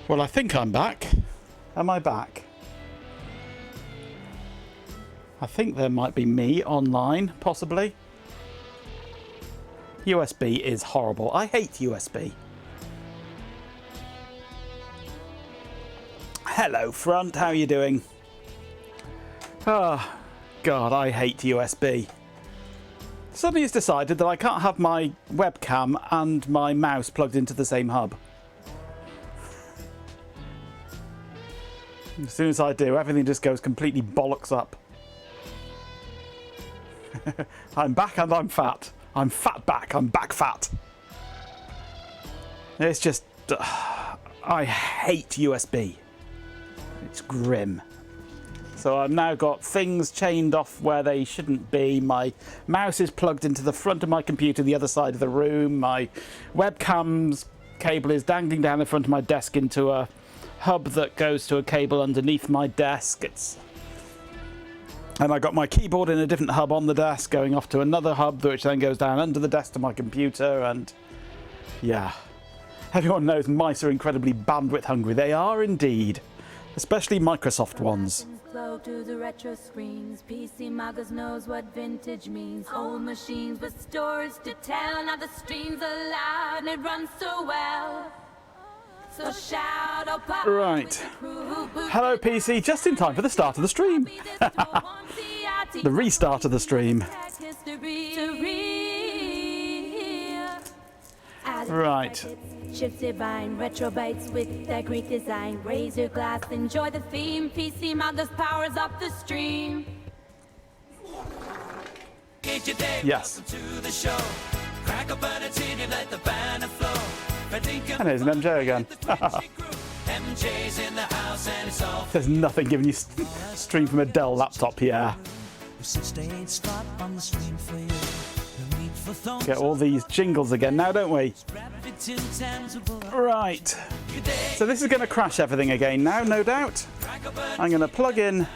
Well, I think I'm back. Am I back? I think there might be me online, possibly. USB is horrible. I hate USB. Hello, front. How are you doing? Oh, God, I hate USB. Suddenly it's decided that I can't have my webcam and my mouse plugged into the same hub. As soon as I do, everything just goes completely bollocks up. I'm back and I'm fat. I'm fat back. I'm back fat. It's just... I hate USB. It's grim. So I've now got things chained off where they shouldn't be. My mouse is plugged into the front of my computer, the other side of the room. My webcam's cable is dangling down the front of my desk into a hub that goes to a cable underneath my desk. And I got my keyboard in a different hub on the desk going off to another hub which then goes down under the desk to my computer. And yeah, everyone knows mice are incredibly bandwidth hungry. They are indeed, especially Microsoft ones. Flow to the retro screens. PC Magas knows what vintage means. Old machines with stories to tell. Now the streams are loud and it runs so well. So shout out, pop. Right. Hello, PC. Just in time for the start of the stream. The restart of the stream. Right. Shift divine, retro bites with that great design. Raise your glass, enjoy the theme. PC Magas powers up the stream. Yes. Crack up an tin, let the banner flow. And there's an MJ again. MJ's in the house and it's all. There's nothing giving you stream from a Dell laptop here. Get all these jingles again now, don't we? Right. So this is going to crash everything again now, no doubt. I'm going to plug in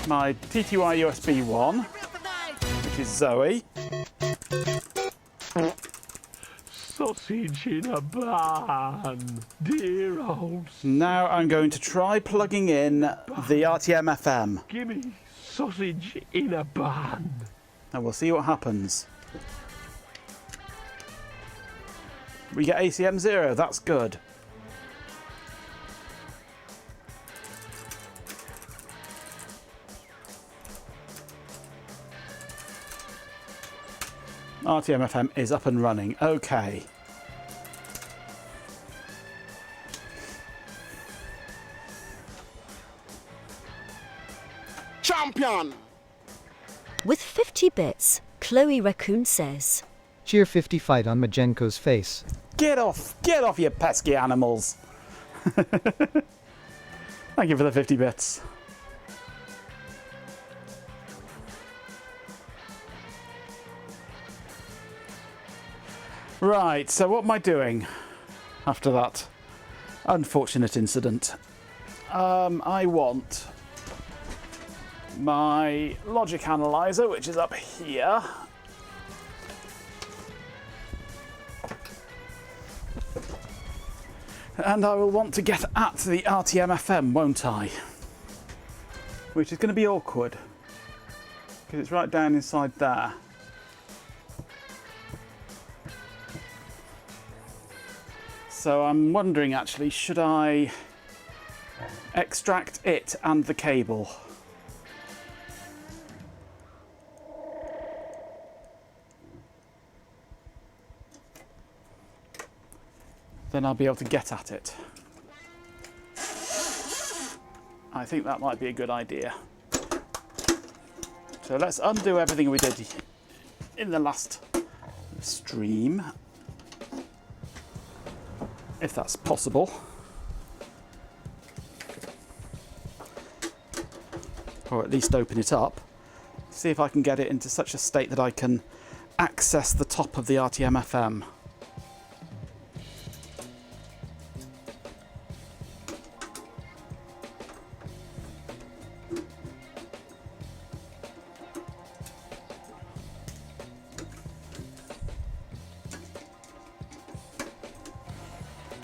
my TTY USB 1, which is Zoe. Sausage in a bun, dear old. Now I'm going to try plugging in the RTmFM. Gimme sausage in a bun. And we'll see what happens. We get ACM 0, that's good. RTmFM is up and running. Okay. Champion! With 50 bits, Chloe Raccoon says. Cheer 55 on Majenko's face. Get off, you pesky animals. Thank you for the 50 bits. Right, so what am I doing after that unfortunate incident? I want my logic analyzer, which is up here. And I will want to get at the RTmFM, won't I? Which is going to be awkward, because it's right down inside there. So I'm wondering actually, should I extract it and the cable? Then I'll be able to get at it. I think that might be a good idea. So let's undo everything we did in the last stream, if that's possible. Or at least open it up. See if I can get it into such a state that I can access the top of the RTmFM.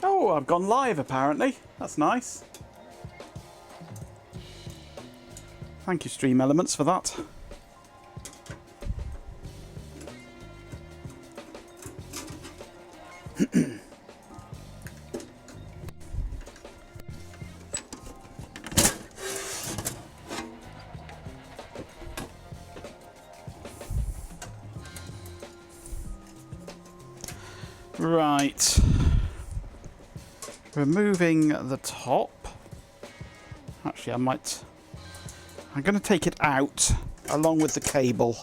Oh, I've gone live apparently. That's nice. Thank you, Stream Elements, for that. Right. Removing the top. Actually, I'm going to take it out along with the cable.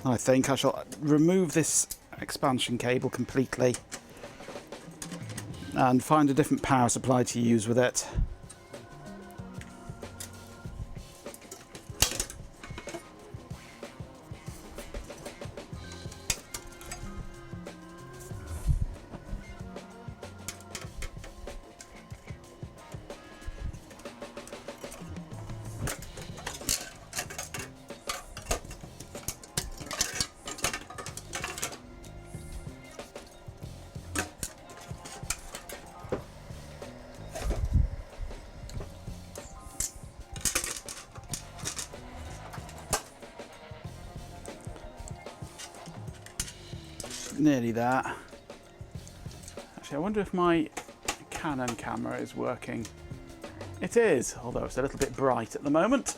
I think I shall remove this expansion cable completely and find a different power supply to use with it. Nearly there. Actually, I wonder if my Canon camera is working. It is, although it's a little bit bright at the moment.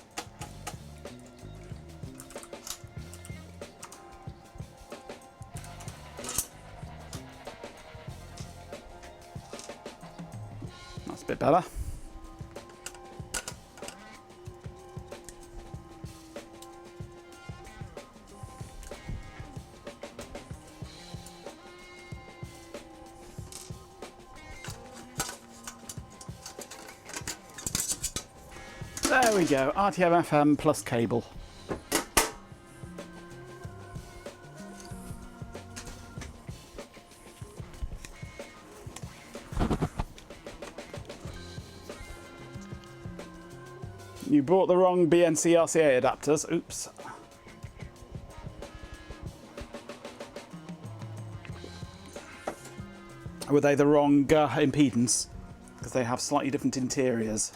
That's a bit better. There we go, RTmFM plus cable. You bought the wrong BNC RCA adapters, oops. Were they the wrong impedance? Because they have slightly different interiors.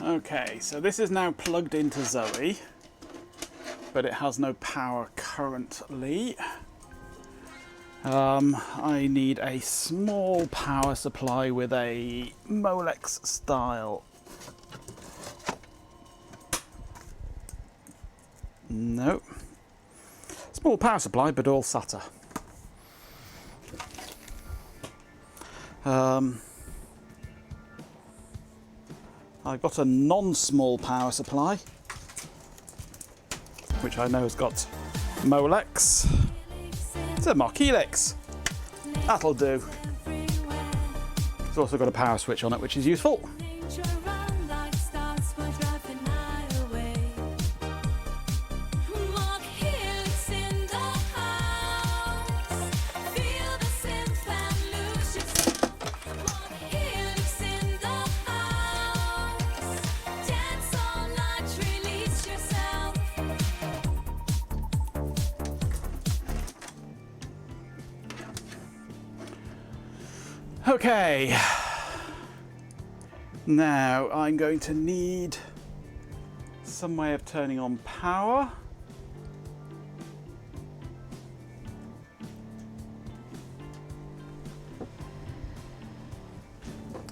Okay, so this is now plugged into Zoe, but it has no power currently. I need a small power supply with a Molex style. No. Small power supply, but all SATA. I've got a non-small power supply, which I know has got Molex. It's a Mach Helix. That'll do. It's also got a power switch on it, which is useful. Okay, now I'm going to need some way of turning on power.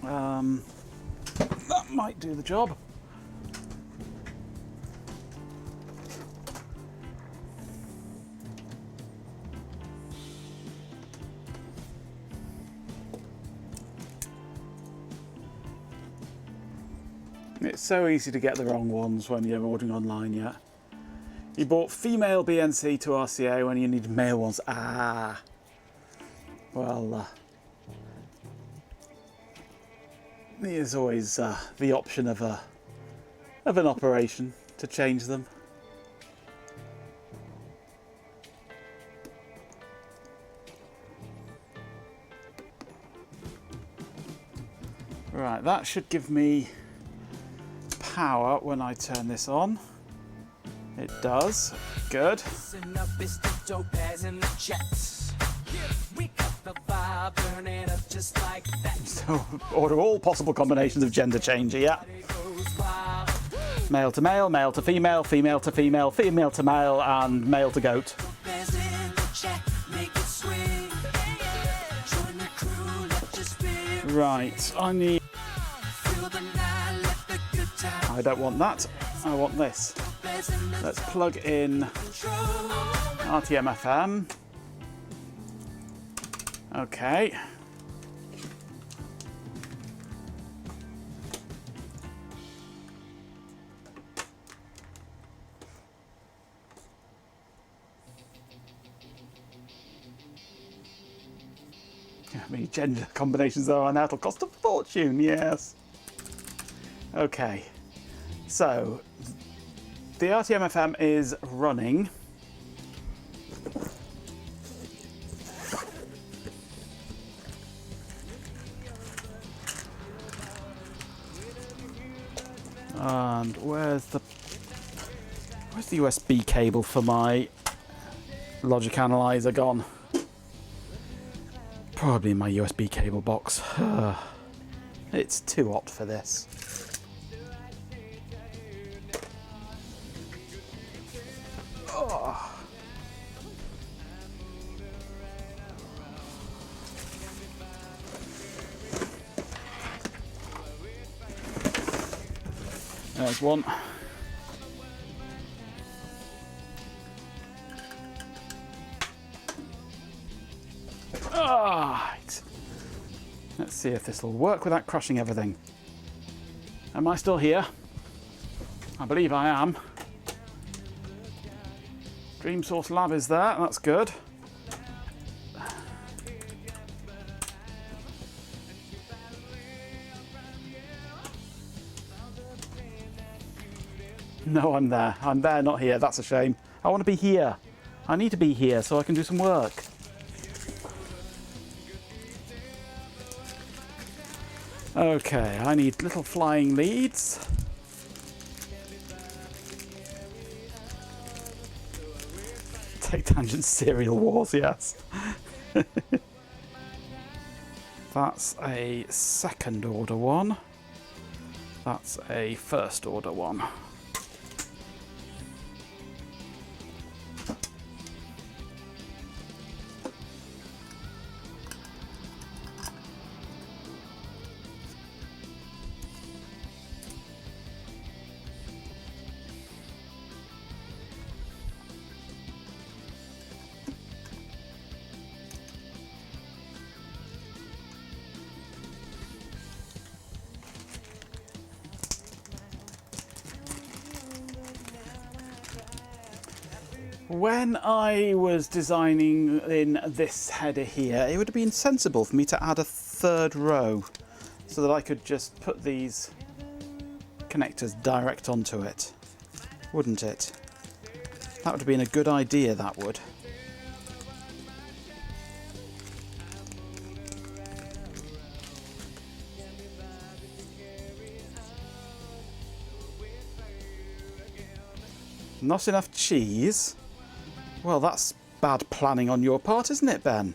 That might do the job. It's so easy to get the wrong ones when you're ordering online, yeah. You bought female BNC to RCA when you needed male ones. Ah. Well, there's always the option of an operation to change them. Right, that should give me power when I turn this on. It does. Good. Listen up, it's the topaz and the jets. We got the vibe burning up just like that. So order all possible combinations of gender change here. It goes wild. Male to male, male to female, female to female, female to male, and male to goat. Topaz in the jet, make it swing. Join the crew, let your spirit Right, I need... feel the night, let the good time I don't want that. I want this. Let's plug in RTmFM. Okay. How many gender combinations there are now? It'll cost a fortune, yes. Okay. So, the RTmFM is running. And where's the USB cable for my logic analyzer gone? Probably in my USB cable box. It's too hot for this. There's one. Right. Let's see if this will work without crushing everything. Am I still here? I believe I am. Dream Source Lab is there, that's good. No, I'm there. I'm there, not here. That's a shame. I want to be here. I need to be here so I can do some work. Okay, I need little flying leads. Take tangent serial wars, yes. That's a second order one. That's a first order one. When I was designing in this header here, it would have been sensible for me to add a third row so that I could just put these connectors direct onto it, wouldn't it? That would have been a good idea, that would. Not enough cheese? Well, that's bad planning on your part, isn't it, Ben?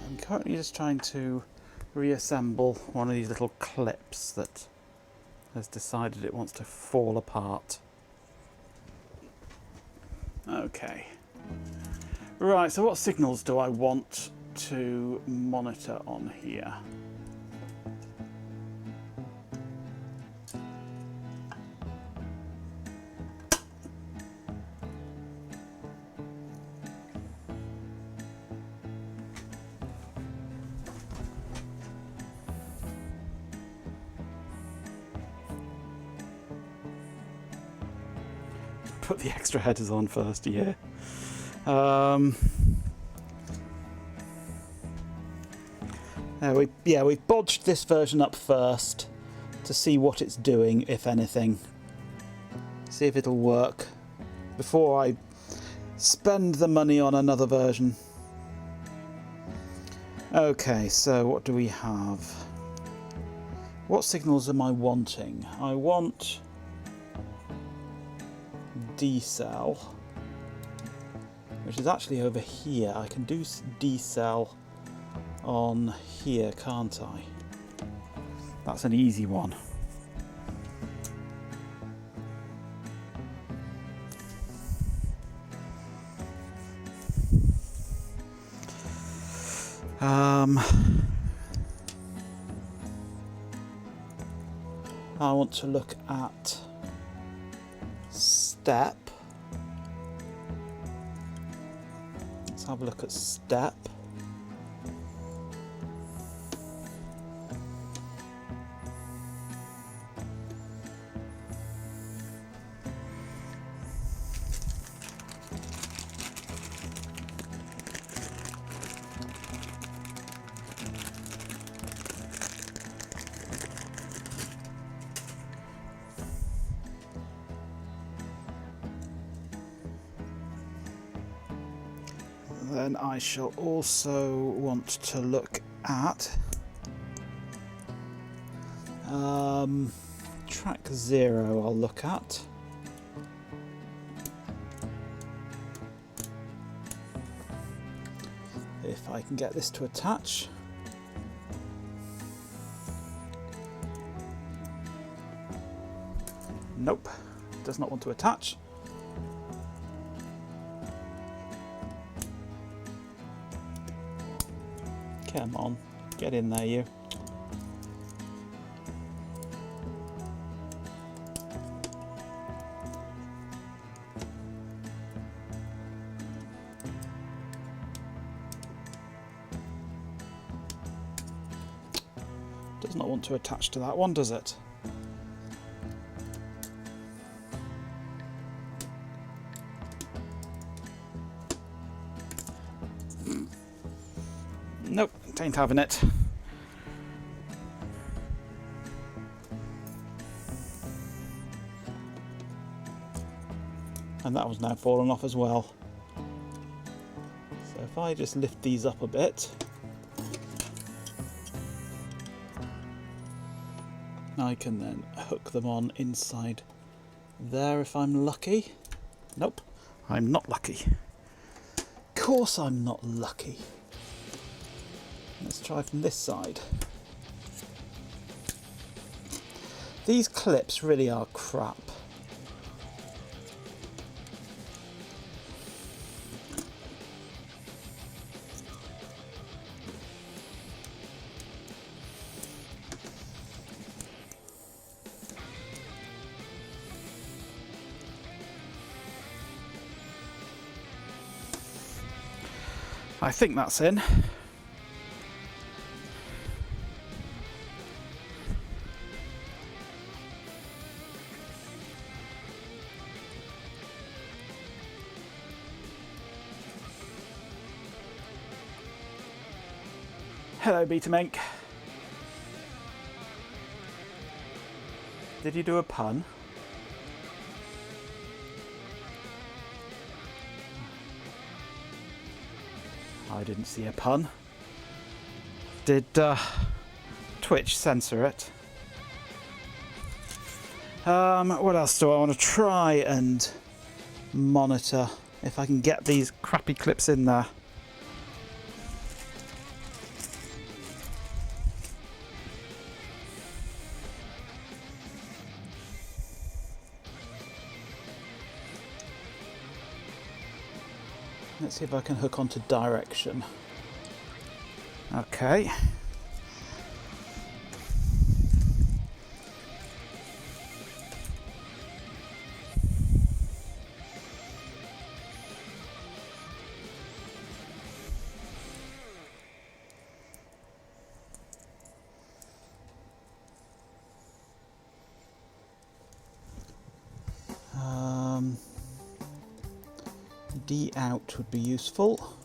I'm currently just trying to reassemble one of these little clips that has decided it wants to fall apart. Okay. Right, so what signals do I want to monitor on here? put the extra headers on first, yeah. We've bodged this version up first to see what it's doing, if anything. See if it'll work before I spend the money on another version. Okay, so what do we have? What signals am I wanting? I want decel, which is actually over here. I can do decel on here, can't I? That's an easy one. I want to look at step. Let's have a look at step. Then I shall also want to look at track 0. I'll look at if I can get this to attach. Nope, does not want to attach. Come on, get in there, you. Does not want to attach to that one, does it? Nope, ain't having it. And that one's now fallen off as well. So if I just lift these up a bit, I can then hook them on inside there if I'm lucky. Nope, I'm not lucky. Of course I'm not lucky. Let's try from this side. These clips really are crap. I think that's in. Hello, Betamink. Did you do a pun? I didn't see a pun. Did Twitch censor it? What else do I want to try and monitor? If I can get these crappy clips in there. Let's see if I can hook onto direction. Okay. D out would be useful.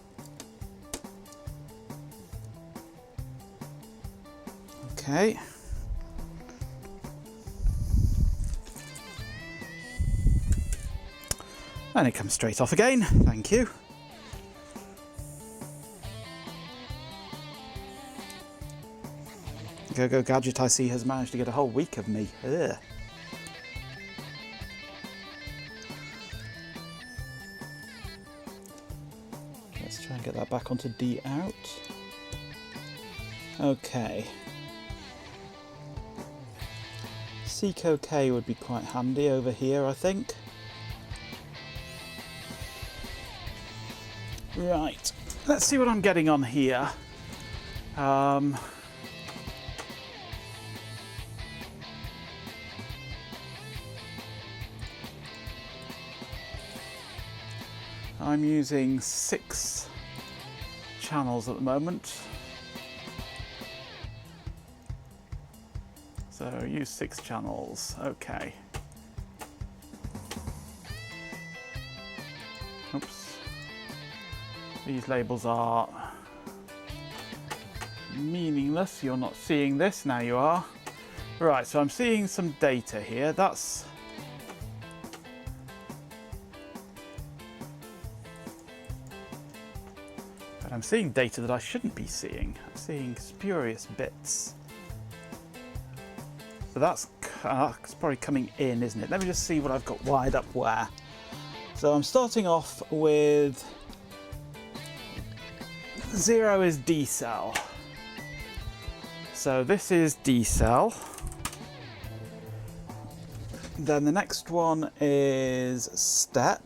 Okay. And it comes straight off again. Thank you. Go Gadget, I see, has managed to get a whole week of me. Ugh. Let's try and get that back onto D out. Okay. Seek OK would be quite handy over here, I think. Right, let's see what I'm getting on here. I'm using 6 channels at the moment. So use 6 channels, okay. Oops. These labels are meaningless. You're not seeing this, now you are. Right, so I'm seeing some data here. That's but I'm seeing data that I shouldn't be seeing. I'm seeing spurious bits. But that's probably coming in, isn't it? Let me just see what I've got wired up where. So I'm starting off with 0 is D cell. So this is D cell. Then the next one is step.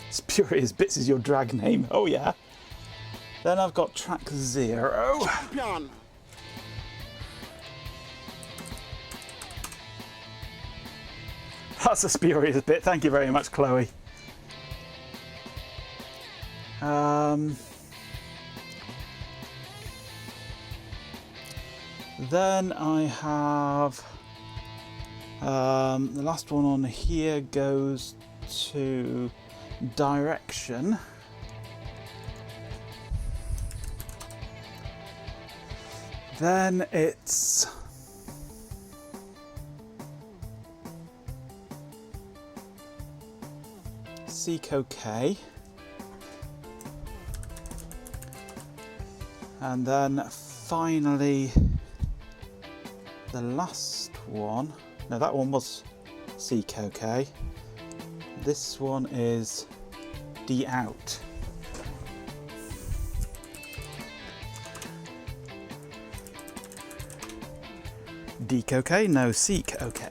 Spurious bits is your drag name. Oh yeah. Then I've got track 0. Champion. That's a spurious bit. Thank you very much, Chloe. Then I have the last one on here goes to direction. Then it's seek OK. And then finally the last one. No, that one was seek OK. This one is D out. Deek OK, no, seek OK.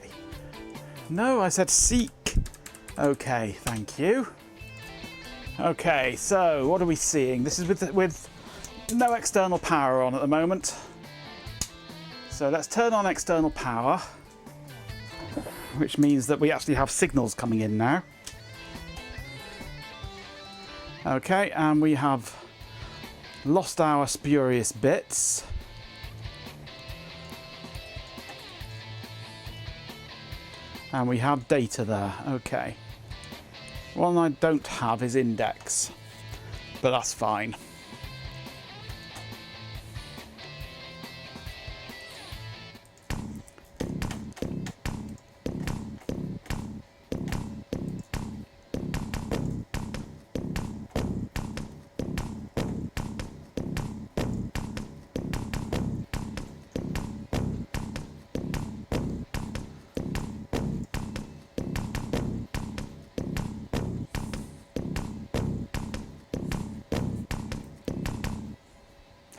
No, I said seek OK, thank you. Okay, so what are we seeing? This is with no external power on at the moment. So let's turn on external power, which means that we actually have signals coming in now. Okay, and we have lost our spurious bits. And we have data there, okay. One I don't have is index, but that's fine.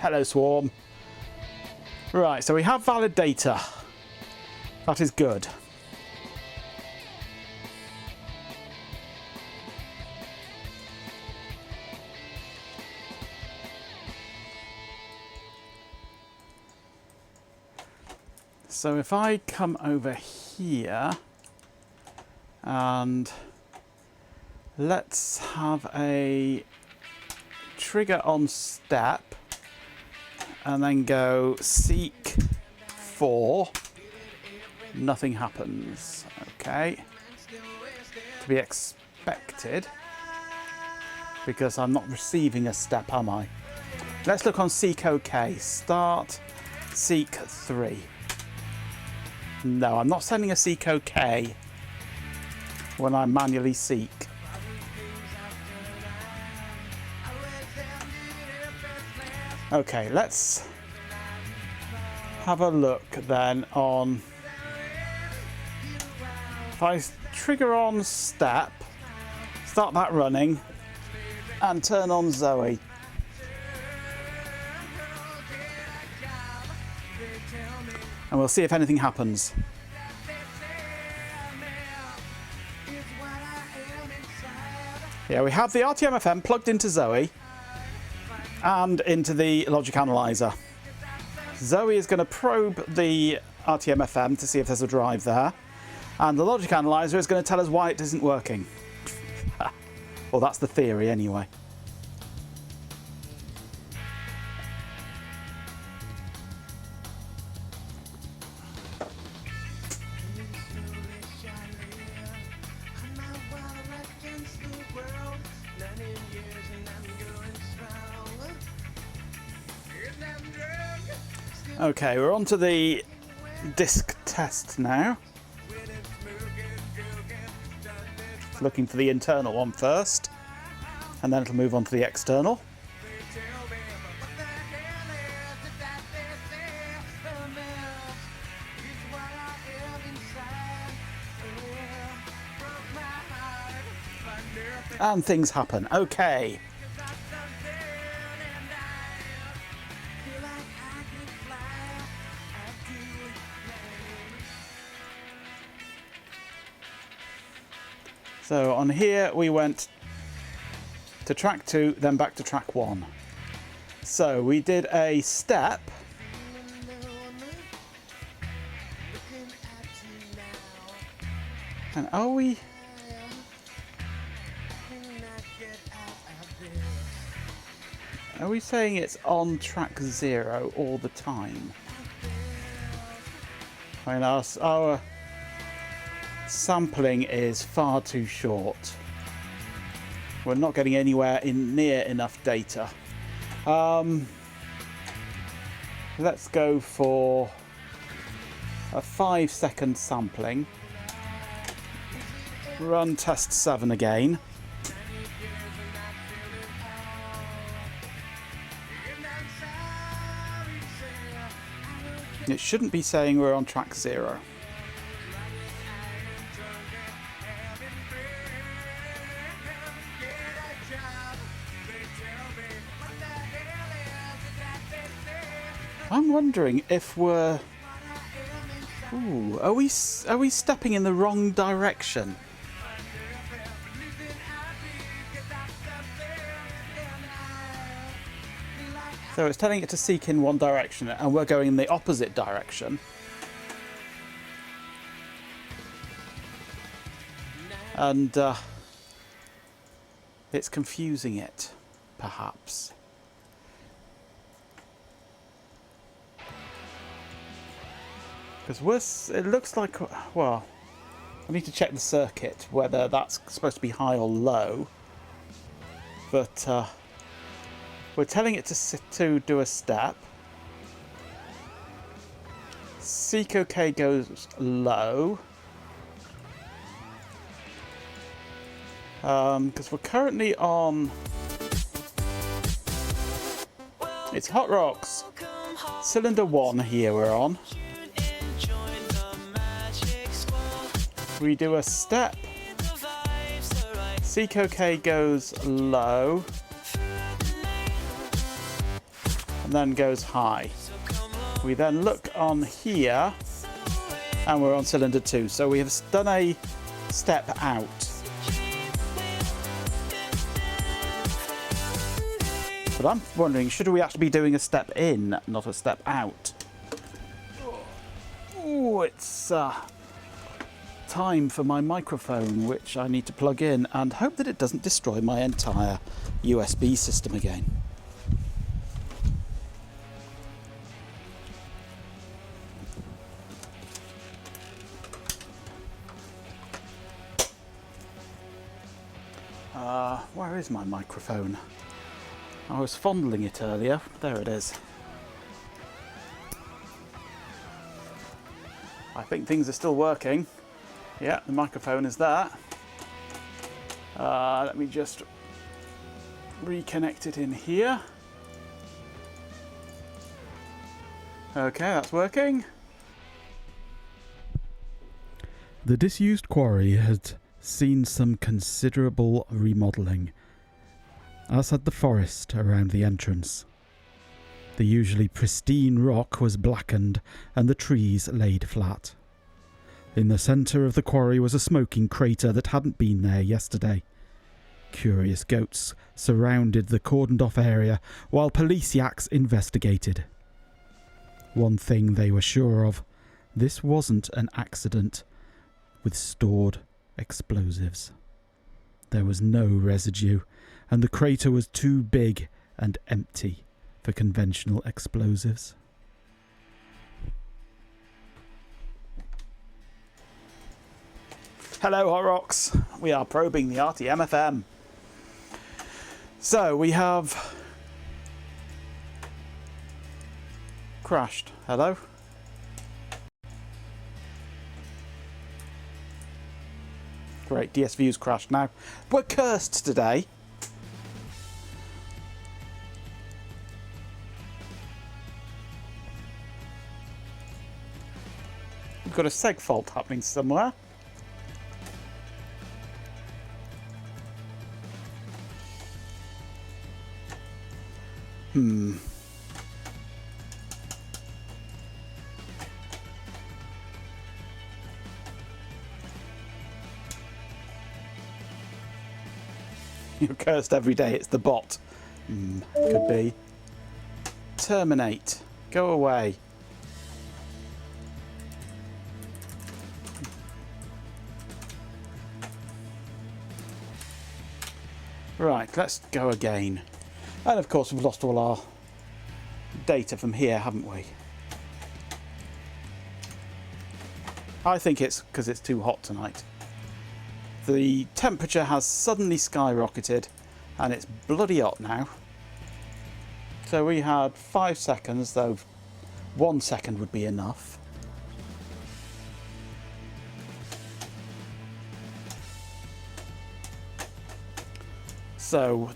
Hello, Swarm. Right, so we have valid data. That is good. So if I come over here and let's have a trigger on step and then go seek 4. Nothing happens. Okay. To be expected. Because I'm not receiving a step, am I? Let's look on Seek OK. Start Seek 3. No, I'm not sending a Seek OK when I manually seek. Okay, let's have a look then on... If I trigger on step, start that running, and turn on Zoe. And we'll see if anything happens. Yeah, we have the RTmFM plugged into Zoe and into the logic analyzer. Zoe is going to probe the RTmFM to see if there's a drive there, and the logic analyzer is going to tell us why it isn't working. Well, that's the theory anyway. Okay, we're on to the disk test now. Looking for the internal one first, and then it'll move on to the external. And things happen. Okay. So on here we went to track 2, then back to track 1. So we did a step. And are we... Are we saying it's on track 0 all the time? I mean, our sampling is far too short. We're not getting anywhere near enough data. Let's go for a 5-second sampling. Run test 7 again. It shouldn't be saying we're on track 0. I'm wondering if we're... Ooh, are we stepping in the wrong direction? So it's telling it to seek in one direction, and we're going in the opposite direction. And it's confusing it, perhaps. Because it looks like, well, I need to check the circuit, whether that's supposed to be high or low. But we're telling it to do a step. Seek OK goes low. Because we're currently on... It's Hot Rocks. Cylinder 1 here we're on. We do a step. Seek OK goes low. And then goes high. We then look on here, and we're on cylinder 2. So we have done a step out. But I'm wondering, should we actually be doing a step in, not a step out? Oh, it's time for my microphone, which I need to plug in and hope that it doesn't destroy my entire USB system again. Where is my microphone? I was fondling it earlier. There it is. I think things are still working. Yeah, the microphone is there. Let me just reconnect it in here. Okay, that's working. The disused quarry had seen some considerable remodelling, as had the forest around the entrance. The usually pristine rock was blackened and the trees laid flat. In the centre of the quarry was a smoking crater that hadn't been there yesterday. Curious goats surrounded the cordoned-off area while police yaks investigated. One thing they were sure of, this wasn't an accident with stored explosives. There was no residue, and the crater was too big and empty for conventional explosives. Hello, Hot Rocks. We are probing the RTmFM. So we have crashed. Hello? Great, DSVU's crashed now. We're cursed today. We've got a seg fault happening somewhere. You're cursed every day, it's the bot. Could be. Terminate. Go away. Right, let's go again. And of course we've lost all our data from here, haven't we? I think it's because it's too hot tonight. The temperature has suddenly skyrocketed and it's bloody hot now. So we had 5 seconds, though 1 second would be enough. So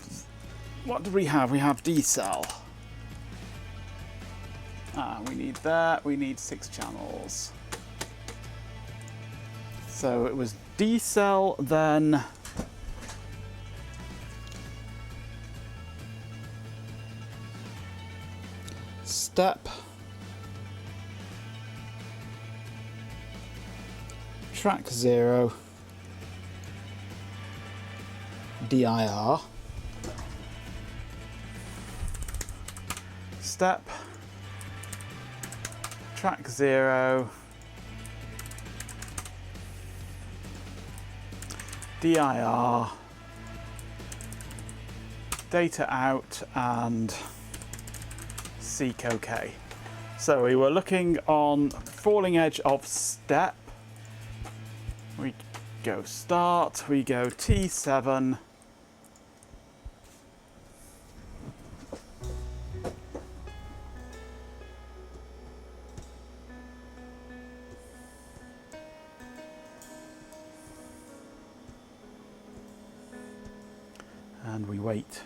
what do we have? We have D-cell. We need that. We need 6 channels. So it was D-cell, then step, track 0, DIR, step, track 0, DIR, data out, and seek OK. So we were looking on falling edge of step. We go start, we go T7. And we wait,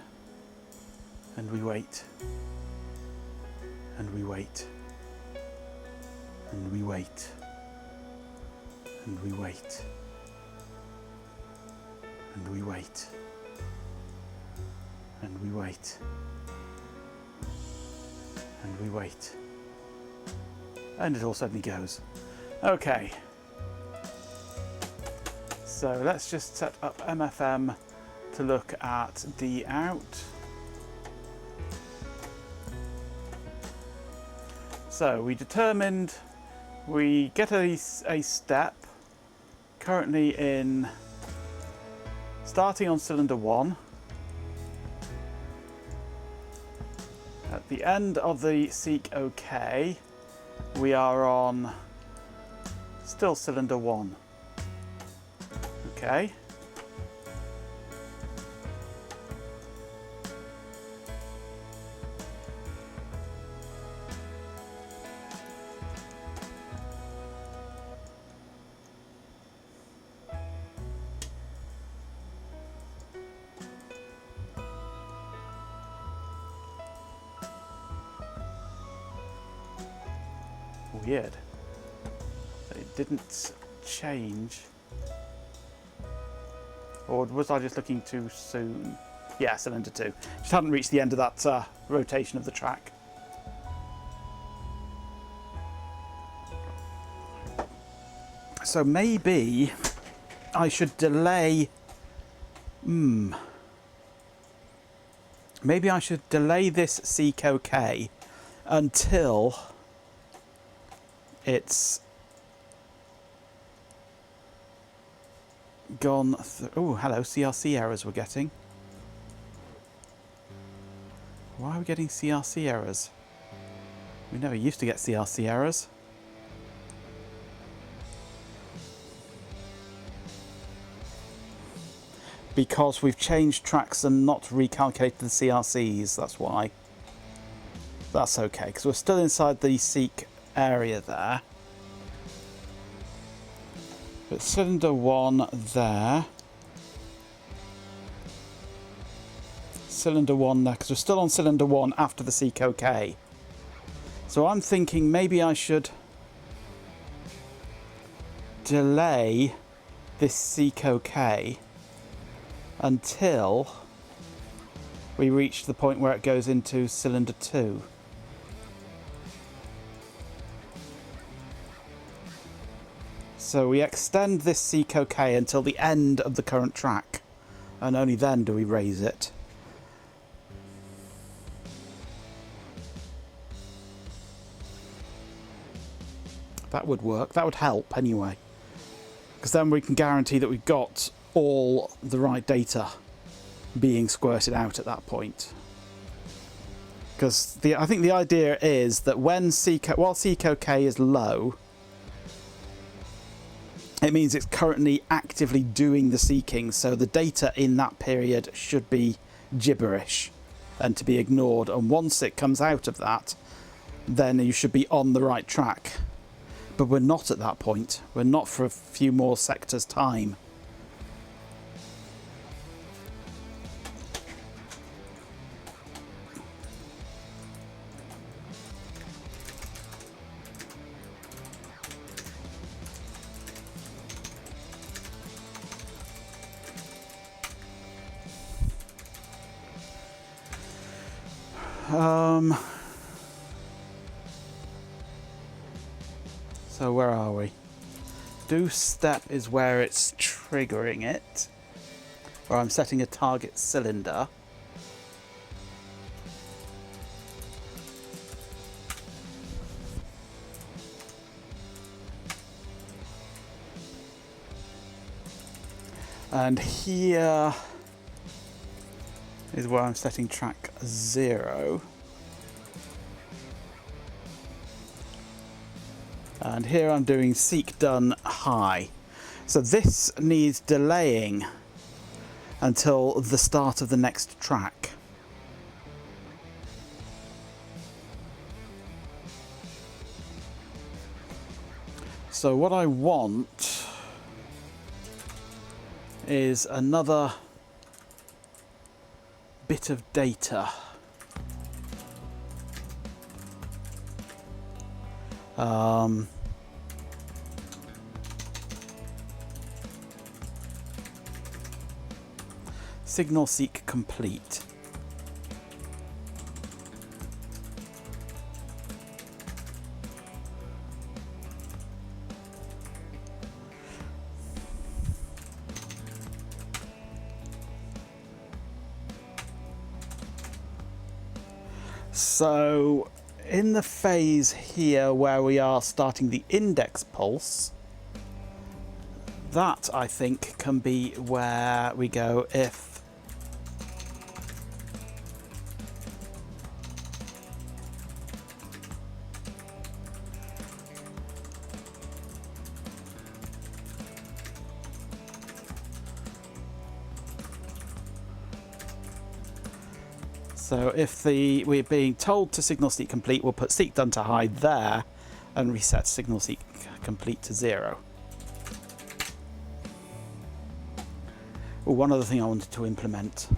and we wait, and we wait, and we wait, and we wait, and we wait, and we wait, and we wait, and it all suddenly goes. Okay, so let's just set up MFM to look at D out. So we determined we get a step currently in starting on cylinder 1. At the end of the seek OK, we are on still cylinder 1. Okay. weird. It didn't change. Or was I just looking too soon? Yeah, cylinder 2. Just hadn't reached the end of that rotation of the track. So maybe I should delay... Maybe I should delay this Seco K until it's gone through. Oh, hello, CRC errors we're getting. Why are we getting CRC errors? We never used to get CRC errors. Because we've changed tracks and not recalculated the CRCs, that's why. That's okay, because we're still inside the Seek area there. But cylinder 1 there. Cylinder 1 there, because we're still on cylinder 1 after the Seco K. So I'm thinking maybe I should delay this Seco K until we reach the point where it goes into cylinder 2. So we extend this Seco K until the end of the current track, and only then do we raise it. That would work. That would help anyway, because then we can guarantee that we've got all the right data being squirted out at that point. Because I think the idea is that while Seco K is low, it means it's currently actively doing the seeking, so the data in that period should be gibberish and to be ignored, and once it comes out of that, then you should be on the right track. But we're not at that point. We're not for a few more sectors' time. So where are we? Do step is where it's triggering it, where I'm setting a target cylinder. And here is where I'm setting track 0. And here I'm doing seek done high. So this needs delaying until the start of the next track. So what I want is another bit of data. Signal seek complete. So in the phase here where we are starting the index pulse, that I think can be where we go if we're being told to signal seek complete, we'll put seek done to high there and reset signal seek complete to 0. Oh, one other thing I wanted to implement.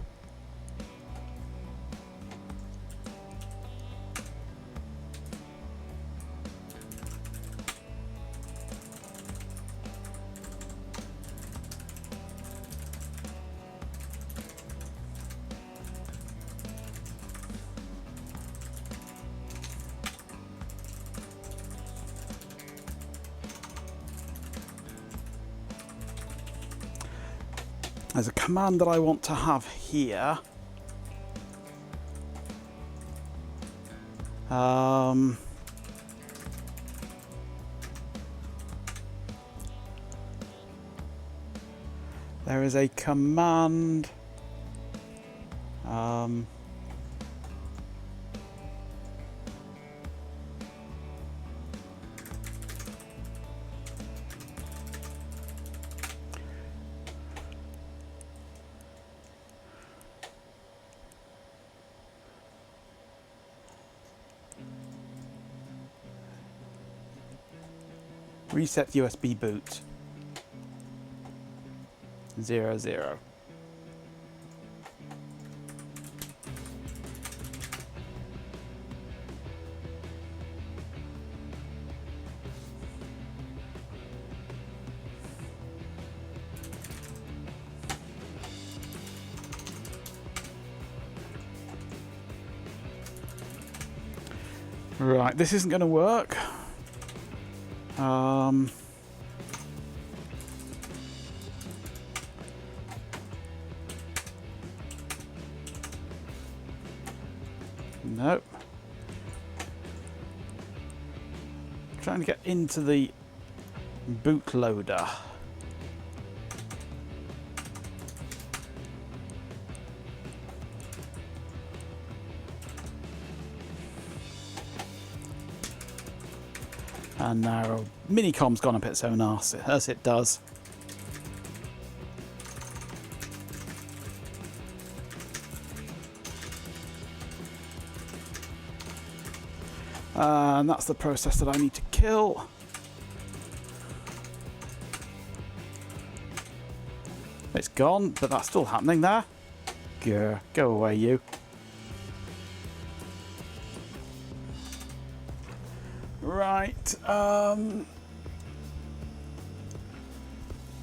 There's a command that I want to have here. There is a command. Reset USB boot. 00. Right, this isn't going to work. Nope. Trying to get into the bootloader. And now Minicom's gone up its own arse, as it does. And that's the process that I need to kill. It's gone, but that's still happening there. Grr, go away, you. Right.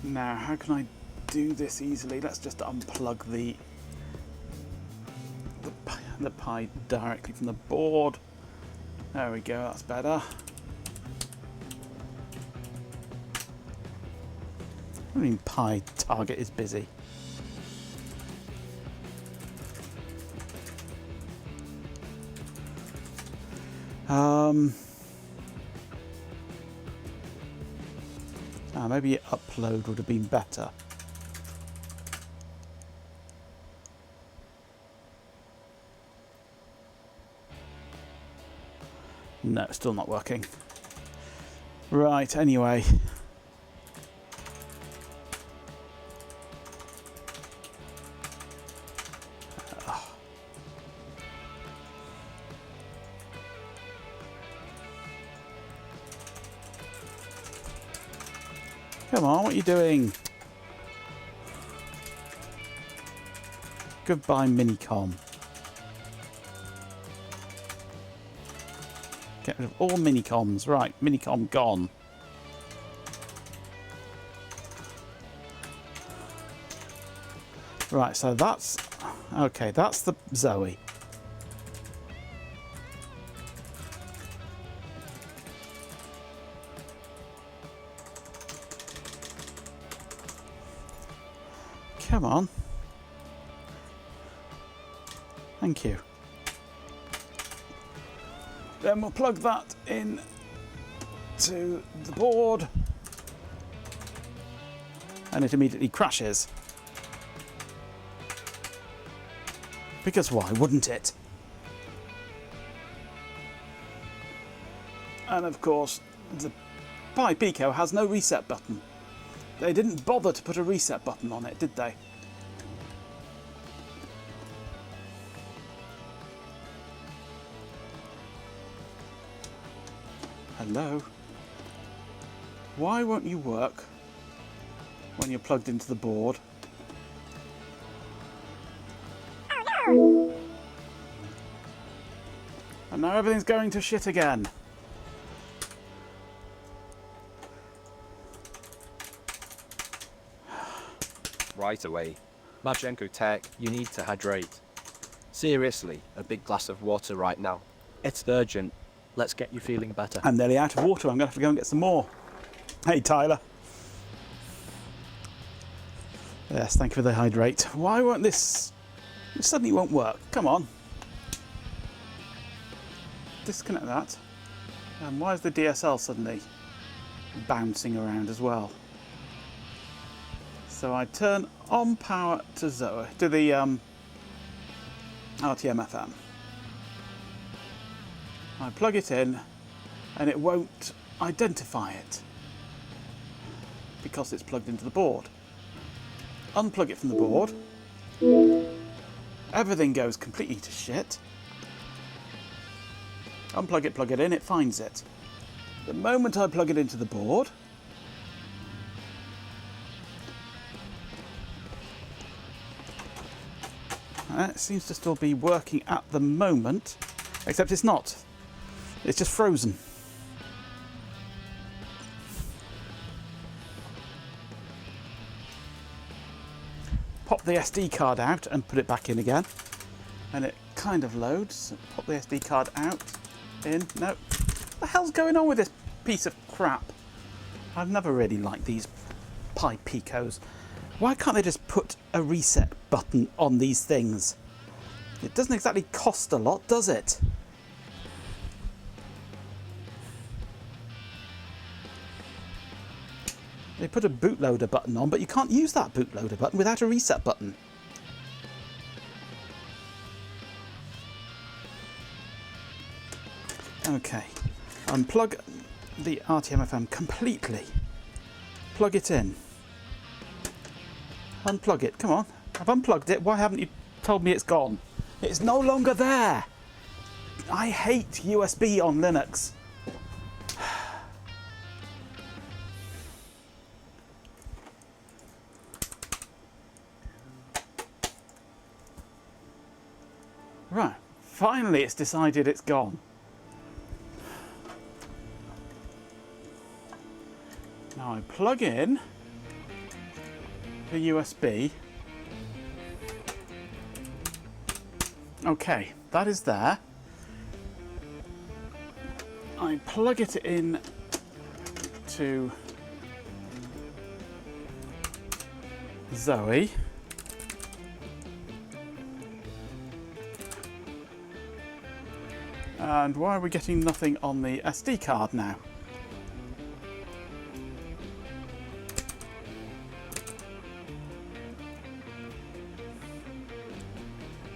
Now, how can I do this easily? Let's just unplug the Pi directly from the board. There we go, that's better. I mean, Pi target is busy. Maybe upload would have been better. No, still not working. Right, anyway. Come on, what are you doing? Goodbye, Minicom. Get rid of all Minicoms. Right, Minicom gone. Right, so that's... Okay, that's the Zoe. Come on. Thank you. Then we'll plug that in to the board. And it immediately crashes. Because why wouldn't it? And of course, the Pi Pico has no reset button. They didn't bother to put a reset button on it, did they? Hello? Why won't you work when you're plugged into the board? And now everything's going to shit again. Right away. Majenko Tech, you need to hydrate. Seriously, a big glass of water right now. It's urgent. Let's get you feeling better. I'm nearly out of water. I'm going to have to go and get some more. Hey, Tyler. Yes, thank you for the hydrate. Why won't this... It suddenly won't work. Come on. Disconnect that. And why is the DSL suddenly bouncing around as well? So I turn on power to Zoe, to the RTmFM. I plug it in and it won't identify it because it's plugged into the board. Unplug it from the board. Everything goes completely to shit. Unplug it, plug it in, it finds it. The moment I plug it into the board, it seems to still be working at the moment, except it's not. It's just frozen. Pop the SD card out and put it back in again, and it kind of loads. So pop the SD card out, in. No, what the hell's going on with this piece of crap? I've never really liked these Pi Picos. Why can't they just put a reset button on these things? It doesn't exactly cost a lot, does it? They put a bootloader button on, but you can't use that bootloader button without a reset button. Okay, unplug the RTmFM completely. Plug it in. Unplug it, come on. I've unplugged it, why haven't you told me it's gone? It's no longer there. I hate USB on Linux. Right, finally it's decided it's gone. Now I plug in the USB. Okay, that is there. I plug it in to Zoe. And why are we getting nothing on the SD card now?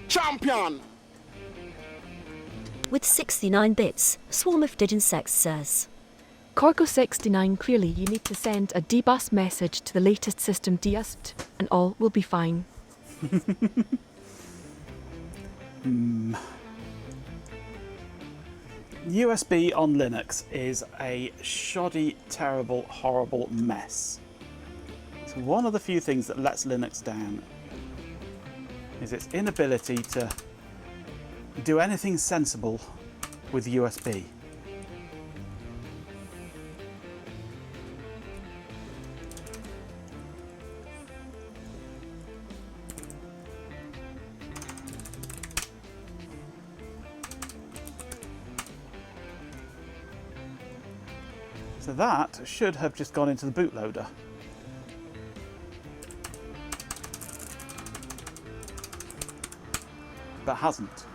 Champion! With 69 bits, Swarm of Dead Insects says, Corgo69, clearly you need to send a debus message to the latest system deust and all will be fine. USB on Linux is a shoddy, terrible, horrible mess. It's one of the few things that lets Linux down is its inability to do anything sensible with USB. So that should have just gone into the bootloader. But hasn't.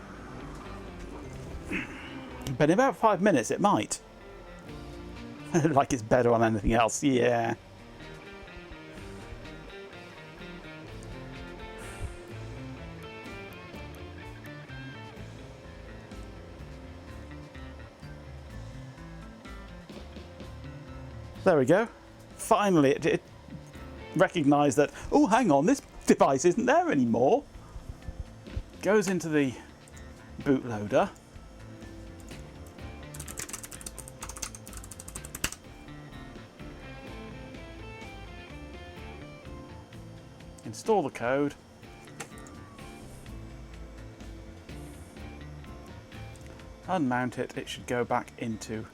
But in about 5 minutes it might. Like it's better on anything else, yeah. There we go. Finally it recognised that, oh hang on, this device isn't there anymore. Goes into the bootloader. Install the code. Unmount it, it should go back into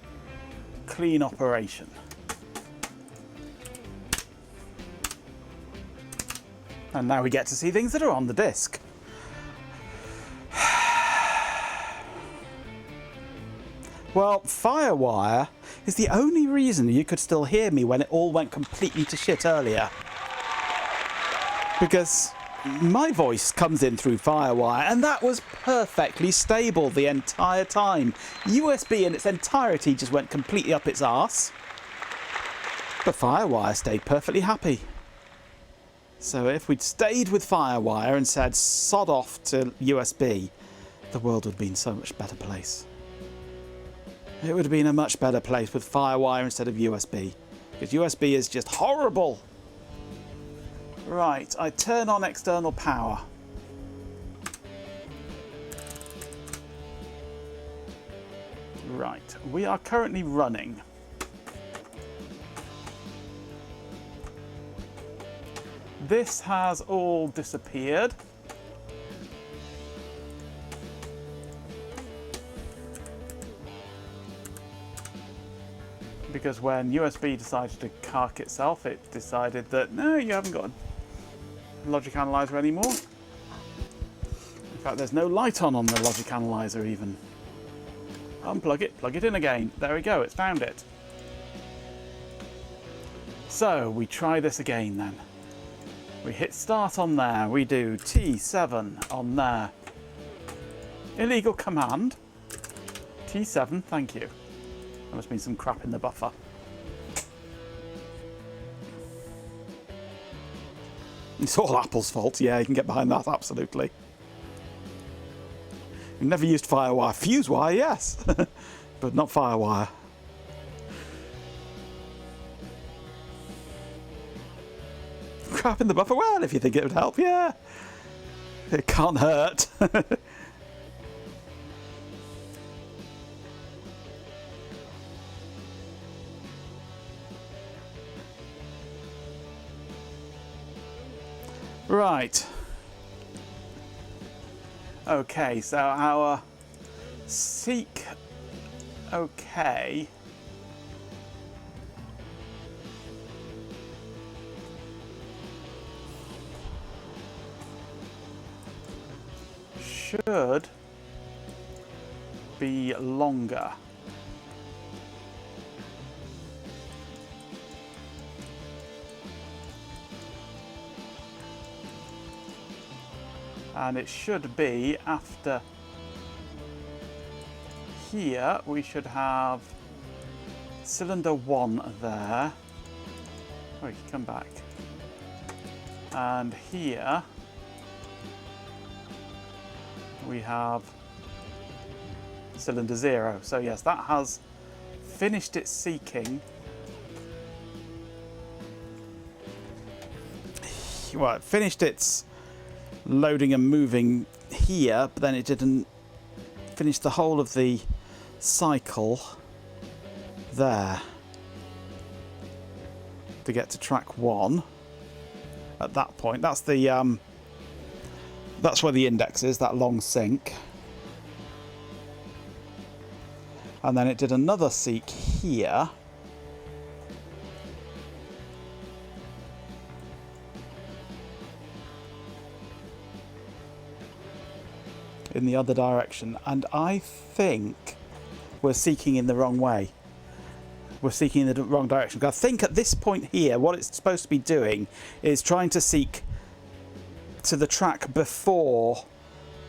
clean operation. And now we get to see things that are on the disk. Well, Firewire is the only reason you could still hear me when it all went completely to shit earlier. because my voice comes in through Firewire, and that was perfectly stable the entire time. USB in its entirety just went completely up its arse, but Firewire stayed perfectly happy. So if we'd stayed with Firewire and said sod off to USB, the world would have been so much better place. It would have been a much better place with Firewire instead of USB, because USB is just horrible. Right, I turn on external power. Right, we are currently running. This has all disappeared. Because when USB decided to cark itself, it decided that, no, you haven't got a logic analyzer anymore. In fact, there's no light on the logic analyzer even. Unplug it, plug it in again. There we go, it's found it. So we try this again then. We hit start on there, we do T7 on there. Illegal command. T7, thank you. There must have been some crap in the buffer. It's all Apple's fault. Yeah, you can get behind that, absolutely. We've never used Firewire. FuseWire, yes. But not Firewire. Crap in the buffer? Well, if you think it would help, yeah. It can't hurt. Right. Okay, so our seek OK should be longer. And it should be after here, we should have cylinder 1 there. Oh, you can come back. And here we have cylinder 0. So yes, that has finished its seeking. Well, it finished its loading and moving here, but then it didn't finish the whole of the cycle there to get to track 1 at that point. That's the that's where the index is, that long sync. And then it did another seek here. In the other direction, and I think we're seeking in the wrong way. We're seeking in the wrong direction. I think at this point here, what it's supposed to be doing is trying to seek to the track before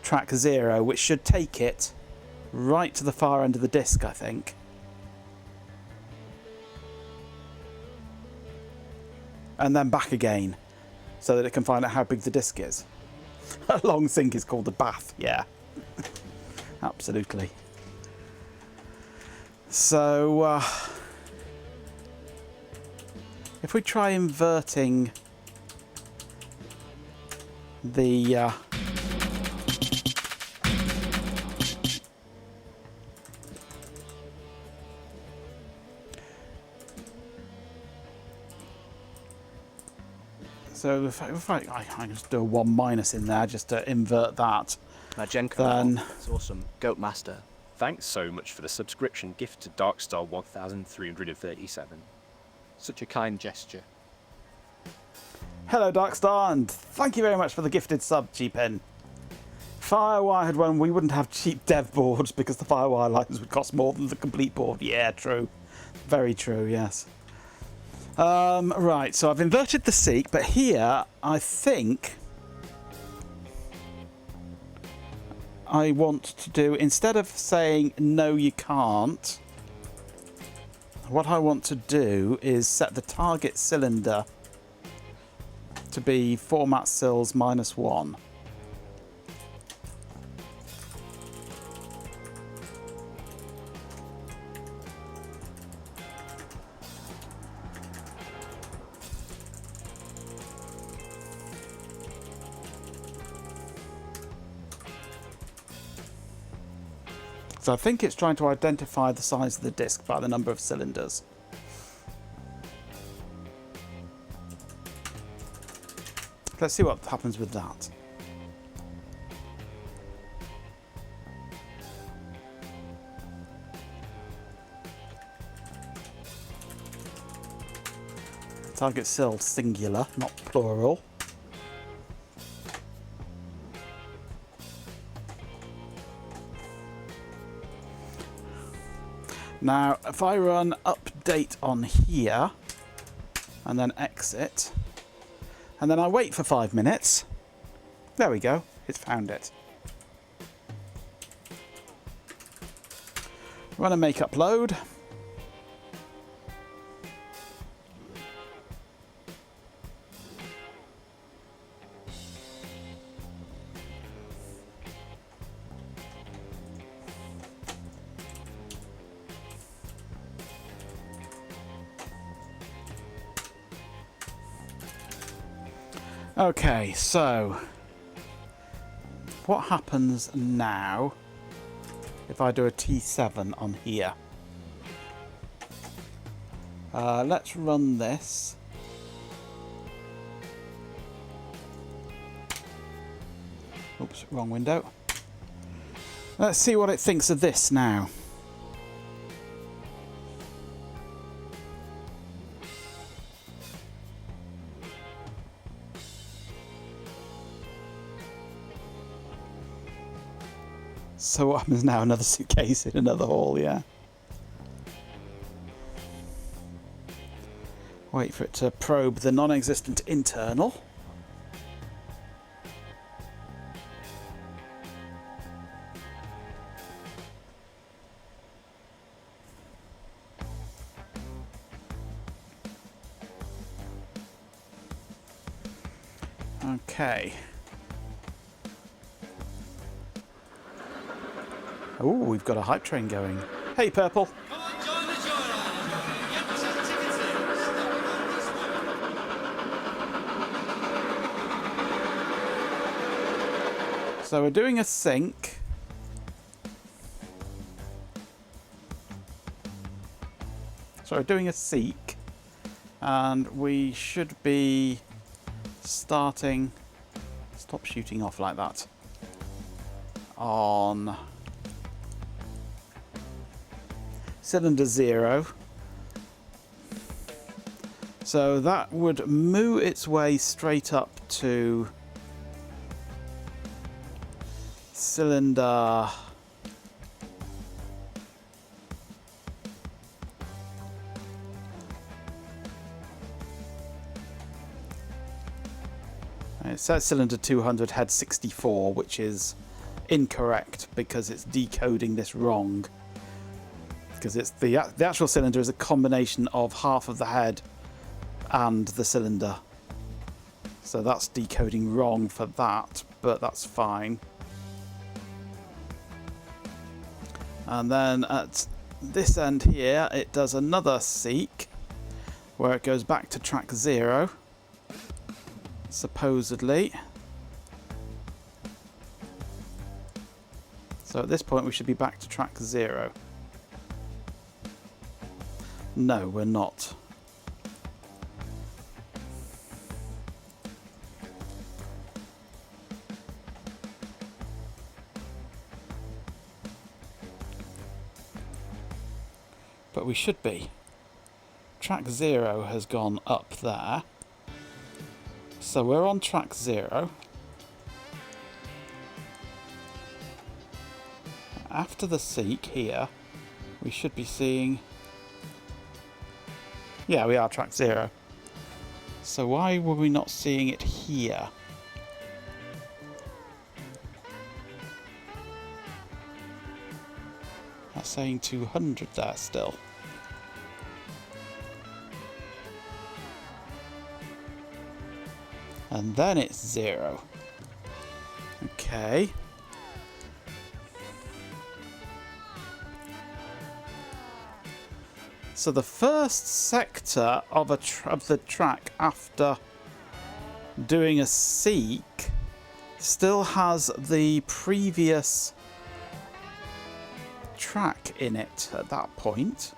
track 0, which should take it right to the far end of the disc, I think. And then back again, so that it can find out how big the disc is. A long sync is called a bath, yeah. Absolutely. So, if we try inverting the so if I just do a 1 - in there just to invert that. Majenko, Then that's awesome. Goat Master. Thanks so much for the subscription gift to Darkstar 1337. Such a kind gesture. hello Darkstar, and thank you very much for the gifted sub, Cheapin. Firewire had won, we wouldn't have cheap dev boards because the Firewire license would cost more than the complete board. Yeah, true. Very true, yes. Right, so I've inverted the seek, but here I think I want to do, instead of saying no you can't, what I want to do is set the target cylinder to be format sills -1. So I think it's trying to identify the size of the disc by the number of cylinders. Let's see what happens with that. Target sill singular, not plural. Now, if I run update on here and then exit, and then I wait for 5 minutes, there we go, it's found it. Run a make upload. Okay, so what happens now if I do a T7 on here? Let's run this. Oops, wrong window. Let's see what it thinks of this now. So what happens now? Another suitcase in another hall, yeah. Wait for it to probe the non-existent internal. Okay. Oh, we've got a hype train going. Hey, Purple. So we're doing a sync. So we're doing a seek. And we should be starting... Stop shooting off like that. On... cylinder 0. So that would moo its way straight up to cylinder it says cylinder 200 head 64, which is incorrect because it's decoding this wrong. Because it's the actual cylinder is a combination of half of the head and the cylinder. So that's decoding wrong for that, but that's fine. And then at this end here, it does another seek, where it goes back to track 0, supposedly. So at this point, we should be back to track 0. No, we're not. But we should be. Track 0 has gone up there. So we're on track 0. After the seek here, we should be seeing... Yeah, we are track 0. So why were we not seeing it here? That's saying 200 there still. And then it's 0. Okay. So the first sector of the track after doing a seek still has the previous track in it at that point.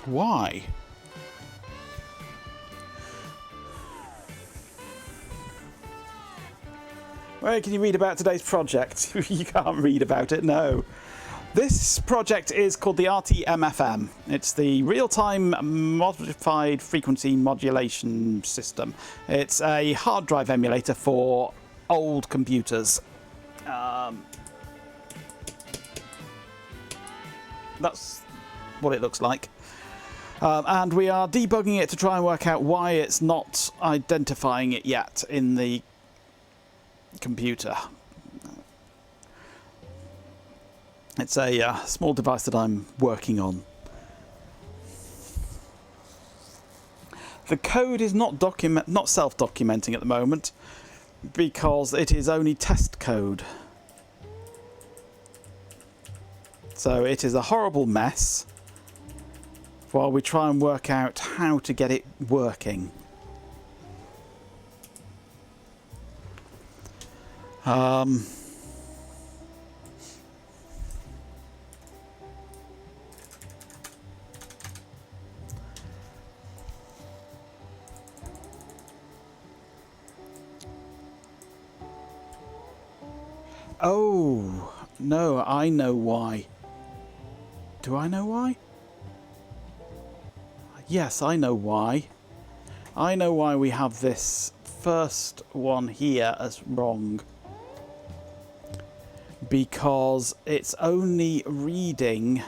Why? Where can you read about today's project? You can't read about it, no. This project is called the RTmFM. It's the real-time modified frequency modulation system. It's a hard drive emulator for old computers. That's what it looks like. And we are debugging it to try and work out why it's not identifying it yet in the computer. It's a small device that I'm working on. The code is not self-documenting at the moment because it is only test code. So it is a horrible mess while we try and work out how to get it working. Oh, no, I know why. Do I know why? Yes, I know why. I know why we have this first one here as wrong. Because it's only reading...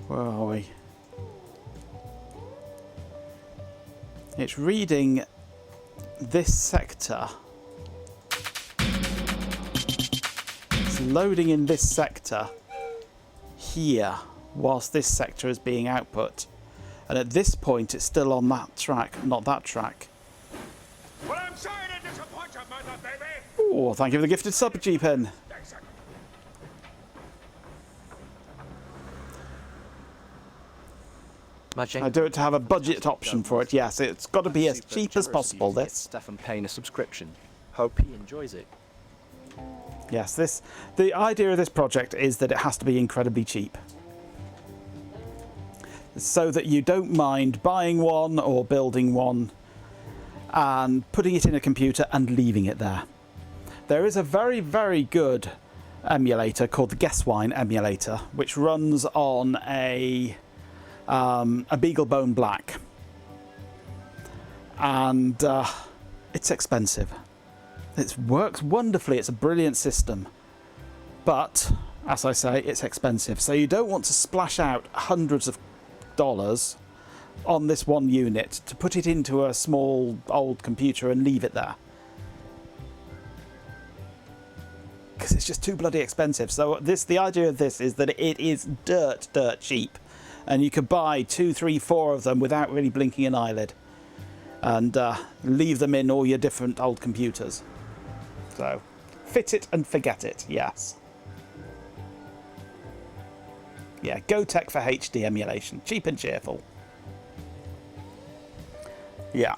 Where are we? It's reading this sector. It's loading in this sector here whilst this sector is being output. And at this point it's still on that track, not that track. Well, I'm sorry to disappoint you, mother baby. Oh, thank you for the gifted sub, G-Pen. I do it to have a budget option for it, yes. It's got to be as cheap as possible, this. Stefan paying a subscription. Hope he enjoys it. Yes, the idea of this project is that it has to be incredibly cheap. So that you don't mind buying one or building one and putting it in a computer and leaving it there. There is a very, very good emulator called the Guesswine emulator, which runs on a BeagleBone Black. And it's expensive. It works wonderfully, it's a brilliant system. But, as I say, it's expensive. So you don't want to splash out hundreds of dollars on this one unit to put it into a small old computer and leave it there. Because it's just too bloody expensive. So the idea of this is that it is dirt cheap. And you could buy 2, 3, 4 of them without really blinking an eyelid. And leave them in all your different old computers. So, fit it and forget it, yes. Yeah, Go Tech for HD emulation. Cheap and cheerful. Yeah.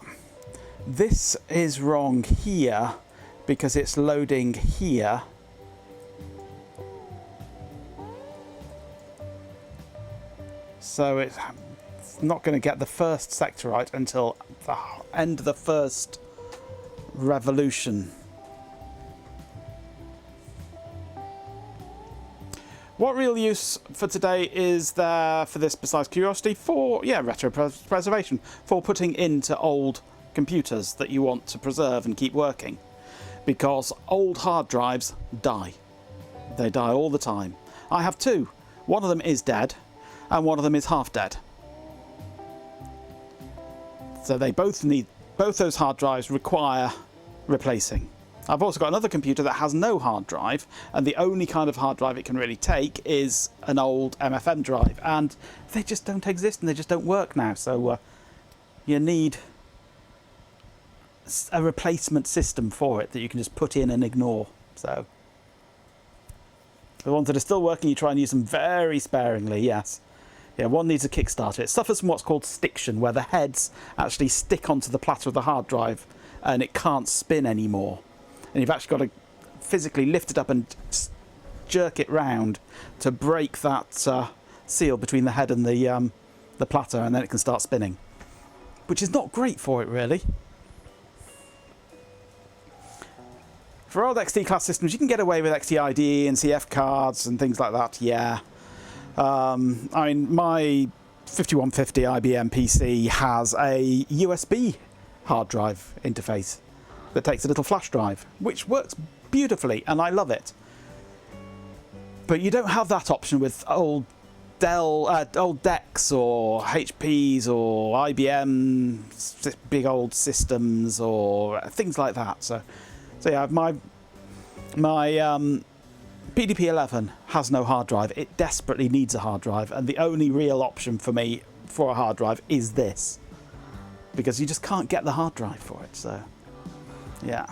This is wrong here because it's loading here. So it's not going to get the first sector right until the end of the first revolution. What real use for today is there for this besides curiosity? For, retro preservation. For putting into old computers that you want to preserve and keep working. because old hard drives die. They die all the time. I have two. One of them is dead and one of them is half dead. So they both those hard drives require replacing. I've also got another computer that has no hard drive, and the only kind of hard drive it can really take is an old MFM drive, and they just don't exist and they just don't work now. So you need a replacement system for it that you can just put in and ignore. So the ones that are still working, you try and use them very sparingly, yes. Yeah, one needs a Kickstarter. It suffers from what's called stiction, where the heads actually stick onto the platter of the hard drive and it can't spin anymore. And you've actually got to physically lift it up and jerk it round to break that seal between the head and the platter, and then it can start spinning. Which is not great for it, really. For old XT class systems, you can get away with XTID and CF cards and things like that, yeah. I mean, my 5150 IBM PC has a USB hard drive interface that takes a little flash drive, which works beautifully, and I love it. But you don't have that option with old old DECs or HPs or IBM big old systems or things like that. So yeah, my PDP-11 has no hard drive. It desperately needs a hard drive, and the only real option for me for a hard drive is this, because you just can't get the hard drive for it. So yeah.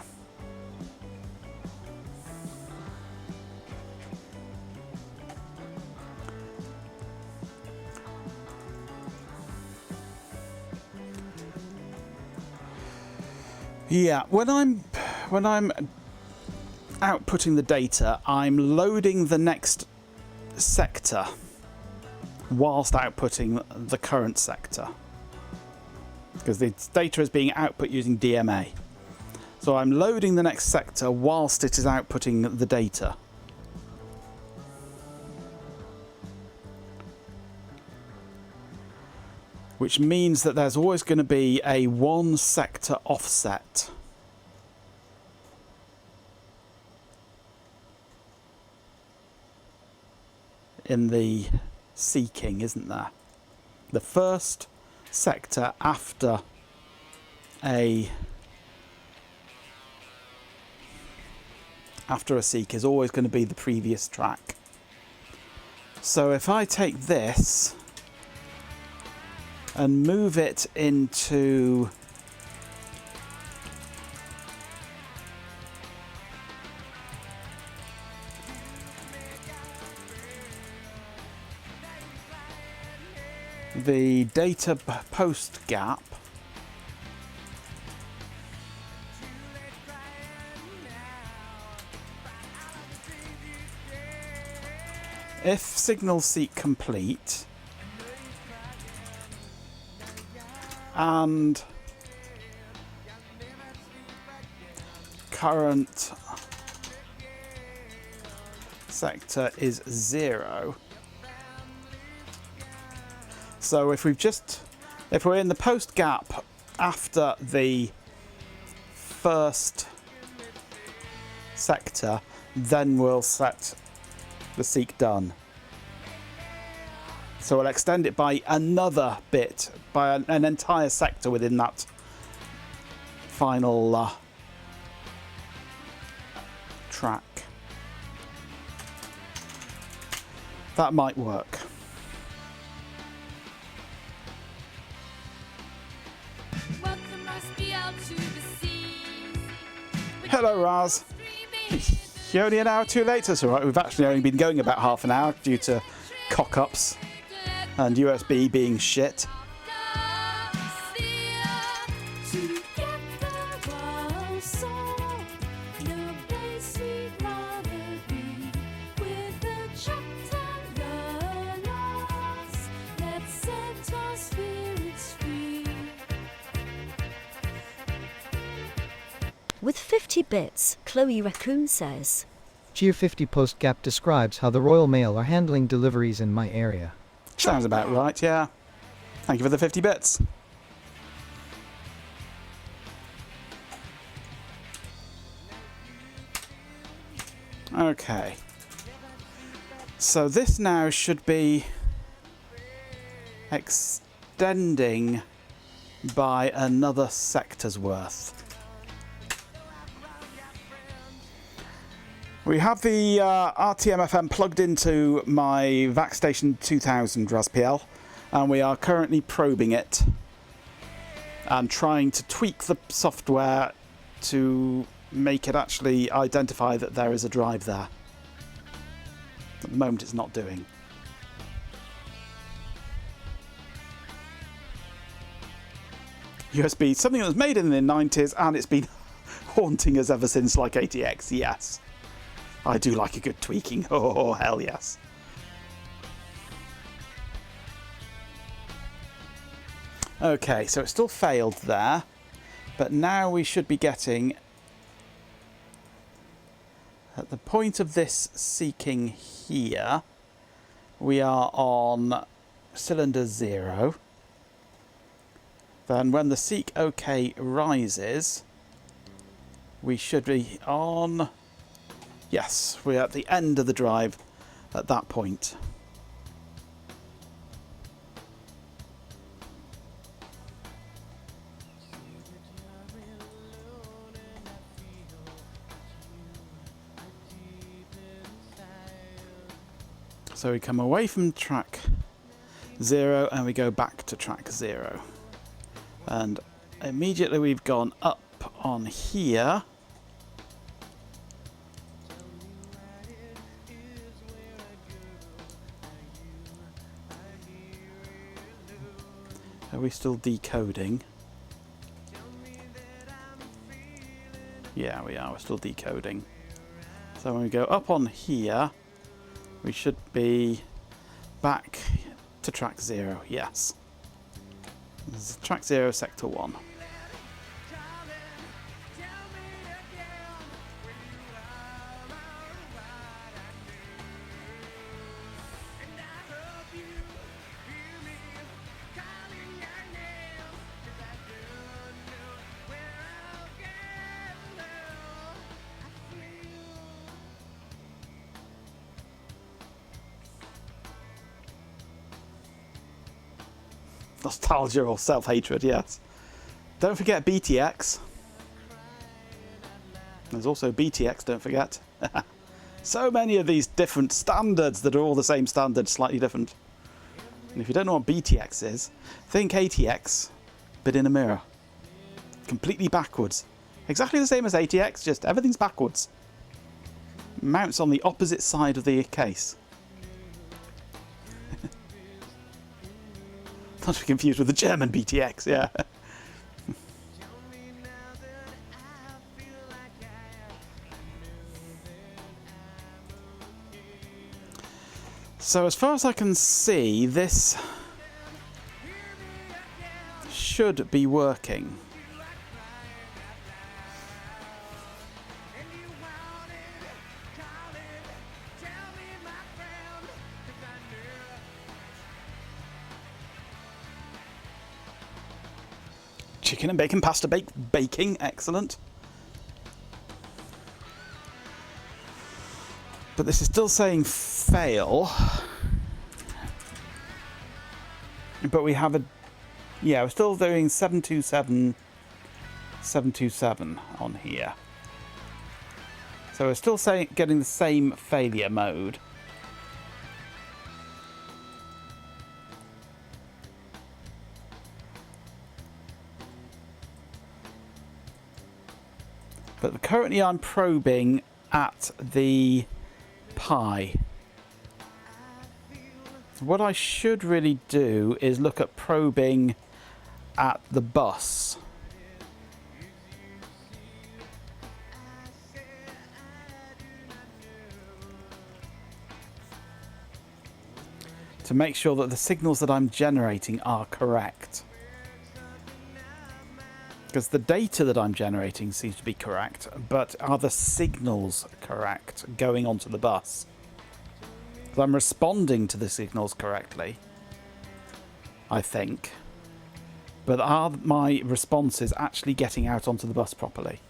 Yeah, when I'm outputting the data, I'm loading the next sector whilst outputting the current sector, because the data is being output using DMA. So I'm loading the next sector whilst it is outputting the data. Which means that there's always going to be a one sector offset. In the seeking, isn't there? The first sector after a seek is always going to be the previous track. So if I take this and move it into the data post gap, if signal seek complete and current sector is 0. So if we're in the post gap after the first sector, then we'll set the seek done. So we'll extend it by another bit, by an entire sector within that final track. That might work. Hello, Raz. You're only an hour too late. That's all right. We've actually only been going about half an hour due to cock-ups and USB being shit. With 50 bits, Chloe Raccoon says, Tier 50 post gap describes how the Royal Mail are handling deliveries in my area. Sounds about right, yeah. Thank you for the 50 bits. Okay. So this now should be extending by another sector's worth. We have the RTmFM plugged into my VAC Station 2000 RASPL, and we are currently probing it and trying to tweak the software to make it actually identify that there is a drive there. At the moment it's not doing. USB, something that was made in the 90s and it's been haunting us ever since, like ATX, yes. I do like a good tweaking, oh hell yes. Okay, so it still failed there, but now we should be getting, at the point of this seeking here, we are on cylinder 0. Then when the seek OK rises, we should be on, yes, we're at the end of the drive at that point. So we come away from track 0 and we go back to track 0. And immediately we've gone up on here. Are we still decoding? Yeah, we are. We're still decoding. So when we go up on here, we should be back to track 0, yes. This is track 0, sector 1. Nostalgia or self-hatred, yes. Don't forget BTX. There's also BTX, don't forget. So many of these different standards that are all the same standard, slightly different. And if you don't know what BTX is, think ATX, but in a mirror. Completely backwards. Exactly the same as ATX, just everything's backwards. Mounts on the opposite side of the case. Not to be confused with the German BTX, yeah. So as far as I can see, this should be working. Chicken and bacon pasta baking, excellent. But this is still saying fail. But we have a, yeah, we're still doing 727 on here. So we're still saying getting the same failure mode. But currently I'm probing at the pi. What I should really do is look at probing at the bus. To make sure that the signals that I'm generating are correct. Because the data that I'm generating seems to be correct, but are the signals correct going onto the bus? Because I'm responding to the signals correctly, I think. But are my responses actually getting out onto the bus properly?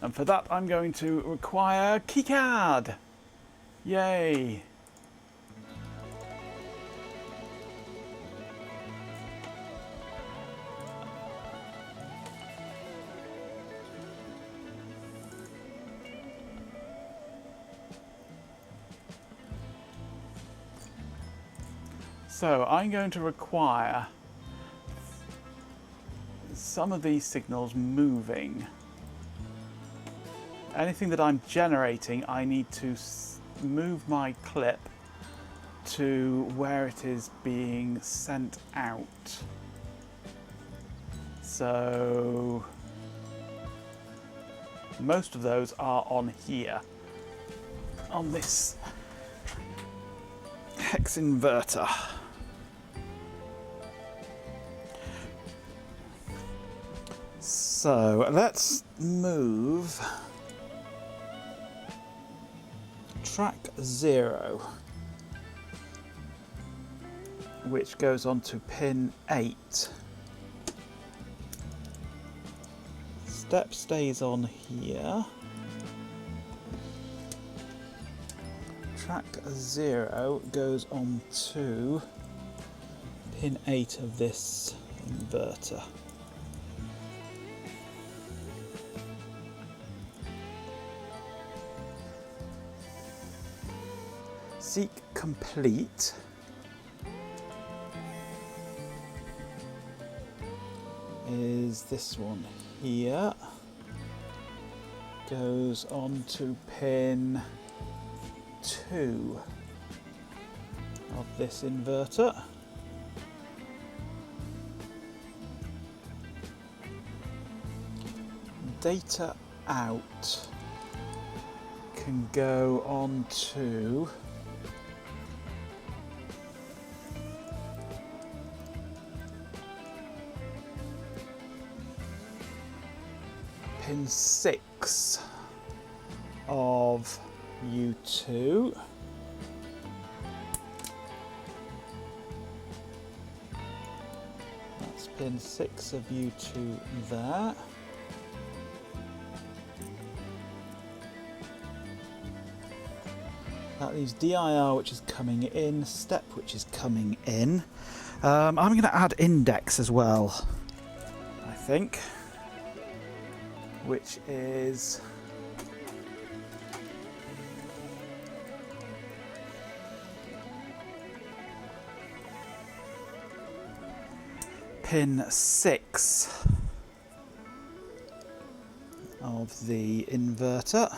And for that, I'm going to require keycard. Yay. So I'm going to require some of these signals moving. Anything that I'm generating, I need to move my clip to where it is being sent out. So most of those are on here, on this hex inverter. So let's move track 0, which goes on to pin 8. Step stays on here. Track 0 goes on to pin 8 of this inverter. Seek complete. Is this one here. Goes on to pin 2 of this inverter. Data out can go on to pin 6 of U2. That's pin 6 of U2 there. That leaves DIR, which is coming in, step, which is coming in. I'm going to add index as well, I think, which is pin 6 of the inverter.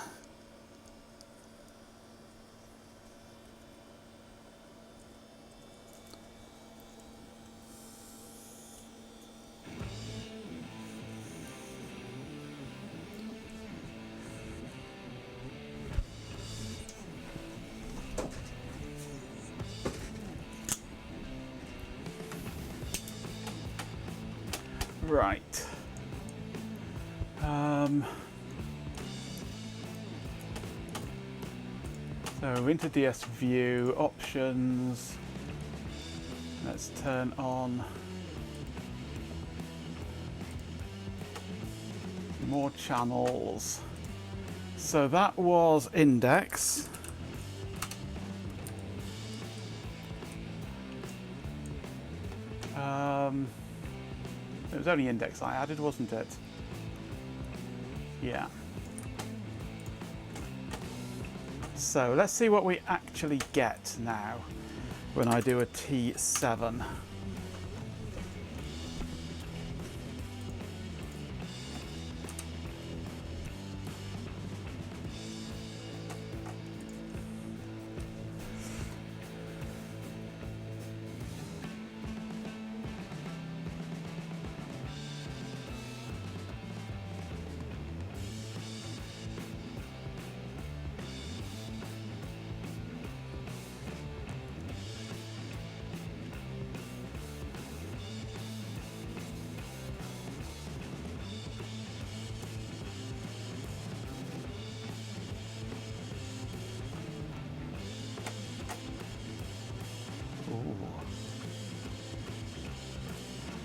Right. So into DS view, options. Let's turn on more channels. So that was index. It was only index I added, wasn't it? Yeah. So let's see what we actually get now when I do a T7.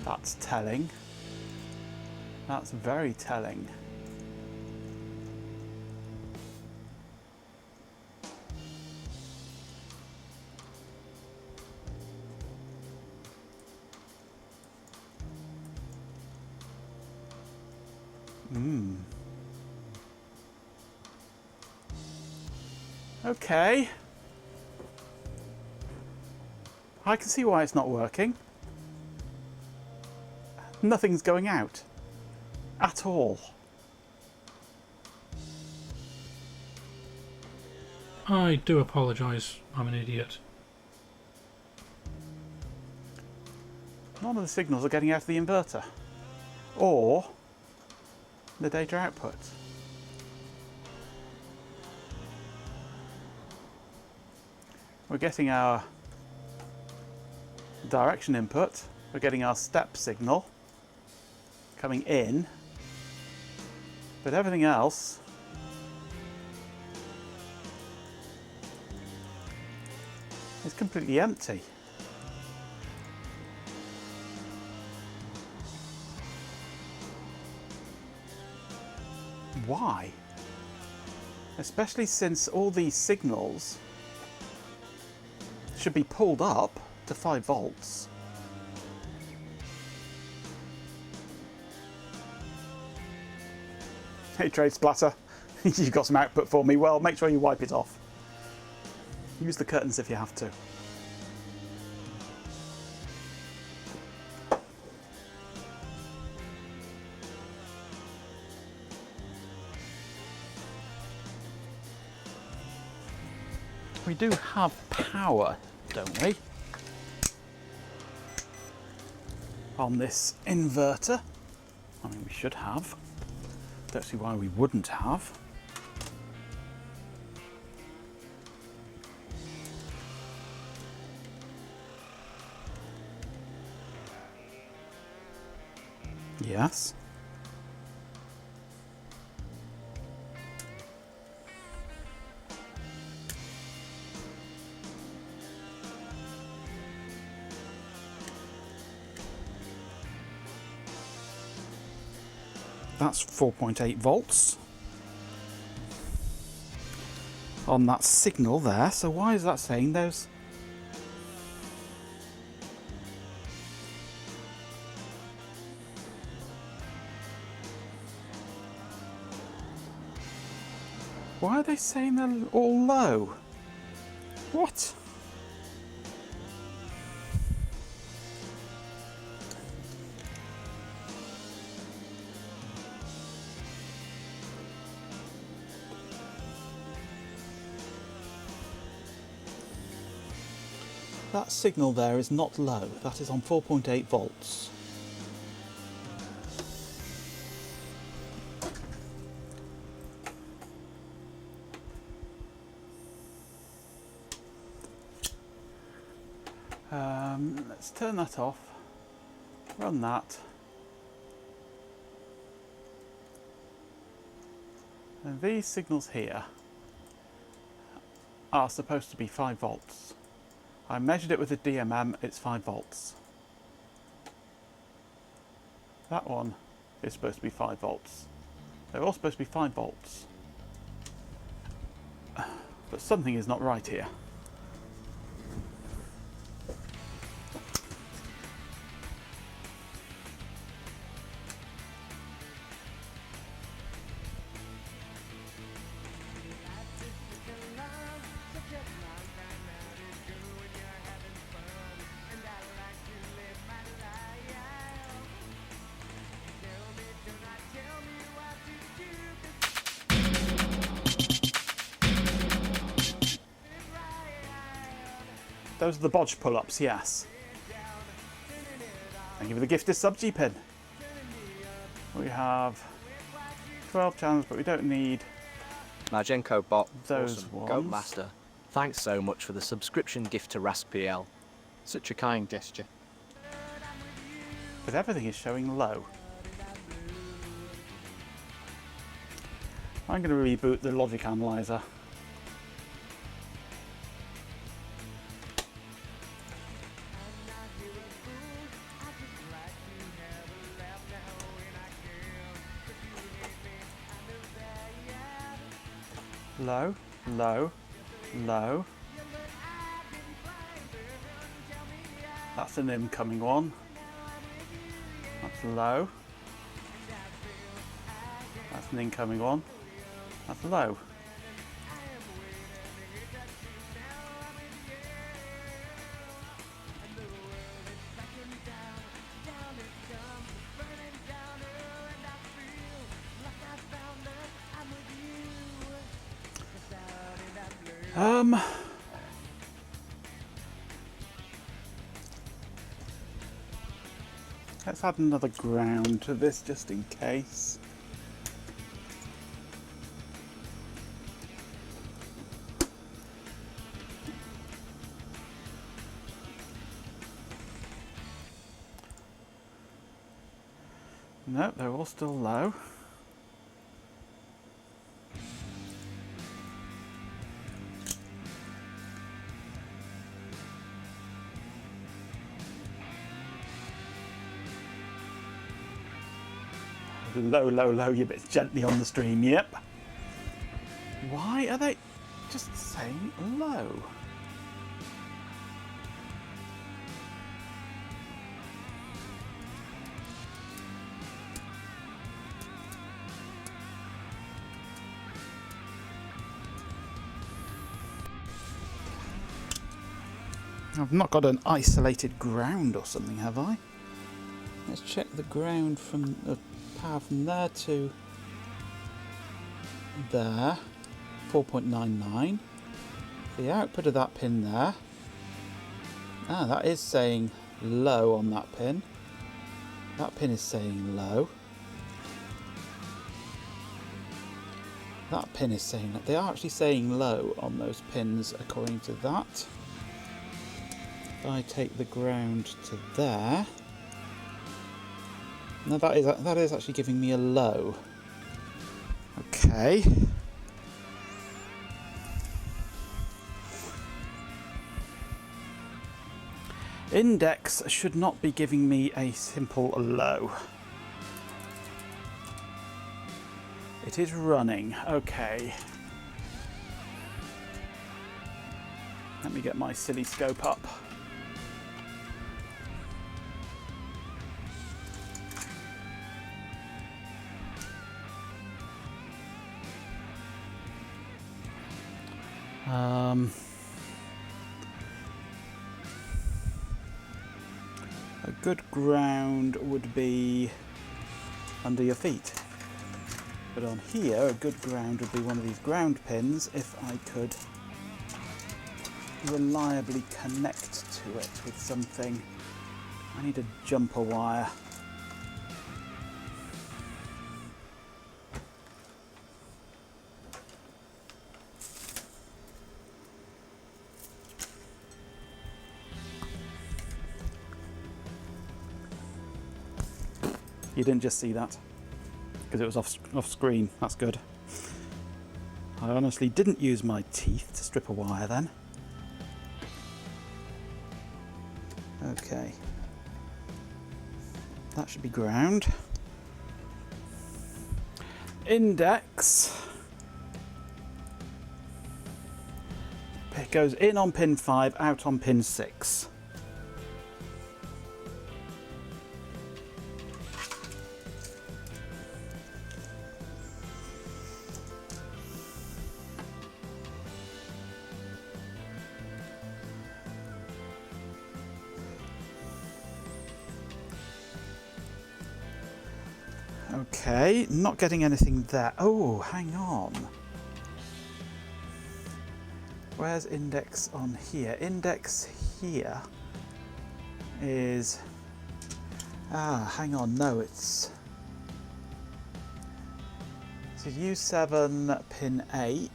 That's telling. That's very telling. Okay. I can see why it's not working. Nothing's going out. At all. I do apologise, I'm an idiot. None of the signals are getting out of the inverter. Or the data output. We're getting our direction input, we're getting our step signal coming in, but everything else is completely empty. Why? Especially since all these signals should be pulled up to 5 volts. Hey Trade Splatter, you've got some output for me. Well, make sure you wipe it off. Use the curtains if you have to. We do have power, don't we? On this inverter. I mean, we should have. Don't see why we wouldn't have. Yes. That's 4.8 volts on that signal there. So why is that saying those? Why are they saying they're all low? What? That signal there is not low. That is on 4.8 volts. Let's turn that off, run that, and these signals here are supposed to be 5 volts. I measured it with a DMM, it's 5 volts. That one is supposed to be 5 volts. They're all supposed to be 5 volts. But something is not right here. Those are the bodge pull-ups, yes. Thank you for the gifted sub G-Pin. We have 12 channels, but we don't need Margenko bot, those awesome. ones. Goat Master, thanks so much for the subscription gift to RASPL. Such a kind gesture. But everything is showing low. I'm going to reboot the logic analyzer. Low, low, low. That's an incoming one. That's low. That's an incoming one. That's low. Let's add another ground to this just in case. No, they're all still low. Low, low, low, you bit gently on the stream, yep. Why are they just saying low? I've not got an isolated ground or something, have I? Let's check the ground from the power from there to there, 4.99. The output of that pin there. Ah, that is saying low on that pin. That pin is saying low. That pin is saying that. They are actually saying low on those pins according to that. If I take the ground to there. No, that is actually giving me a low. Okay. Index should not be giving me a simple low. It is running. Okay. Let me get my silly scope up. A good ground would be under your feet. But on here, a good ground would be one of these ground pins if I could reliably connect to it with something. I need a jumper wire. You didn't just see that, because it was off screen. That's good. I honestly didn't use my teeth to strip a wire then. Okay. That should be ground. Index. It goes in on pin 5, out on pin 6. Okay, not getting anything there. Oh, hang on. Where's index on here? Index here is... Ah, hang on, no, it's... So U7 pin 8.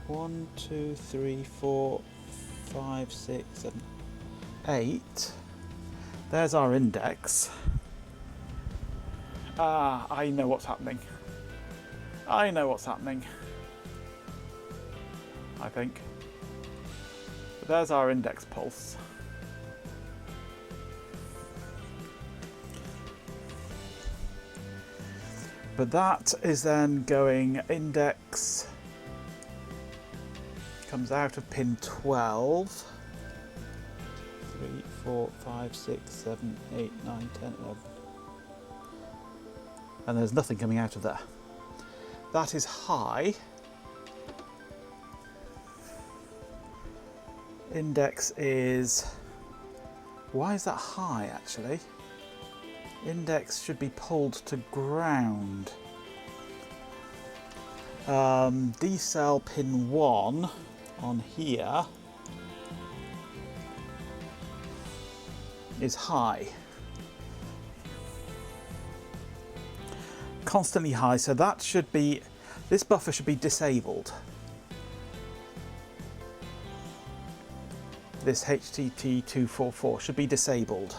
1, 2, 3, 4, 5, 6, 7, 8. There's our index. Ah, I know what's happening. I know what's happening. I think. But there's our index pulse. But that is then going index, comes out of pin 12. 3, 4, 5, 6, 7, 8, 9, 10, 11. and there's nothing coming out of there. That is high. Index is... Why is that high, actually? Index should be pulled to ground. D-cell pin 1 on here is high. Constantly high, so that should be... This buffer should be disabled. This HTT244 should be disabled.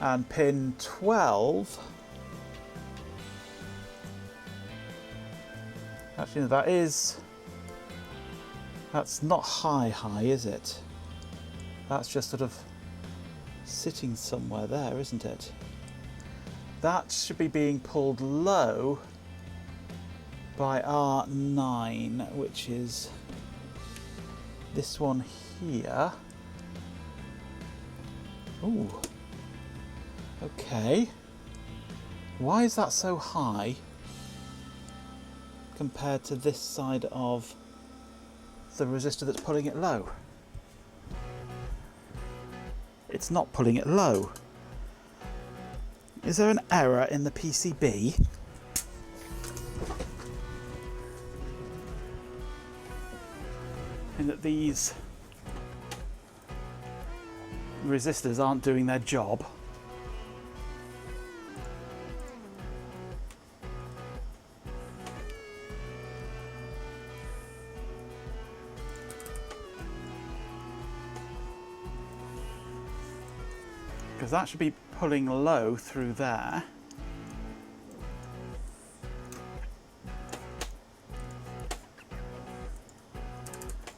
And pin 12... Actually, that's not high, is it? That's just sort of sitting somewhere there, isn't it? That should be being pulled low by R9, which is this one here. Ooh. Okay. Why is that so high compared to this side of the resistor that's pulling it low? It's not pulling it low. Is there an error in the PCB? In that these resistors aren't doing their job? Because that should be pulling low through there.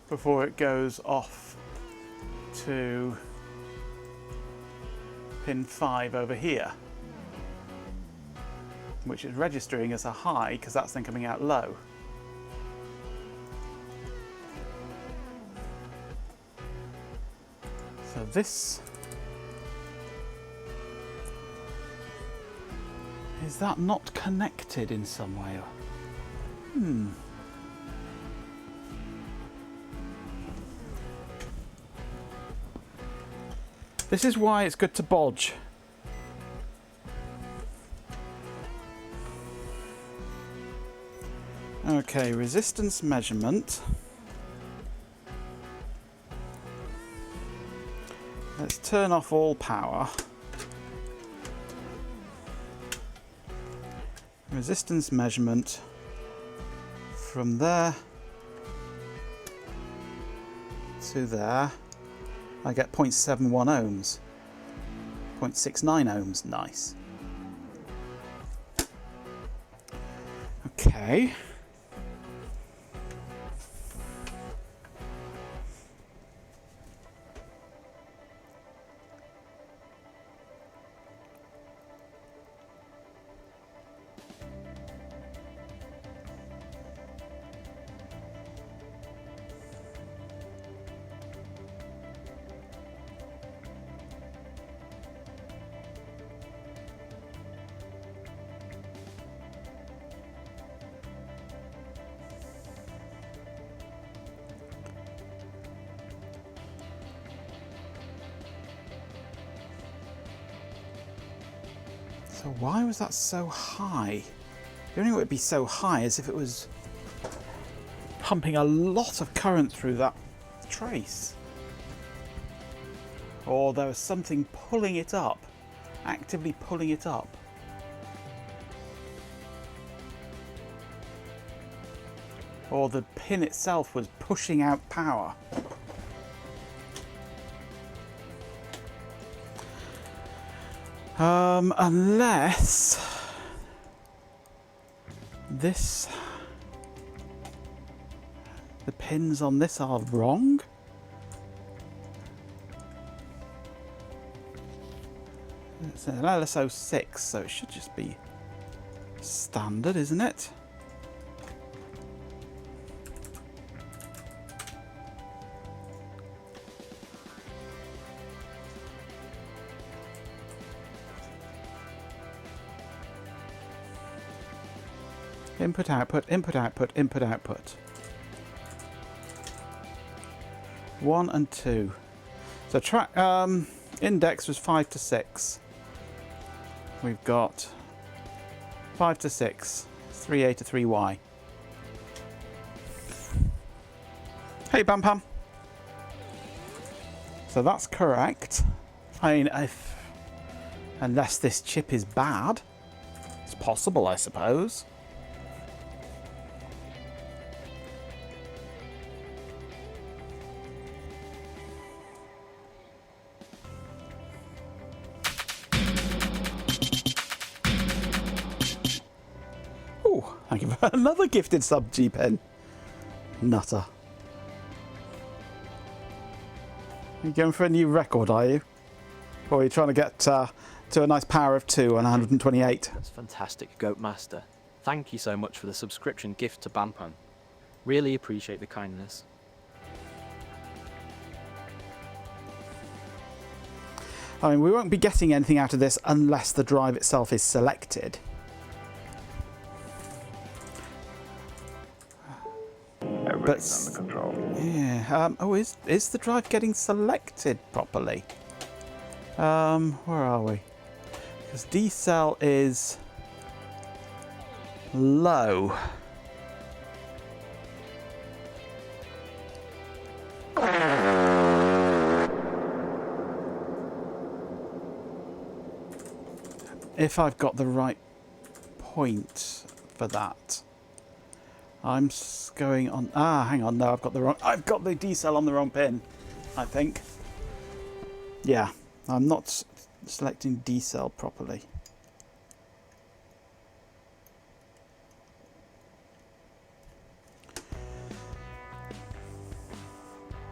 Before it goes off to pin 5 over here, which is registering as a high because that's then coming out low. So this... Is that not connected in some way? This is why it's good to bodge. Okay, resistance measurement. Let's turn off all power. Resistance measurement from there to there. I get 0.71 ohms. 0.69 ohms, nice. Okay. So why was that so high? The only way it would be so high is if it was pumping a lot of current through that trace. Or there was something pulling it up, actively pulling it up. Or the pin itself was pushing out power. Unless the pins on this are wrong. It's an LSO6, so it should just be standard, isn't it? Input, output, input, output, input, output. 1 and 2. So track index was 5 to 6. We've got 5 to 6, 3A to 3Y. Hey, Bam Pam. So that's correct. I mean, unless this chip is bad, it's possible, I suppose. Oh, thank you for another gifted sub, G-Pen. Nutter. You going for a new record, are you? Or are you trying to get to a nice power of 2 on 128? That's fantastic, Goat Master. Thank you so much for the subscription gift to Bampan. Really appreciate the kindness. I mean, we won't be getting anything out of this unless the drive itself is selected. Everything's under control. Yeah. Oh, is the drive getting selected properly? Where are we? Because D cell is low. If I've got the right point for that. I'm going on. Hang on. No, I've got the D cell on the wrong pin, I think. Yeah, I'm not selecting D cell properly.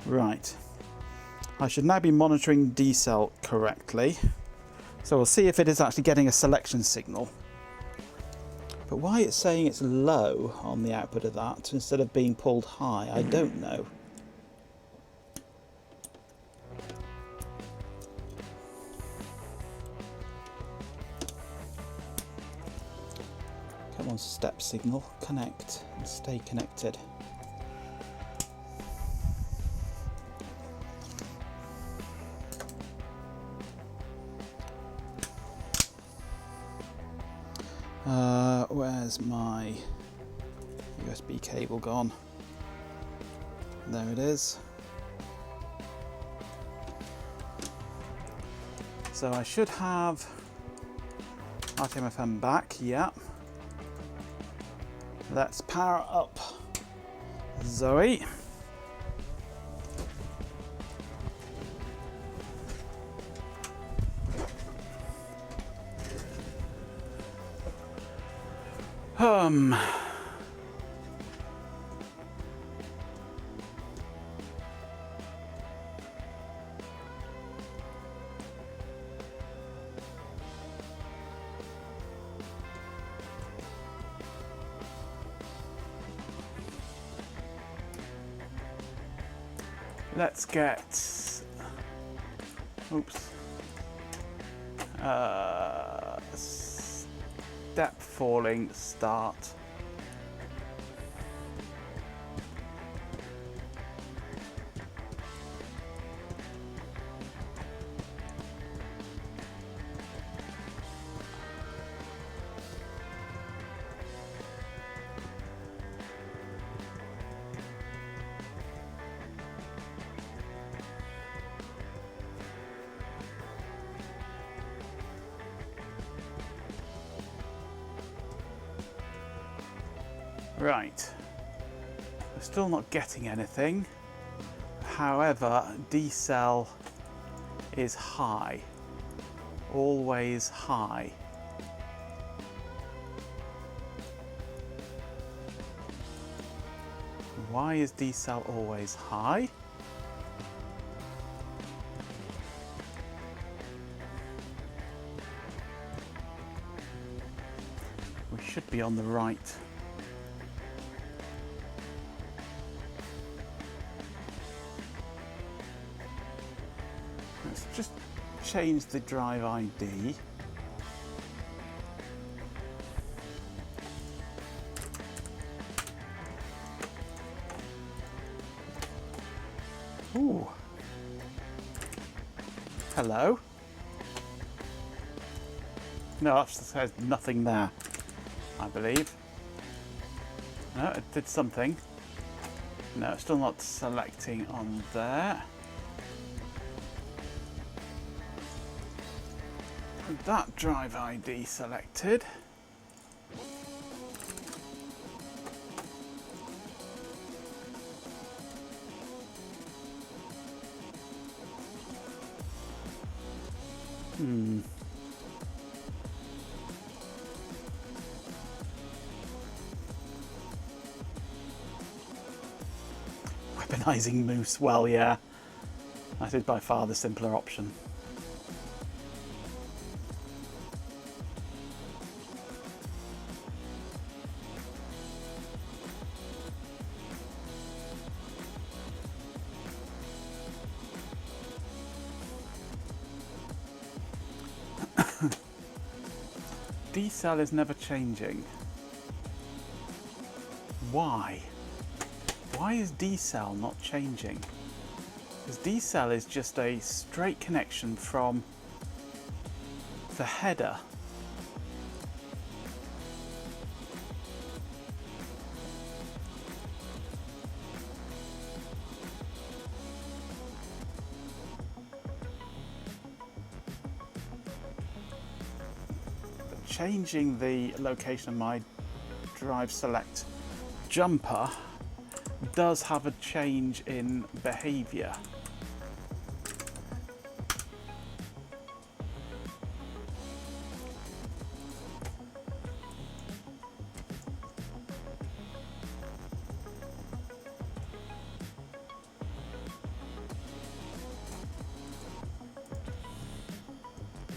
Right. I should now be monitoring D cell correctly. So we'll see if it is actually getting a selection signal. But why it's saying it's low on the output of that instead of being pulled high, I don't know. Come on, step signal, connect and stay connected. Where's my USB cable gone? There it is. So I should have RTmFM back, yeah. Let's power up Zoe. Let's get, step falling start. Right, we're still not getting anything. However, D cell is high, always high. Why is D cell always high? We should be on the right. Let's just change the drive ID. Hello? No, that says nothing there, I believe. No, it did something. No, it's still not selecting on there. That drive ID selected. Weaponizing moose, well, yeah. That is by far the simpler option. D-cell is never changing. Why? Why is D-cell not changing? Because D-cell is just a straight connection from the header. Changing the location of my drive select jumper does have a change in behavior.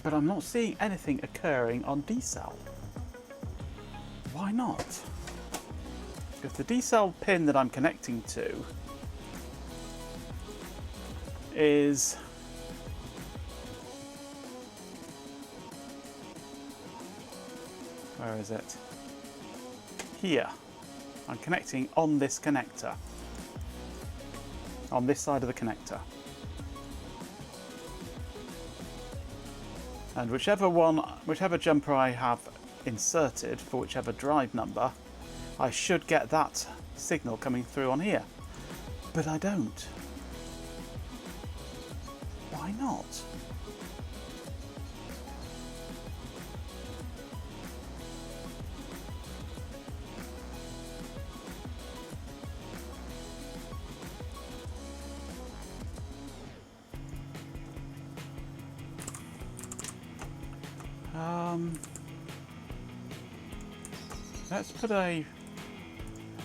But I'm not seeing anything occurring on D-cell. Why not? If the D-cell pin that I'm connecting to is where is it? Here. I'm connecting on this connector. On this side of the connector. And whichever jumper I have inserted for whichever drive number, I should get that signal coming through on here. But I don't. Why not?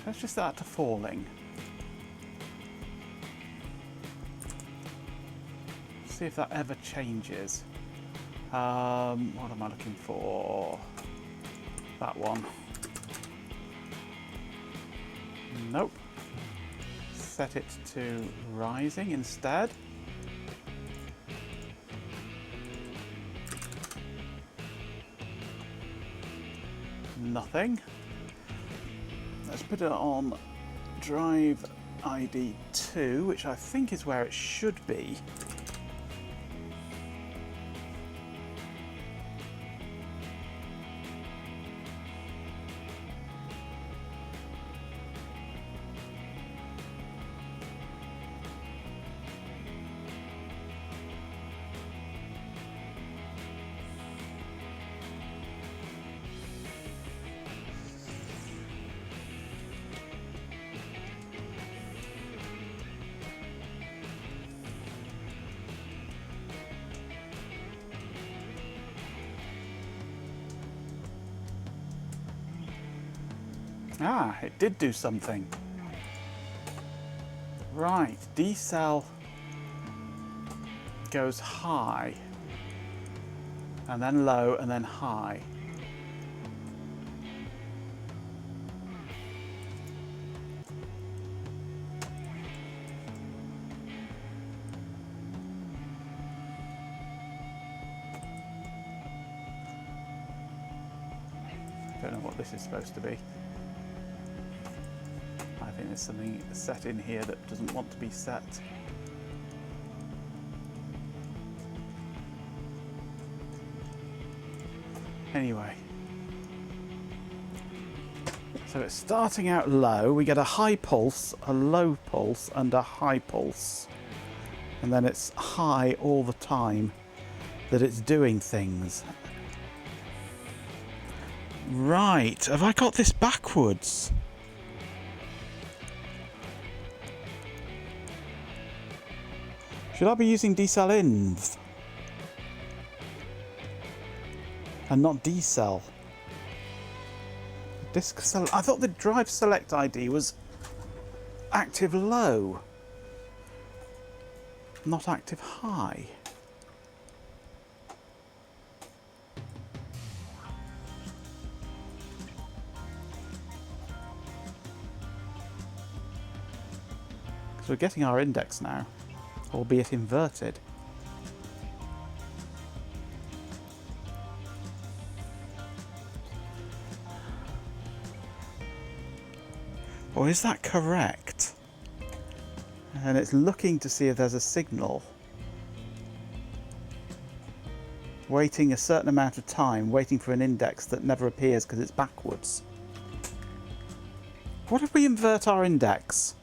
Let's just set that to falling. See if that ever changes. What am I looking for? That one. Nope. Set it to rising instead. Nothing. Let's put it on drive ID 2, which I think is where it should be. Ah, it did do something. Right, D-cell goes high, and then low, and then high. Don't know what this is supposed to be. I think there's something set in here that doesn't want to be set. Anyway. So it's starting out low. We get a high pulse, a low pulse, and a high pulse. And then it's high all the time that it's doing things. Right. Have I got this backwards? Should I be using decel inv? And not decel? Disk select. I thought the drive select ID was active low, not active high. Because we're getting our index now, albeit inverted. Or is that correct? And it's looking to see if there's a signal. Waiting a certain amount of time, waiting for an index that never appears because it's backwards. What if we invert our index?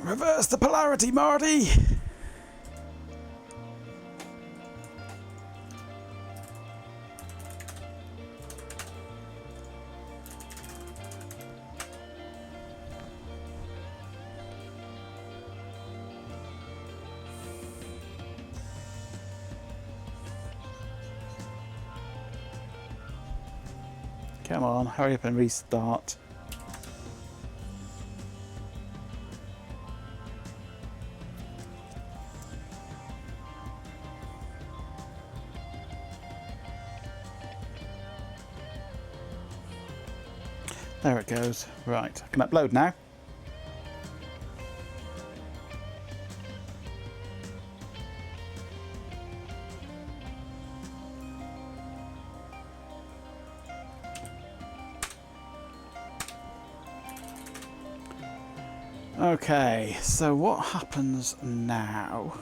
Reverse the polarity, Marty! Come on, hurry up and restart. There it goes. Right, I can upload now. Okay, so what happens now?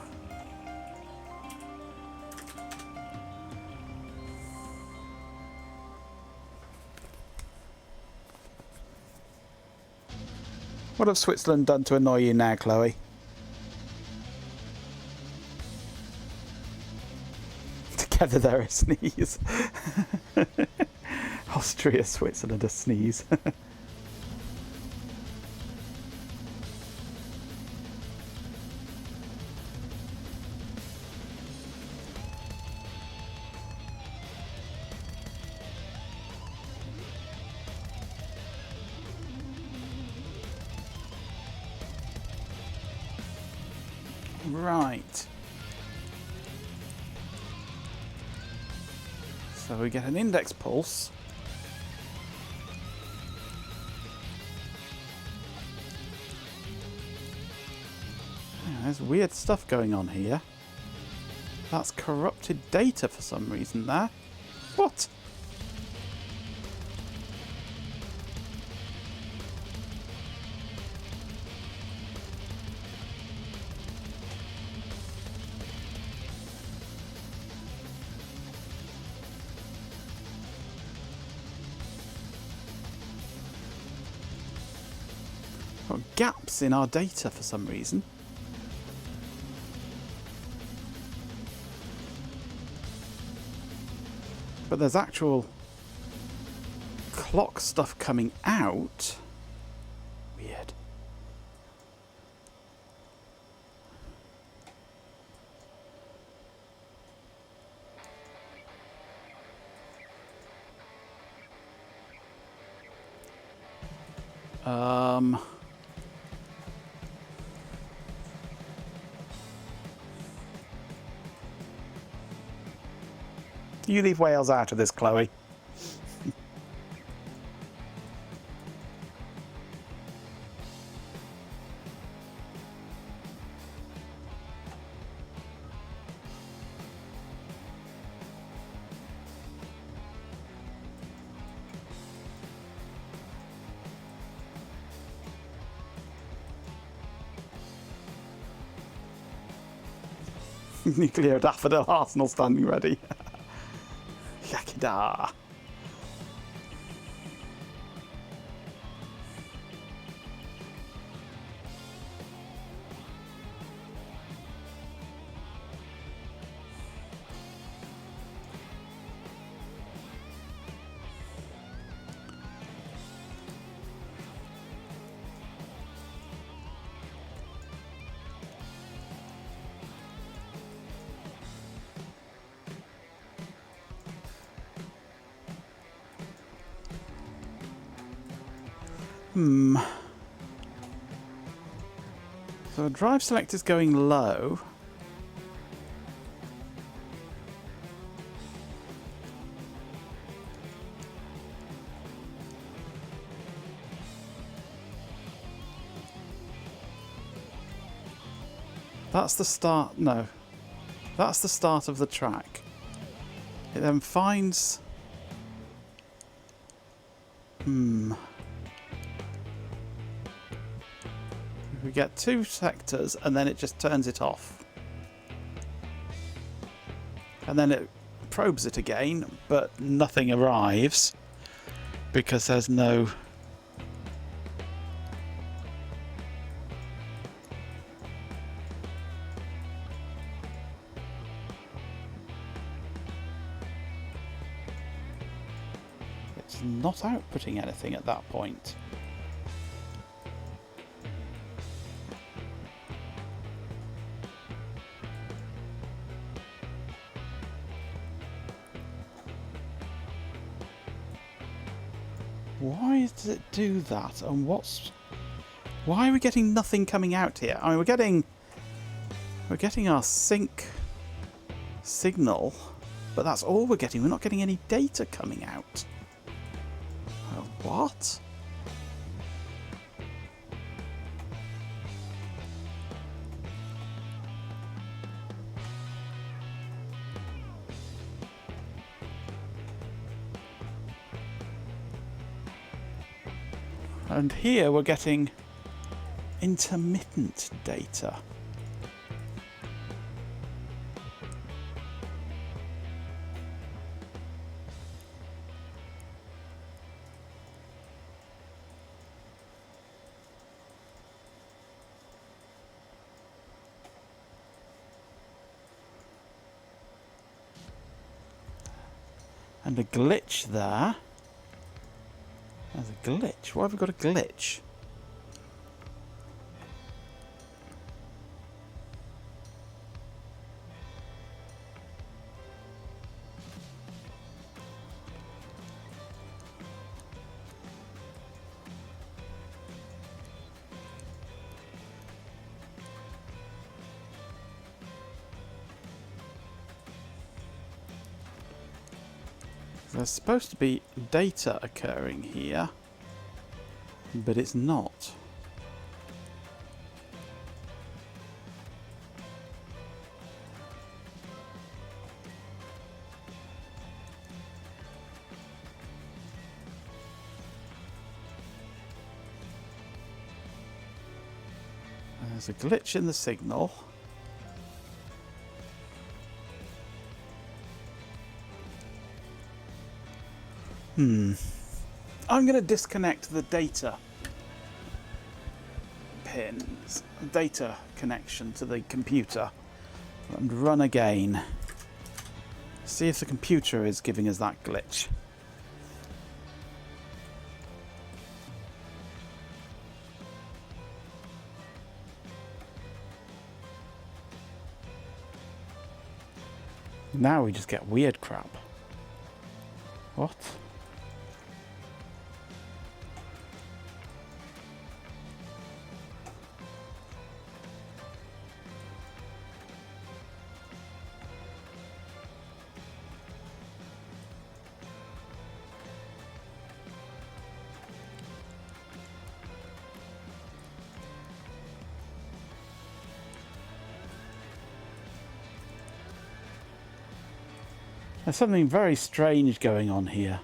What have Switzerland done to annoy you now, Chloe? Together they're a sneeze. Austria, Switzerland, a sneeze. Right. So we get an index pulse. Yeah, there's weird stuff going on here. That's corrupted data for some reason there. What? Got gaps in our data for some reason. But there's actual clock stuff coming out. Weird. You leave Wales out of this, Chloe. Nuclear daffodil arsenal standing ready. Yakida. So drive select is going low. That's the start. No. That's the start of the track. It then finds... We get 2 sectors and then it just turns it off. And then it probes it again, but nothing arrives because there's no... It's not outputting anything at that point. Why does it do that? And why are we getting nothing coming out here? I mean, we're getting our sync signal, but that's all we're getting. We're not getting any data coming out. What? And here we're getting intermittent data. And a glitch there. There's a glitch. Why have we got a glitch? There's supposed to be data occurring here, but it's not. There's a glitch in the signal. I'm going to disconnect the data pins, data connection to the computer, and run again. See if the computer is giving us that glitch. Now we just get weird crap. What? There's something very strange going on here.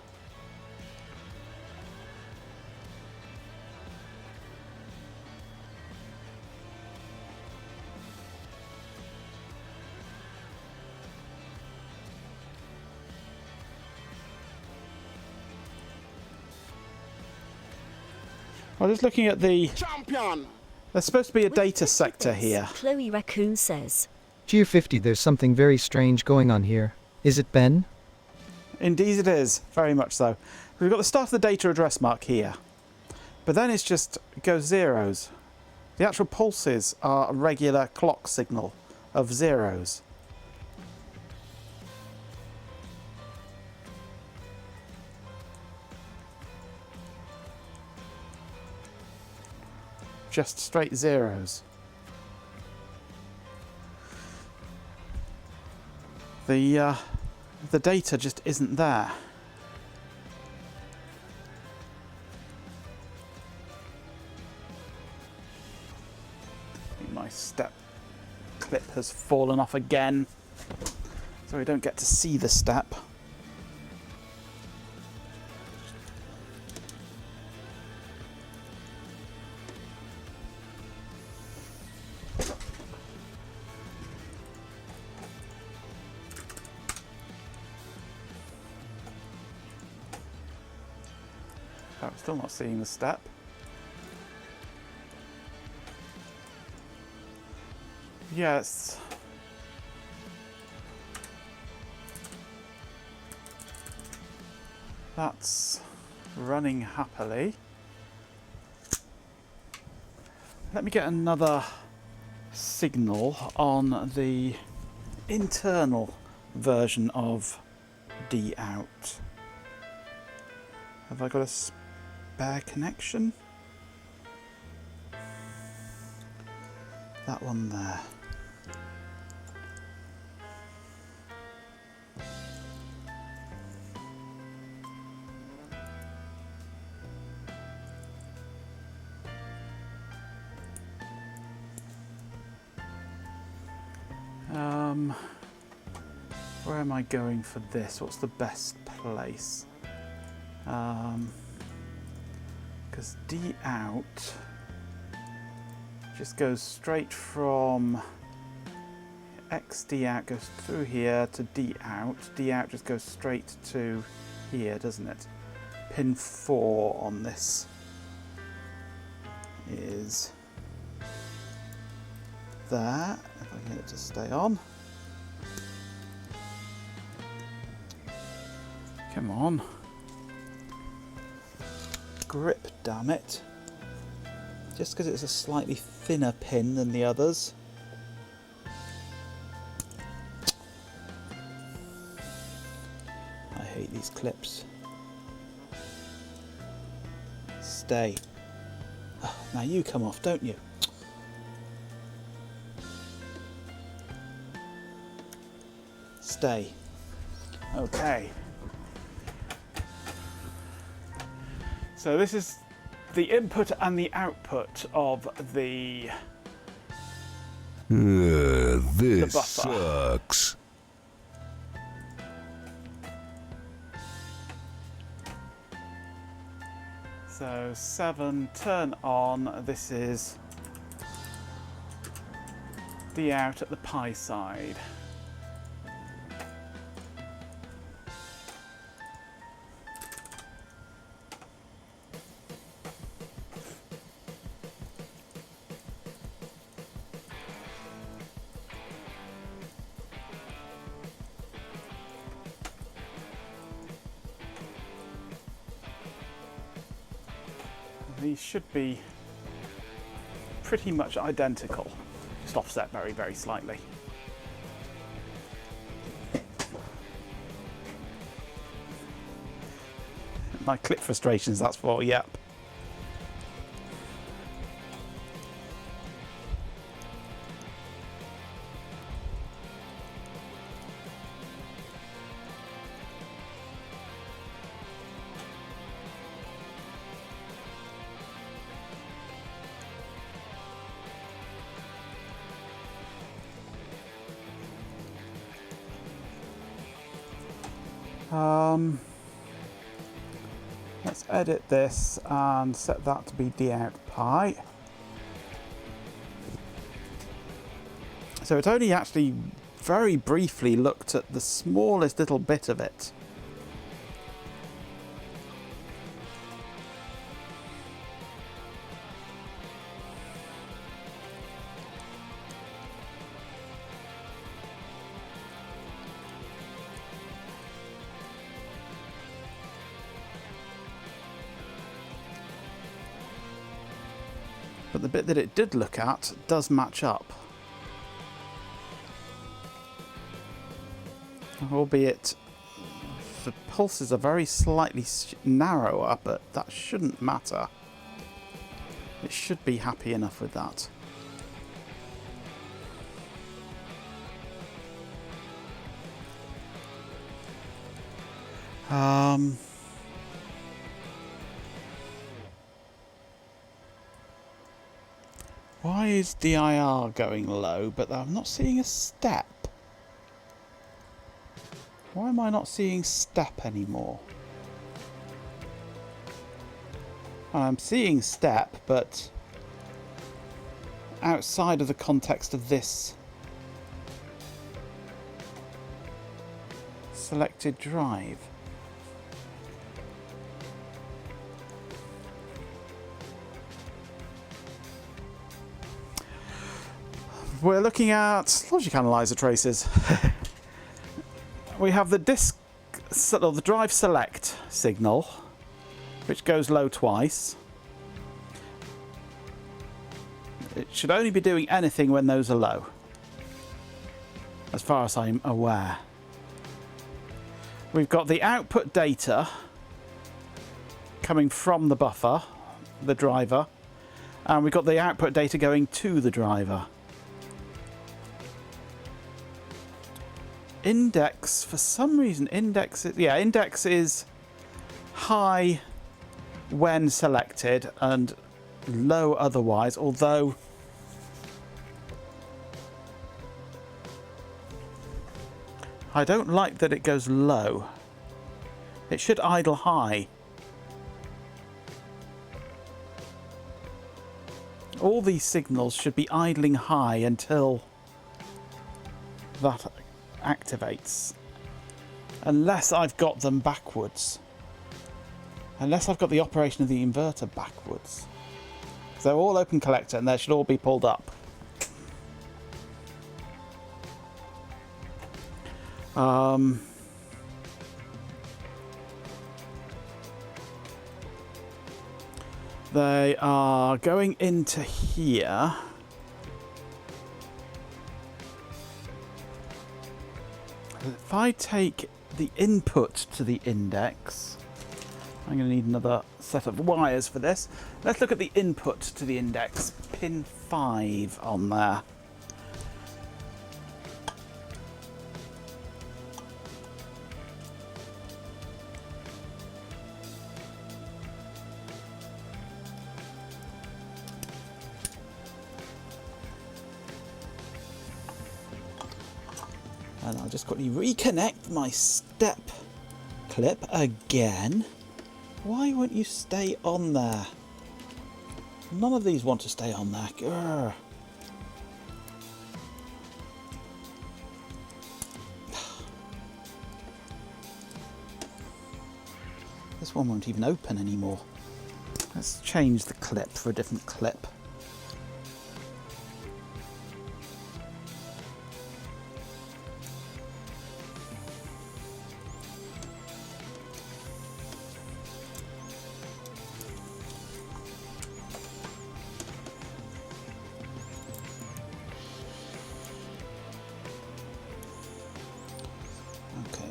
Well, just looking at the... Champion. There's supposed to be a With data 50 sector bits, here. Chloe Raccoon says. Gear 50, there's something very strange going on here. Is it Ben? Indeed it is, very much so. We've got the start of the data address mark here, but then it's just it goes zeros. The actual pulses are a regular clock signal of zeros. Just straight zeros. The data just isn't there. I think my step clip has fallen off again, so we don't get to see the step. I'm still not seeing the step. Yes. That's running happily. Let me get another signal on the internal version of D out. Have I got a spare connection? That one there. Where am I going for this? What's the best place? Because D out just goes straight from XD out, goes through here to D out. D out just goes straight to here, doesn't it? Pin 4 on this is there. If I can get it to stay on. Come on. Grip, damn it. Just because it's a slightly thinner pin than the others. I hate these clips. Stay. Oh, now you come off, don't you? Stay. Okay. So this is the input and the output of the This buffer. sucks. So 7, turn on. This is D out at the pi side. These should be pretty much identical, just offset very, very slightly. My clip frustrations, that's for, yep. Let's edit this and set that to be D out pi. So it's only actually very briefly looked at the smallest little bit of it. But the bit that it did look at does match up. Albeit the pulses are very slightly narrower, but that shouldn't matter. It should be happy enough with that. Why is DIR going low, but I'm not seeing a step? Why am I not seeing step anymore? I'm seeing step, but outside of the context of this selected drive. We're looking at logic analyzer traces. We have the the drive select signal, which goes low twice. It should only be doing anything when those are low, as far as I'm aware. We've got the output data coming from the buffer, the driver, and we've got the output data going to the driver. Index, for some reason, index is high when selected and low otherwise, although I don't like that it goes low. It should idle high. All these signals should be idling high until that activates, unless I've got them backwards, unless I've got the operation of the inverter backwards. They're all open collector and they should all be pulled up. They are going into here. If I take the input to the index, I'm going to need another set of wires for this. Let's look at the input to the index, pin 5 on there. And I'll just quickly reconnect my step clip again. Why won't you stay on there? None of these want to stay on there. Grr. This one won't even open anymore. Let's change the clip for a different clip.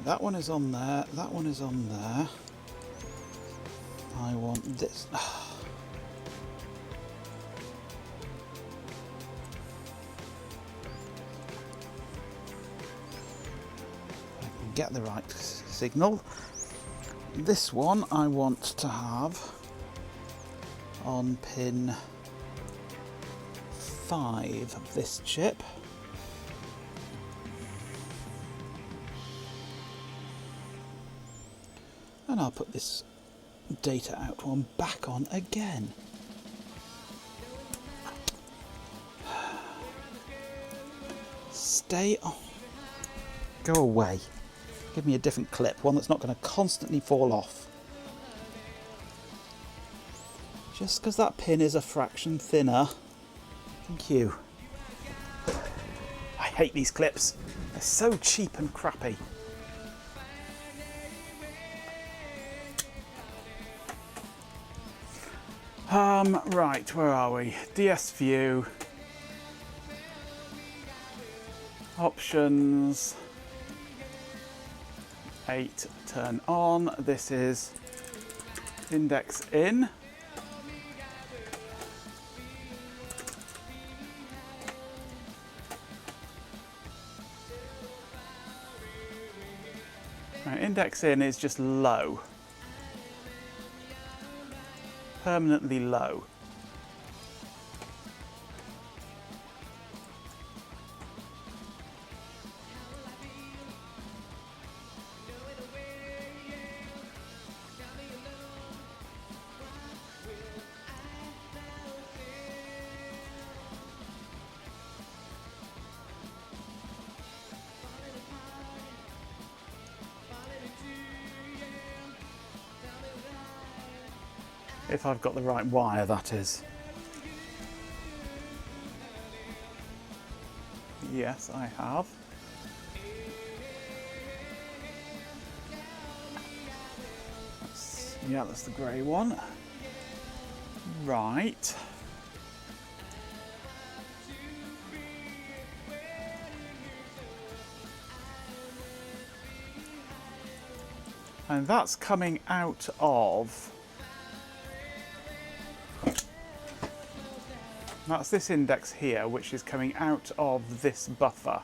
That one is on there, that one is on there. I want this. I can get the right signal. This one I want to have on pin 5 of this chip. And I'll put this data out one back on again. Stay on. Go away. Give me a different clip, one that's not going to constantly fall off. Just because that pin is a fraction thinner. Thank you. I hate these clips. They're so cheap and crappy. Right, where are we? DS view. Options. 8 turn on. This is index in. Right, index in is just low. Permanently low. If I've got the right wire, that is. Yes, I have. That's the grey one. Right. And that's coming out of... That's this index here, which is coming out of this buffer.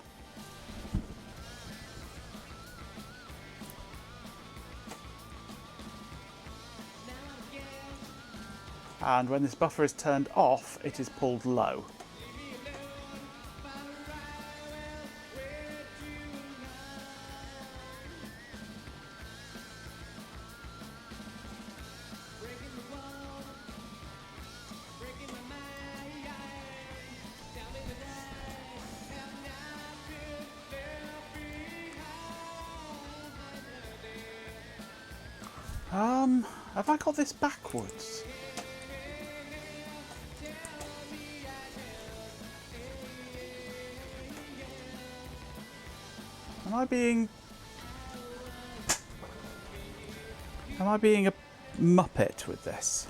And when this buffer is turned off, it is pulled low. Have I got this backwards? Am I being a muppet with this?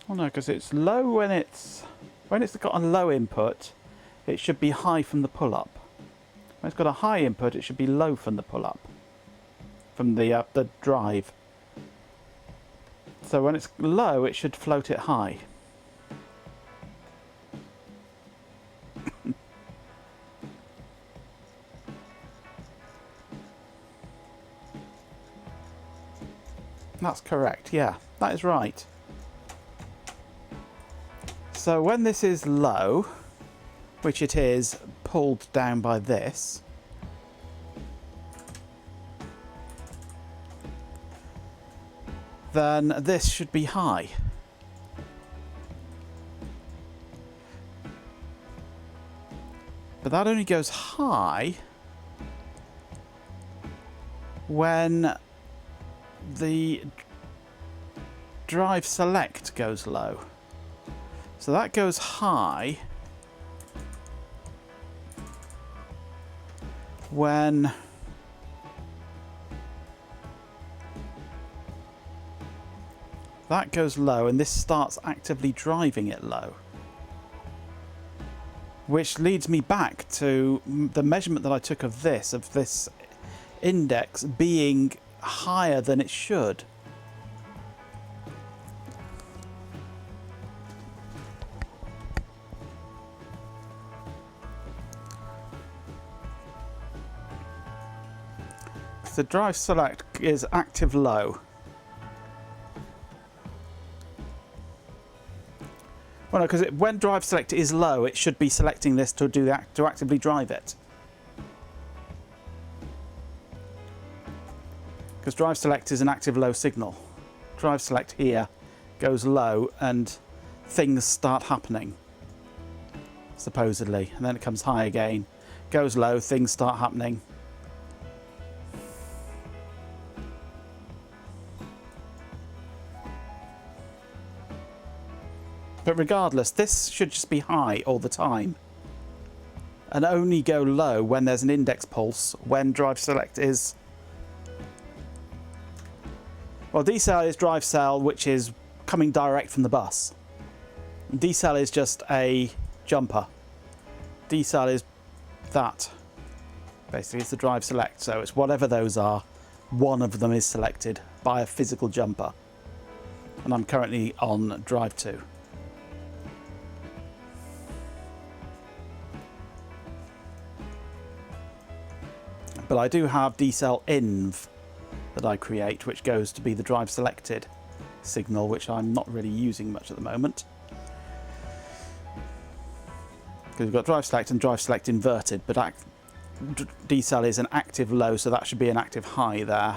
Oh no, because it's low when it's got a low input, it should be high from the pull-up. When it's got a high input, it should be low from the pull-up, from the drive. So when it's low, it should float it high. That's correct, yeah, that is right. So when this is low, which it is pulled down by this, then this should be high. But that only goes high when the drive select goes low. So that goes high when that goes low and this starts actively driving it low. Which leads me back to the measurement that I took of this index being higher than it should. The drive select is active low. Well, no, because when drive select is low, it should be selecting this to to actively drive it. Because drive select is an active low signal. Drive select here goes low and things start happening, supposedly, and then it comes high again, goes low, things start happening. But regardless, this should just be high all the time. And only go low when there's an index pulse, when drive select is... Well, decel is drive cell, which is coming direct from the bus. Decel is just a jumper. Decel is that. Basically, it's the drive select, so it's whatever those are. One of them is selected by a physical jumper. And I'm currently on drive 2. But I do have decel inv that I create, which goes to be the drive selected signal, which I'm not really using much at the moment. Because we've got drive select and drive select inverted, but decel is an active low, so that should be an active high there.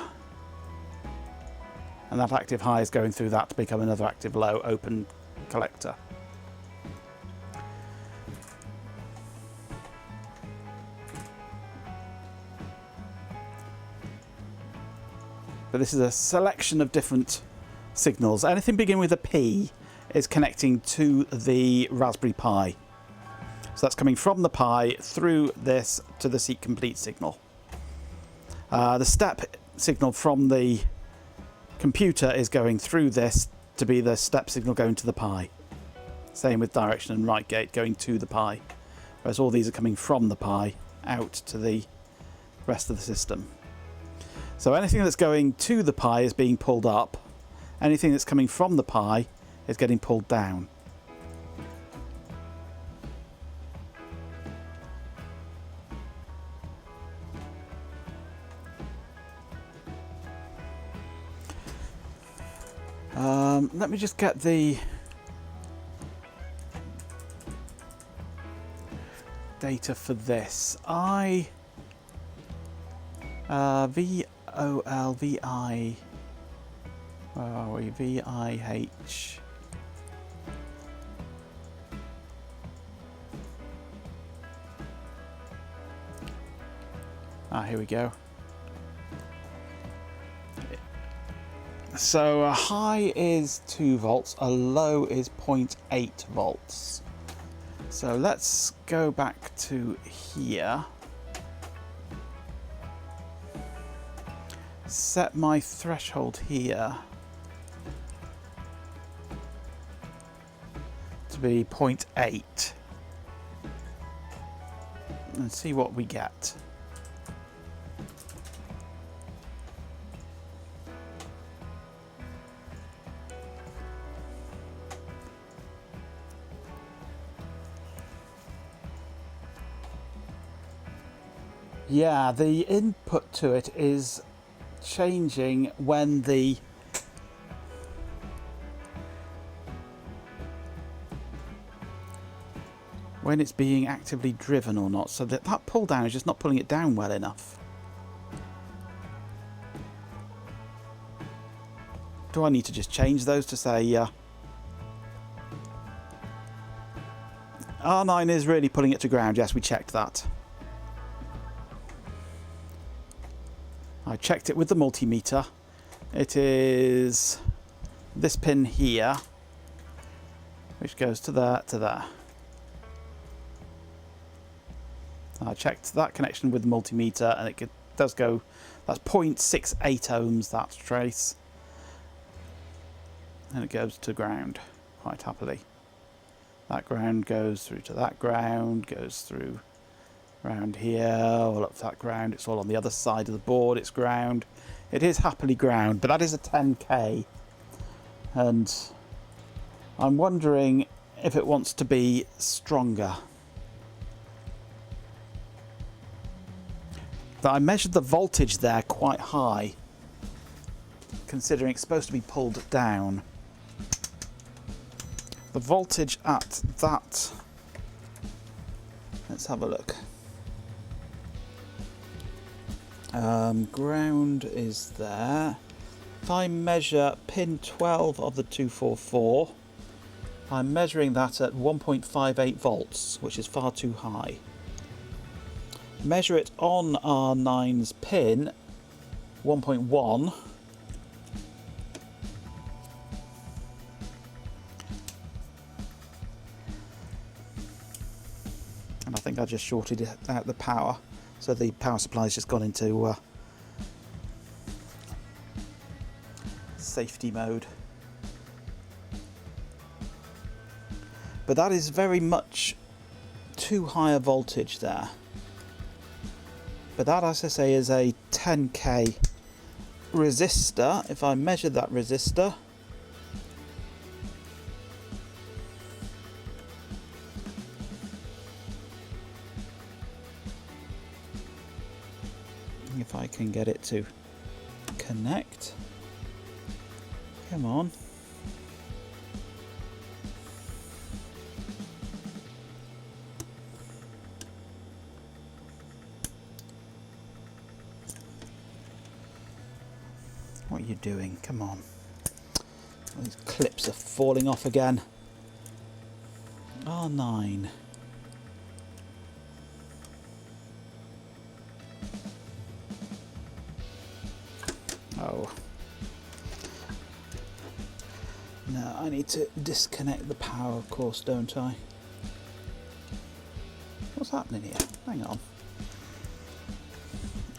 And that active high is going through that to become another active low open collector. But this is a selection of different signals. Anything beginning with a P is connecting to the Raspberry Pi. So that's coming from the Pi through this to the seek complete signal. The step signal from the computer is going through this to be the step signal going to the Pi. Same with direction and right gate going to the Pi. Whereas all these are coming from the Pi out to the rest of the system. So anything that's going to the Pi is being pulled up. Anything that's coming from the Pi is getting pulled down. Let me just get the data for this. VOLVI. Where are we? VIH. Here we go. So a high is 2 volts, a low is 0.8 volts. So let's go back to here. Set my threshold here to be 0.8 and see what we get. Yeah, the input to it is changing when it's being actively driven or not, so that pull down is just not pulling it down well enough. Do I need to just change those to say R9 is really pulling it to ground? Yes, we checked that. I checked it with the multimeter. It is this pin here, which goes to there, to there. I checked that connection with the multimeter, and it does go, that's 0.68 ohms, that trace. And it goes to ground quite happily. That ground goes through to that ground, goes through around here, all up to that ground. It's all on the other side of the board, it's ground. It is happily ground, but that is a 10k. And I'm wondering if it wants to be stronger. But I measured the voltage there quite high, considering it's supposed to be pulled down. The voltage at that, let's have a look. Ground is there. If I measure pin 12 of the 244, I'm measuring that at 1.58 volts, which is far too high. Measure it on R9's pin 1.1. think I just shorted out the power, so the power supply's just gone into safety mode. But that is very much too high a voltage there. But that, as I say, is a 10k resistor. If I measure that resistor, if I can get it to connect, come on. What are you doing? Come on. All these clips are falling off again. R9. Oh. No, I need to disconnect the power, of course, don't I? What's happening here? Hang on.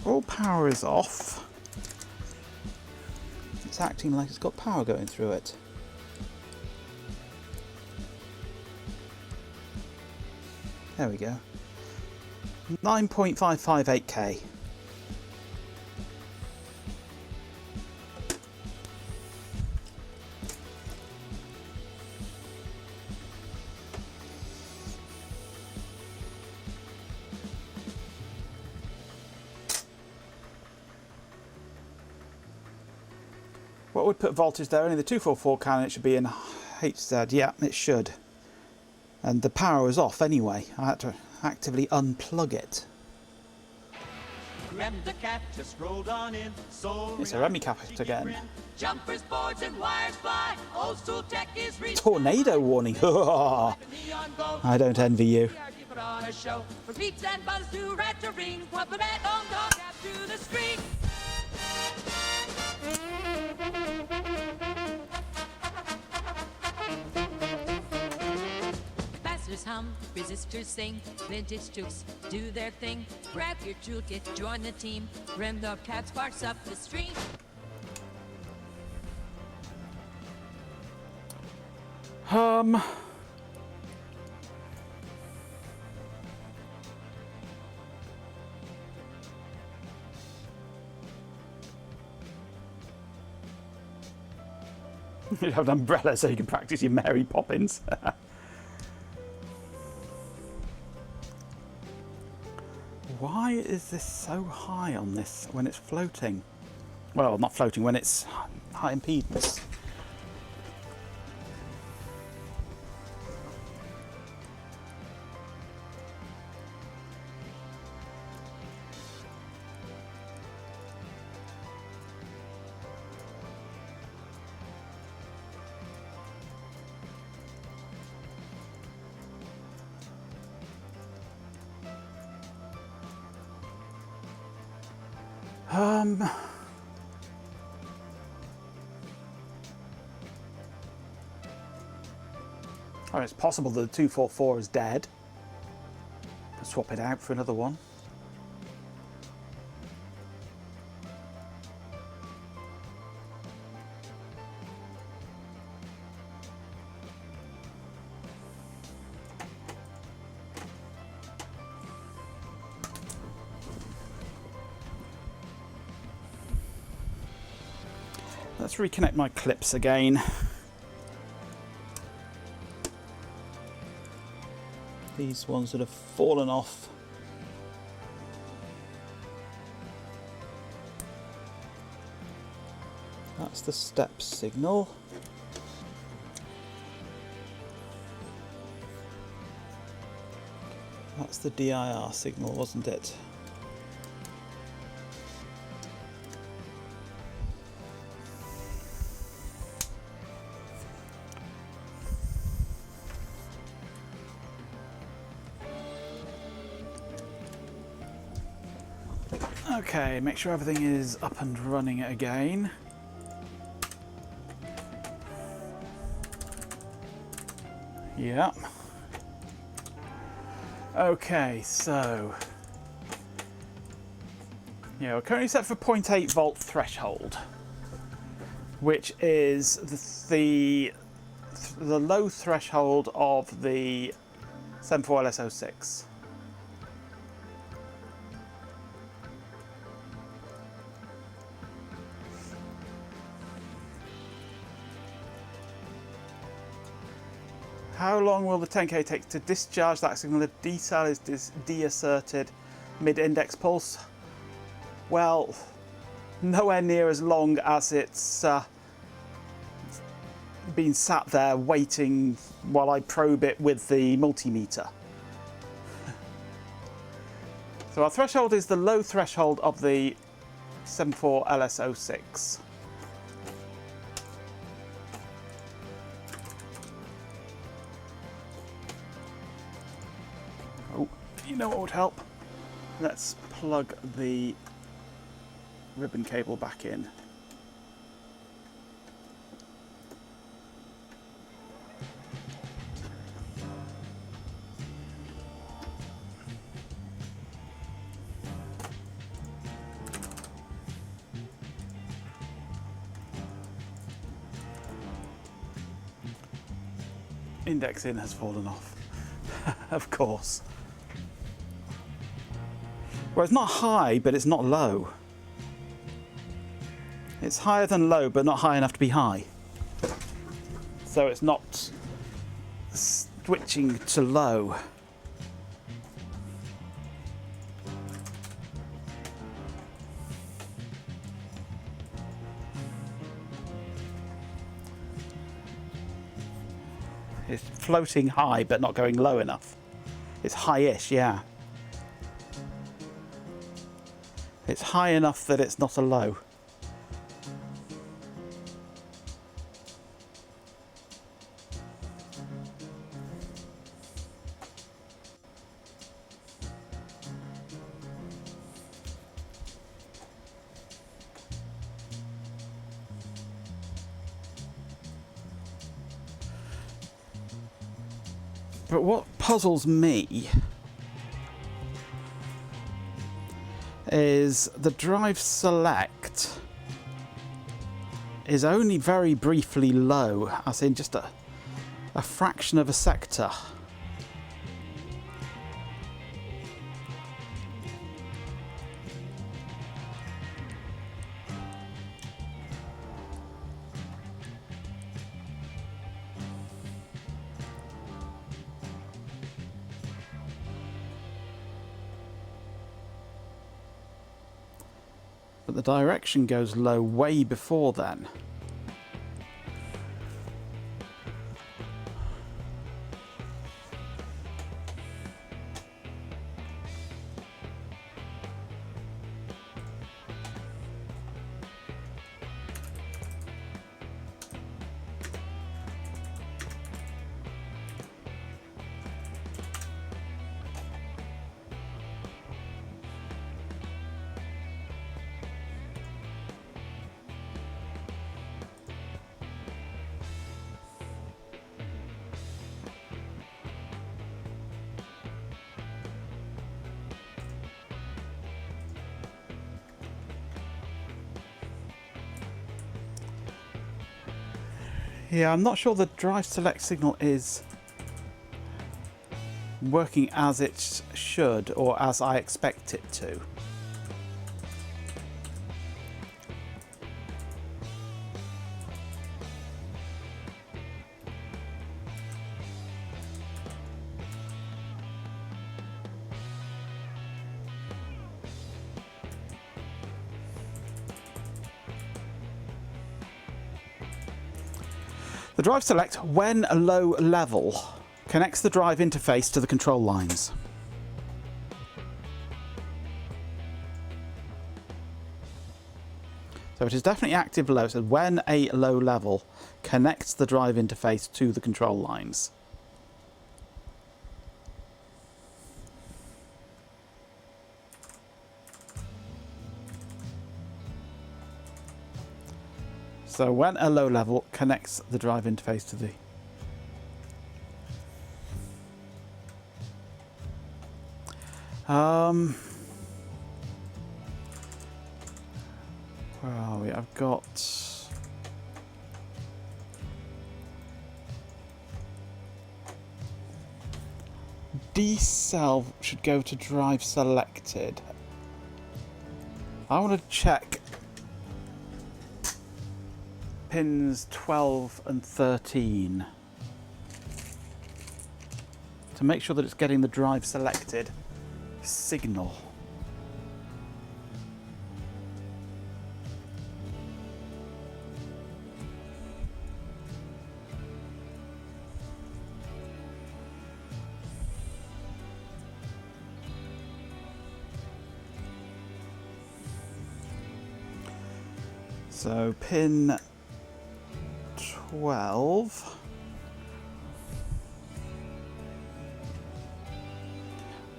All power is off. It's acting like it's got power going through it. There we go. 9.558k. What would put voltage there? Only the 244 can, it should be in HZ. Yeah, it should. And the power was off anyway. I had to actively unplug it. The cat just rolled on in. It's a Remy cap again. Jumpers, boards, and wires fly. Old school tech is Tornado warning. I don't envy you. put on a show. From beats and buzz to rat to ring. Pump the bat on dog out to the street. Capacitors hum, resistors sing, vintage tools do their thing. Grab your toolkit, join the team, rim the cat sparks up the stream. You have an umbrella so you can practice your Mary Poppins. Why is this so high on this when it's floating? Well, not floating, when it's high impedance. Oh, it's possible that the 244 is dead. I'll swap it out for another one. Let's reconnect my clips again. These ones that have fallen off. That's the step signal. That's the DIR signal, wasn't it? Okay, make sure everything is up and running again. Yeah. Okay, so yeah, we're currently set for 0.8 volt threshold, which is the low threshold of the 74 LS06. How long will the 10k take to discharge that signal if decel is deasserted mid-index pulse? Well, nowhere near as long as it's been sat there waiting while I probe it with the multimeter. So our threshold is the low threshold of the 74 LS06. Oh, you know what would help? Let's plug the ribbon cable back in. Index in has fallen off, of course. Well, it's not high, but it's not low. It's higher than low, but not high enough to be high. So it's not switching to low. It's floating high, but not going low enough. It's high-ish, yeah. It's high enough that it's not a low. But what puzzles me is the drive select is only very briefly low, as in just a fraction of a sector. But the direction goes low way before then. Yeah, I'm not sure the drive select signal is working as it should or as I expect it to. The drive select, when low level, connects the drive interface to the control lines. So it is definitely active low, so when a low level connects the drive interface to the control lines. So when a low level connects the drive interface to the... Where are we? I've got... D cell should go to drive selected. I want to check pins 12 and 13 to make sure that it's getting the drive selected signal. So pin 12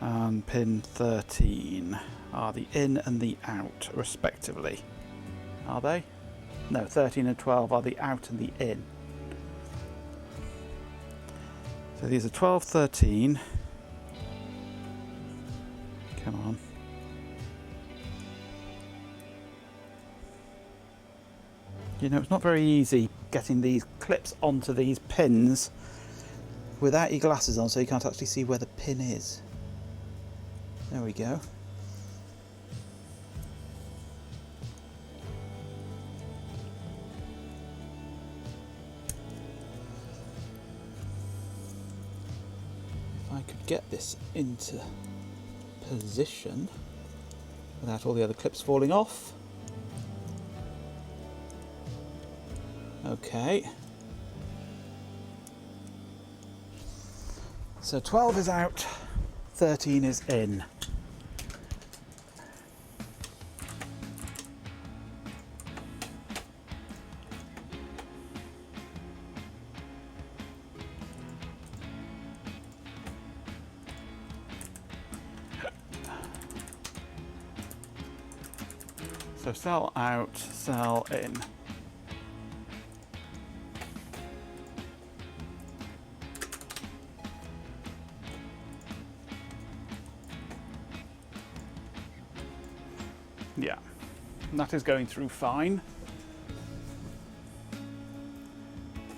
and pin 13 are the in and the out respectively. Are they? No, 13 and 12 are the out and the in. So these are 12, 13. Come on. You know, it's not very easy getting these clips onto these pins without your glasses on, so you can't actually see where the pin is. There we go. If I could get this into position without all the other clips falling off. Okay. So 12 is out, 13 is in. So cell out, cell in. Yeah, that is going through fine.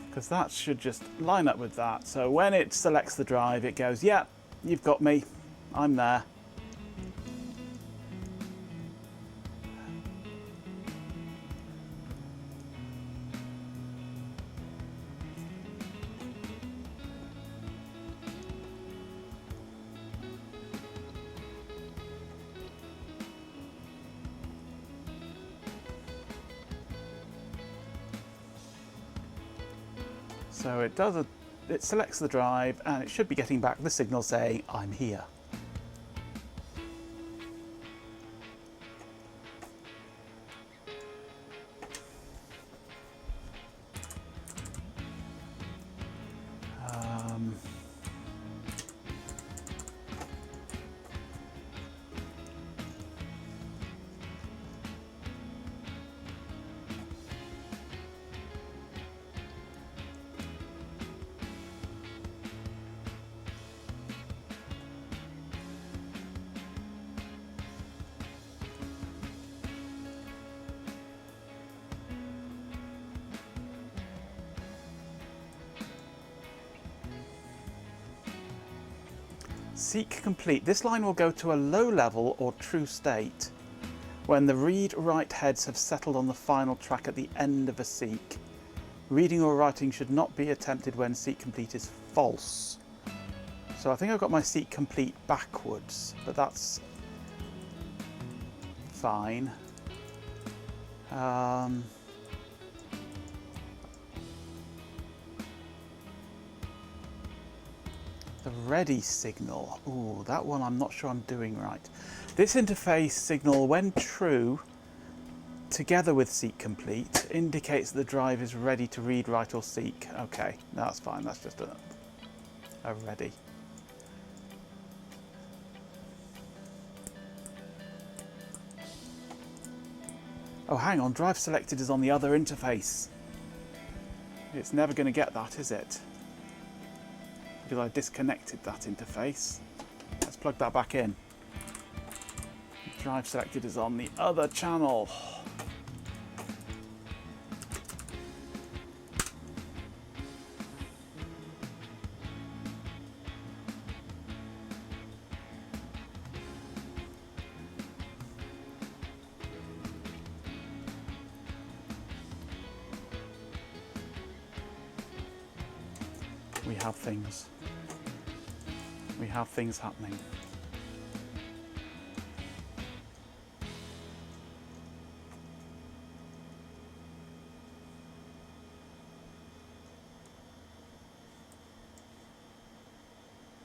Because that should just line up with that. So when it selects the drive, it goes, yeah, you've got me, I'm there. So it selects the drive and it should be getting back the signal saying, I'm here. Seek complete. This line will go to a low level or true state when the read-write heads have settled on the final track at the end of a seek. Reading or writing should not be attempted when seek complete is false. So I think I've got my seek complete backwards, but that's fine. The ready signal, ooh, that one I'm not sure I'm doing right. This interface signal, when true, together with seek complete, indicates the drive is ready to read, write or seek. Okay, that's fine, that's just a ready. Oh, hang on, drive selected is on the other interface. It's never going to get that, is it? Because I disconnected that interface. Let's plug that back in. Drive selected is on the other channel. We have things. We have things happening.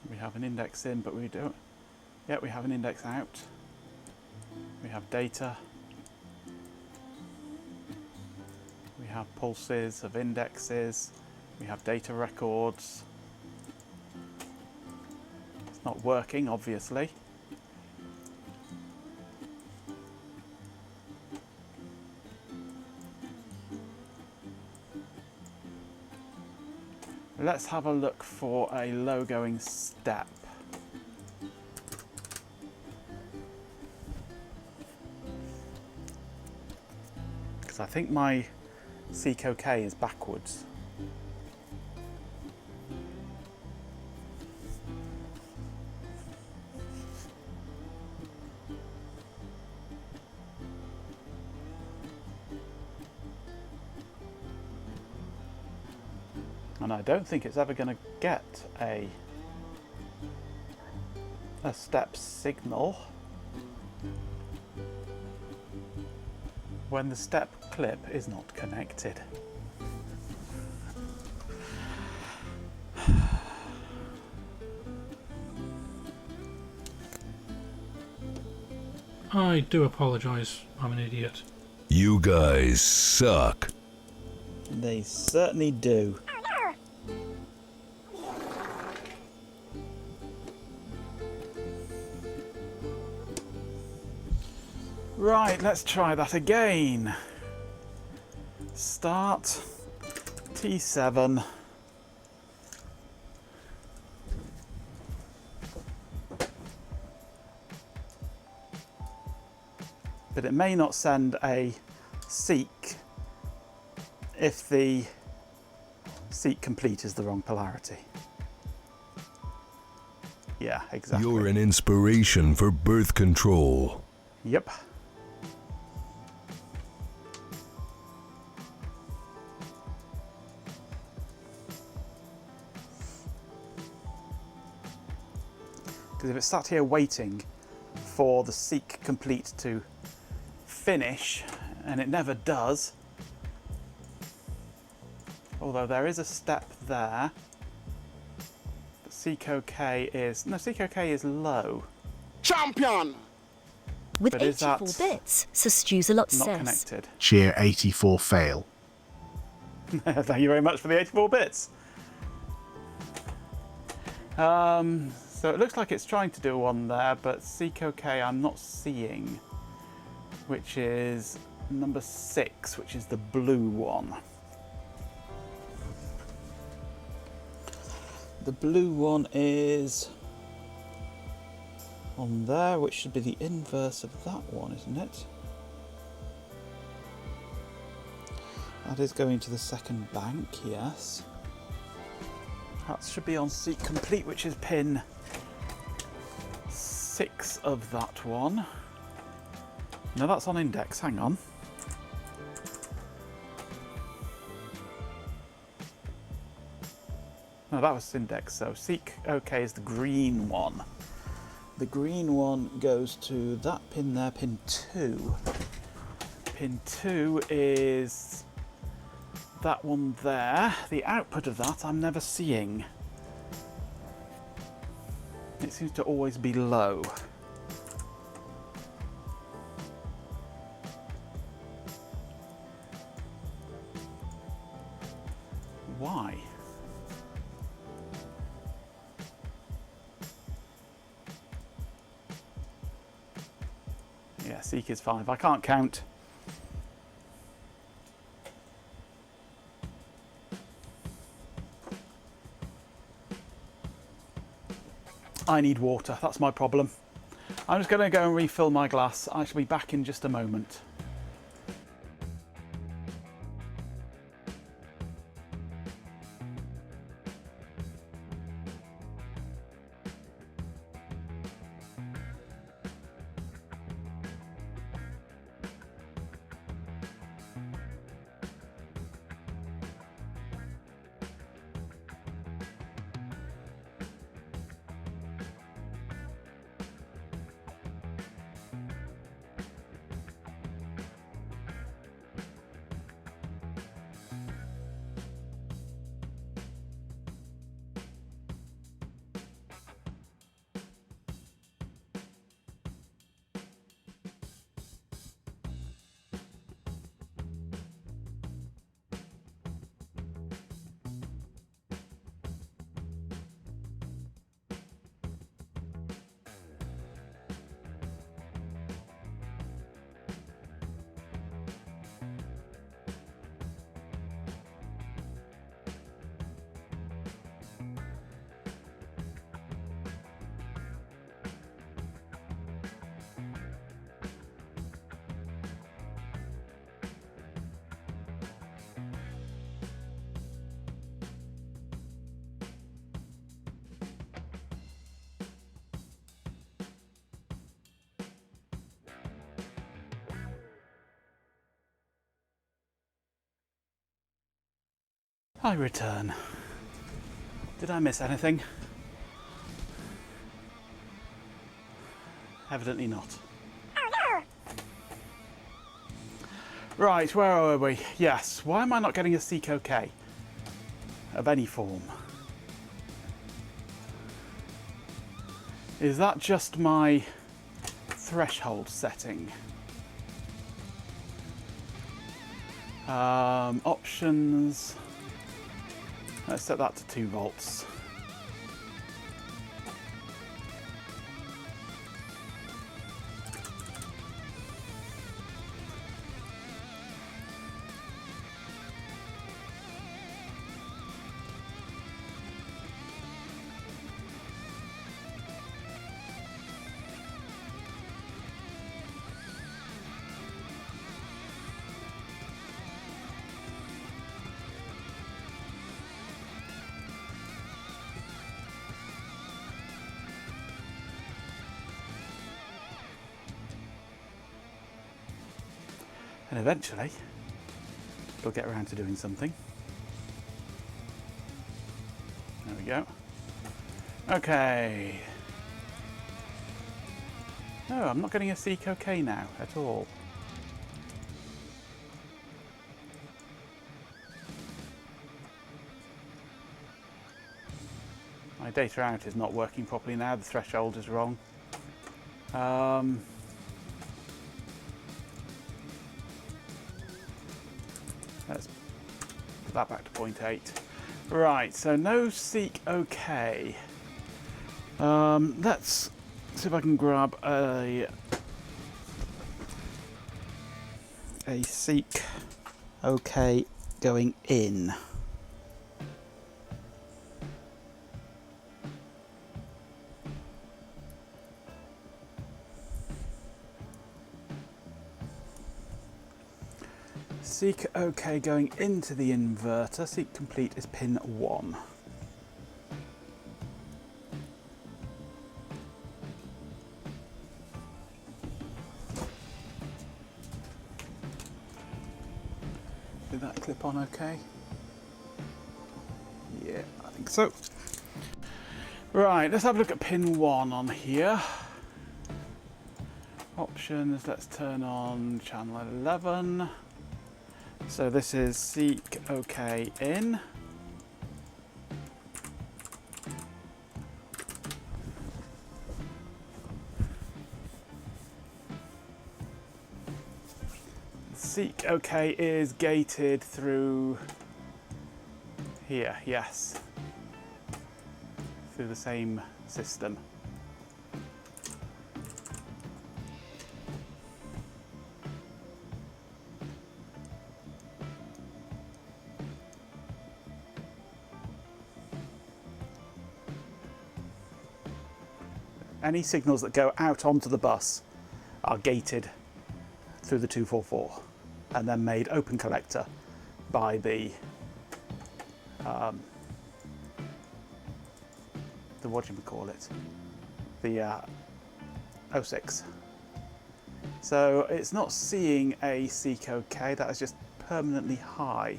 We have an index in, but we don't. Yeah, we have an index out. We have data. We have pulses of indexes. We have data records. It's not working, obviously. Let's have a look for a logoing step. Because I think my seek OK is backwards. And I don't think it's ever going to get a step signal when the step clip is not connected. I do apologise, I'm an idiot. You guys suck. They certainly do. Right, let's try that again. Start T7. But it may not send a seek if the seek complete is the wrong polarity. Yeah, exactly. You're an inspiration for birth control. Yep. Because if it sat here waiting for the seek complete to finish, and it never does, although there is a step there, but seek OK is, no, seek OK is low. Champion! With But is 84 that bits, Sir Stews a lot not says. connected? Cheer 84 fail. Thank you very much for the 84 bits. So it looks like it's trying to do one there, but seek OK I'm not seeing, which is number 6, which is the blue one. The blue one is on there, which should be the inverse of that one, isn't it? That is going to the second bank, yes. That should be on seek complete, which is pin 6 of that one. No, that's on index, hang on. No, that was index, so seek OK is the green one. The green one goes to that pin there, pin 2. Pin 2 is that one there. The output of that I'm never seeing. It seems to always be low. Why? Yeah, seek is 5. I can't count. I need water, that's my problem. I'm just going to go and refill my glass. I shall be back in just a moment. I return. Did I miss anything? Evidently not. Right, where are we? Yes, why am I not getting a Seek OK of any form? Is that just my threshold setting? Options. Let's set that to 2 volts. And eventually, it'll get around to doing something. There we go. Okay. No, I'm not getting a Seek OK now at all. My data out is not working properly now. The threshold is wrong. Let's put that back to 0.8. Right, so no Seek OK. Let's see if I can grab a Seek OK going in. Seek OK going into the inverter. Seek complete is pin 1. Did that clip on OK? Yeah, I think so. Right, let's have a look at pin 1 on here. Options, let's turn on channel 11. So this is Seek OK in. Seek OK is gated through here, yes. Through the same system. any signals that go out onto the bus are gated through the 244 and then made open collector by the what do you call it? The 06. So it's not seeing a COK, that is just permanently high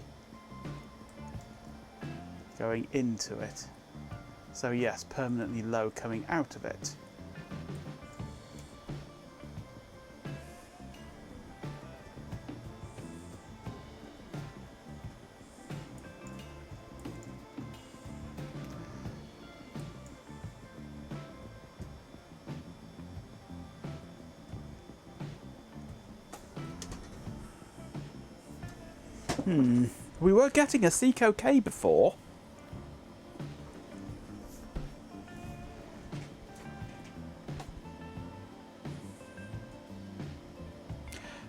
going into it. So yes, permanently low coming out of it. We were getting a COK before.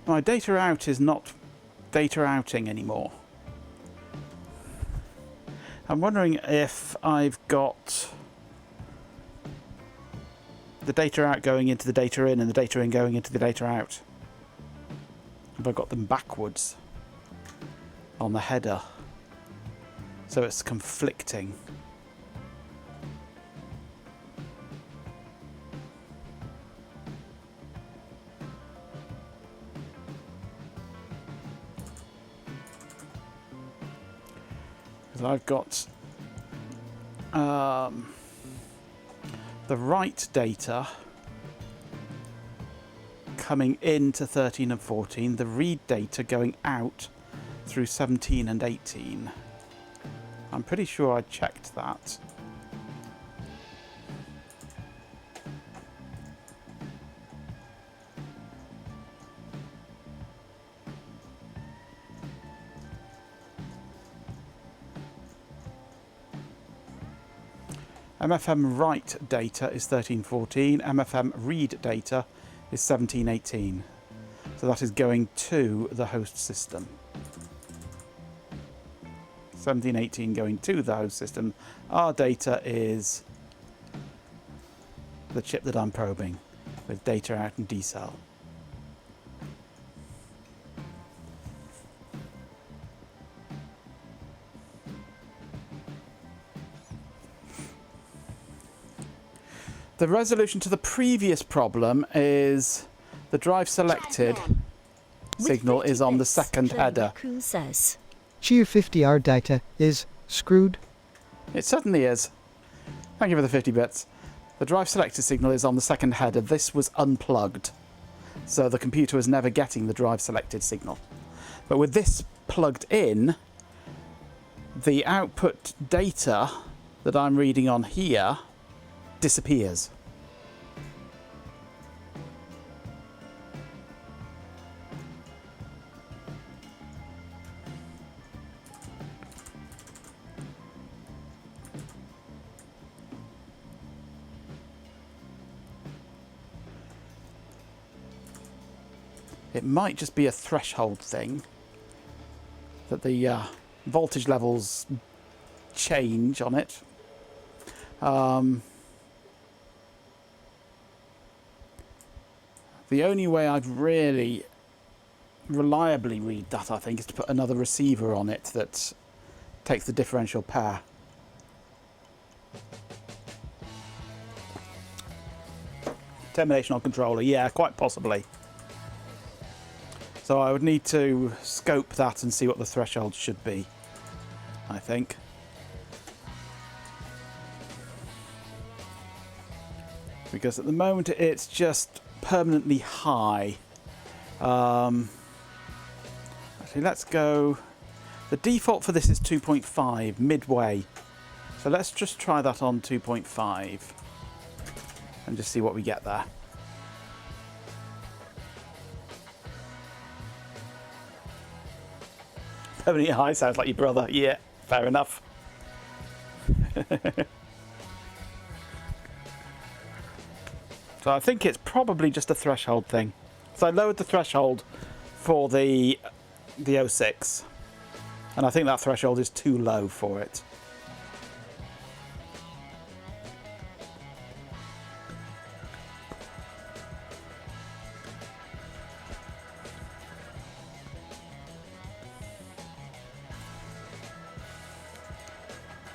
My data out is not data outing anymore. I'm wondering if I've got the data out going into the data in and the data in going into the data out. Have I got them backwards on the header? So it's conflicting. I've got the write data coming into 13 and 14, the read data going out through 17 and 18. I'm pretty sure I checked that. MFM write data is 1314, MFM read data is 1718. So that is going to the host system. 1718 going to the host system. Our data is the chip that I'm probing with data out and decel. The resolution to the previous problem is the drive selected signal is on the second header. Raccoon says. GU50R data is screwed. It certainly is. Thank you for the 50 bits. The drive selected signal is on the second header. This was unplugged, so the computer was never getting the drive selected signal. But with this plugged in, the output data that I'm reading on here disappears. It might just be a threshold thing, that the voltage levels change on it. The only way I'd really reliably read that, I think, is to put another receiver on it that takes the differential pair. Termination on controller, yeah, quite possibly. So I would need to scope that and see what the threshold should be, I think. Because at the moment it's just permanently high. Actually, let's go. The default for this is 2.5 midway. So let's just try that on 2.5 and just see what we get there. Permanently high sounds like your brother. Yeah, fair enough. So I think it's probably just a threshold thing. So I lowered the threshold for the 06, and I think that threshold is too low for it.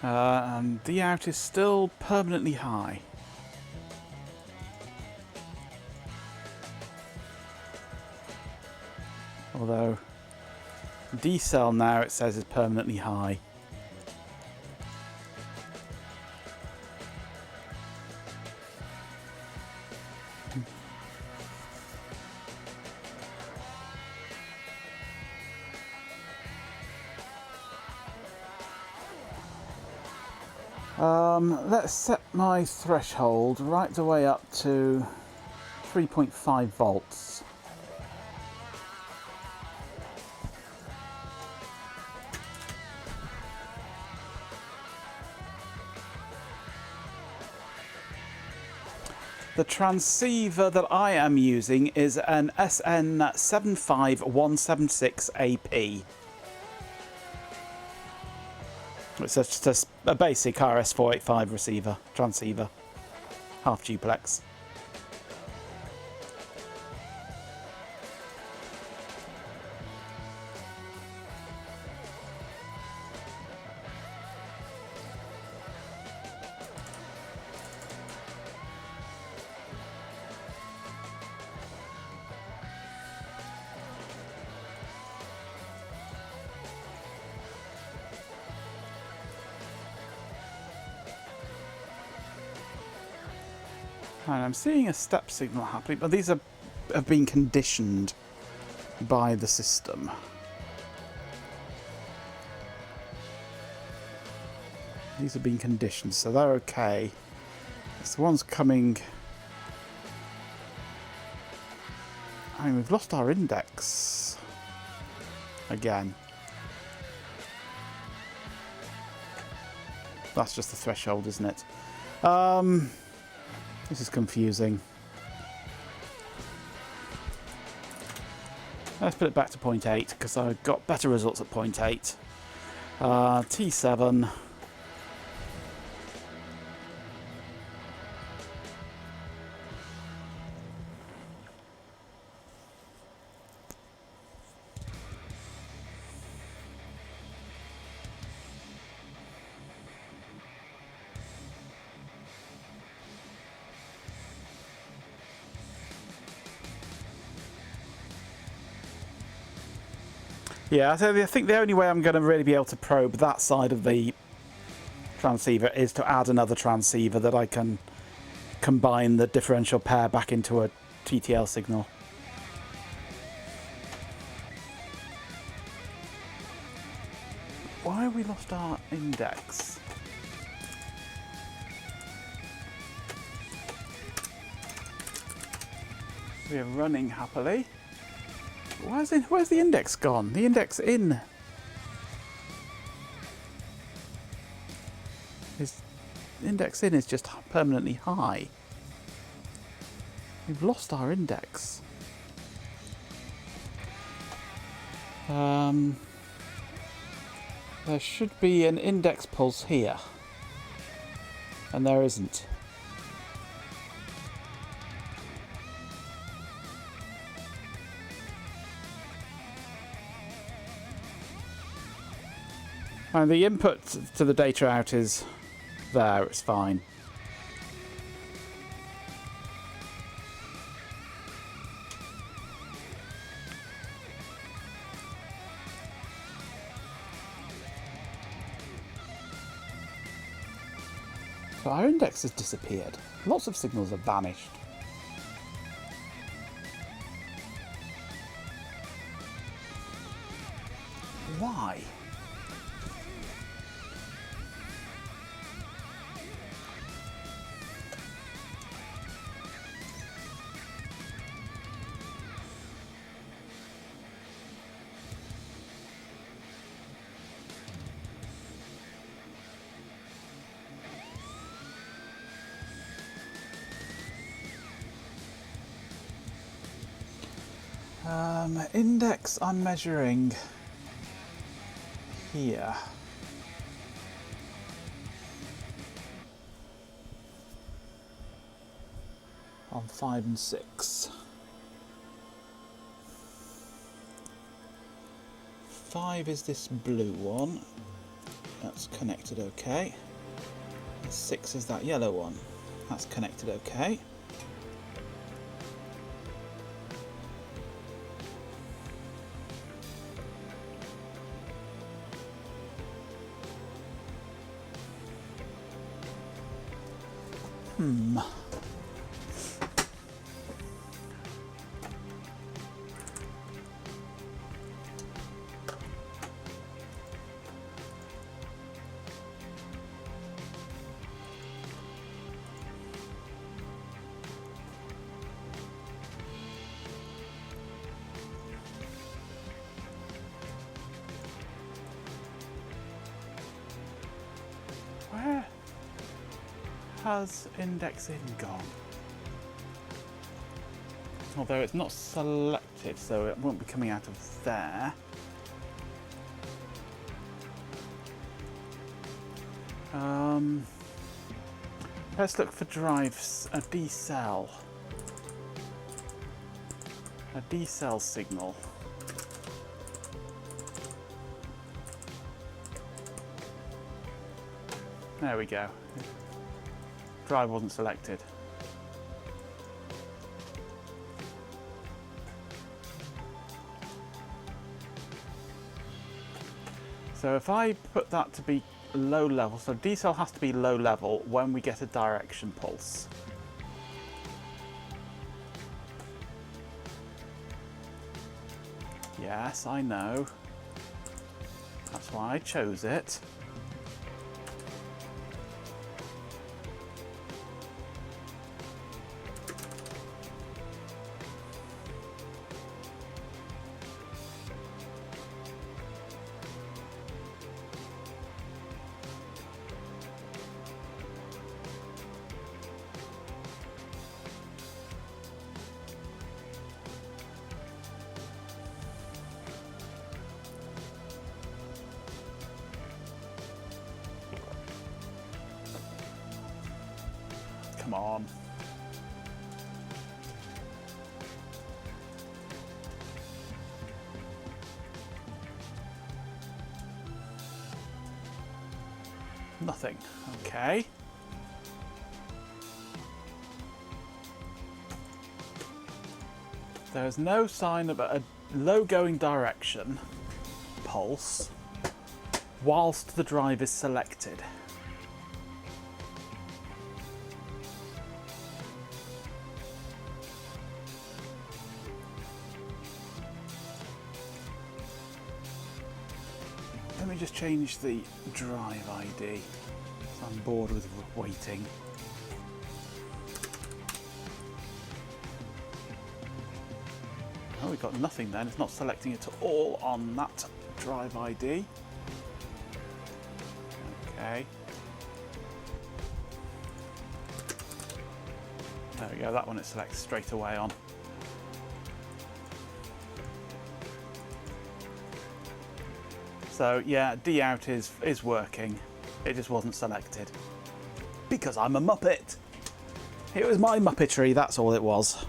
And D out is still permanently high. Although D cell now it says is permanently high. Let's set my threshold right the way up to 3.5 volts. The transceiver that I am using is an SN75176AP. It's just a basic RS485 receiver, transceiver, half duplex. And I'm seeing a step signal happening, but these have been conditioned by the system. These have been conditioned, so they're okay. It's the ones coming... I mean, we've lost our index again. That's just the threshold, isn't it? This is confusing. Let's put it back to 0.8 because I got better results at 0.8. T7. Yeah, so I think the only way I'm going to really be able to probe that side of the transceiver is to add another transceiver that I can combine the differential pair back into a TTL signal. Why have we lost our index? We are running happily. Where's the index gone? The index in. His index in is just permanently high. We've lost our index. There should be an index pulse here. And there isn't. And the input to the data out is there, it's fine. So our index has disappeared. Lots of signals have vanished. Why? Index I'm measuring here. On 5 and 6. 5 is this blue one. That's connected okay. And 6 is that yellow one. That's connected okay. Where has index in gone? Although it's not selected, so it won't be coming out of there. Let's look for drives, a D-cell. A D-cell signal. There we go. Drive wasn't selected. So if I put that to be low level, so D-cell has to be low level when we get a direction pulse. Yes, I know. That's why I chose it. Come on. Nothing. Okay. There's no sign of a low going direction pulse whilst the drive is selected. Let me just change the drive ID. I'm bored with waiting. Oh, we've got nothing then. It's not selecting it at all on that drive ID. Okay. There we go, that one it selects straight away on. So yeah, D out is working. It just wasn't selected. Because I'm a Muppet. It was my Muppetry, that's all it was.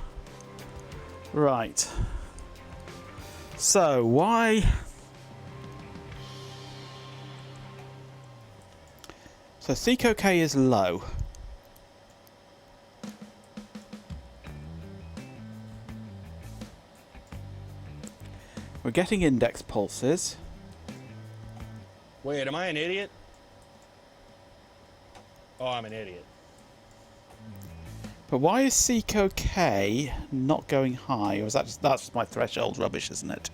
Right. So why... So CKK is low. We're getting index pulses. Wait, am I an idiot? Oh, I'm an idiot. But why is CKK not going high? Or is that just, that's just my threshold rubbish, isn't it?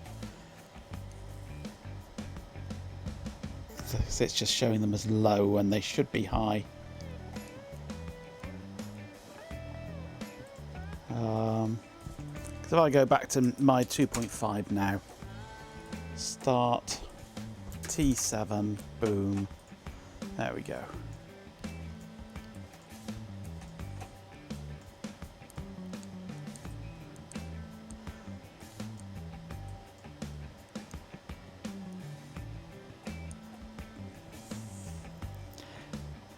So it's just showing them as low when they should be high. So if I go back to my 2.5 now, start T7, boom, there we go.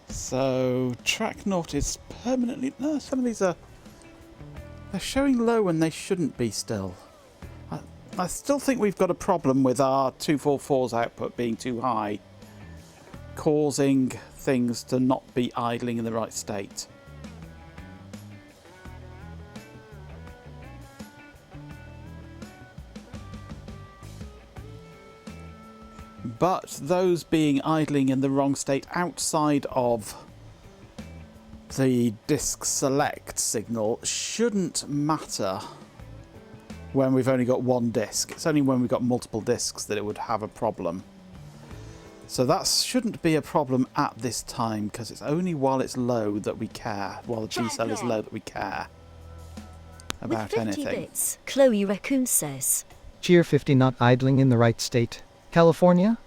So track naught is permanently, no, some of these are, they're showing low when they shouldn't be still. I still think we've got a problem with our 244's output being too high. causing things to not be idling in the right state. But those being idling in the wrong state outside of the disk select signal shouldn't matter when we've only got one disk. It's only when we've got multiple disks that it would have a problem. So that shouldn't be a problem at this time, because it's only while it's low that we care, while the G cell is low that we care about With 50 anything. bits, Chloe Raccoon says. Cheer 50 not idling in the right state. California?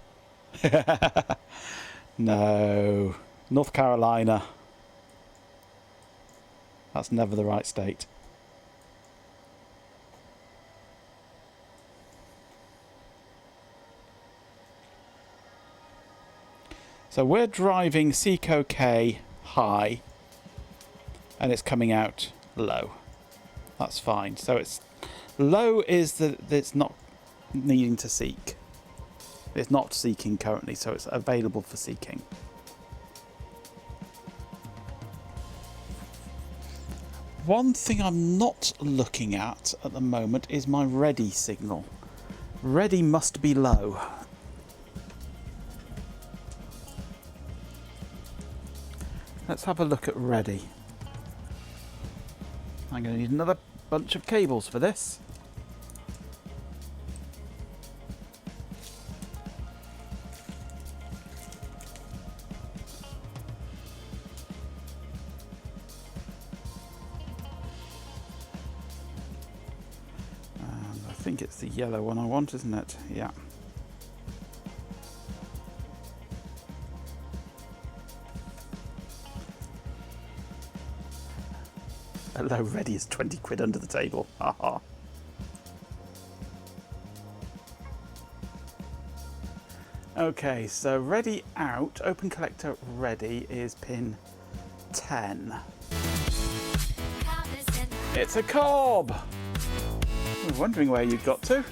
No. North Carolina. That's never the right state. So we're driving Seco K high and it's coming out low. That's fine. So it's low is that it's not needing to seek. It's not seeking currently, so it's available for seeking. One thing I'm not looking at the moment is my ready signal. Ready must be low. Let's have a look at ready. I'm going to need another bunch of cables for this. And I think it's the yellow one I want, isn't it? Yeah. Hello, ready is 20 quid under the table. Haha. Okay, so ready out, open collector ready is pin 10. It's a cob! I was wondering where you'd got to.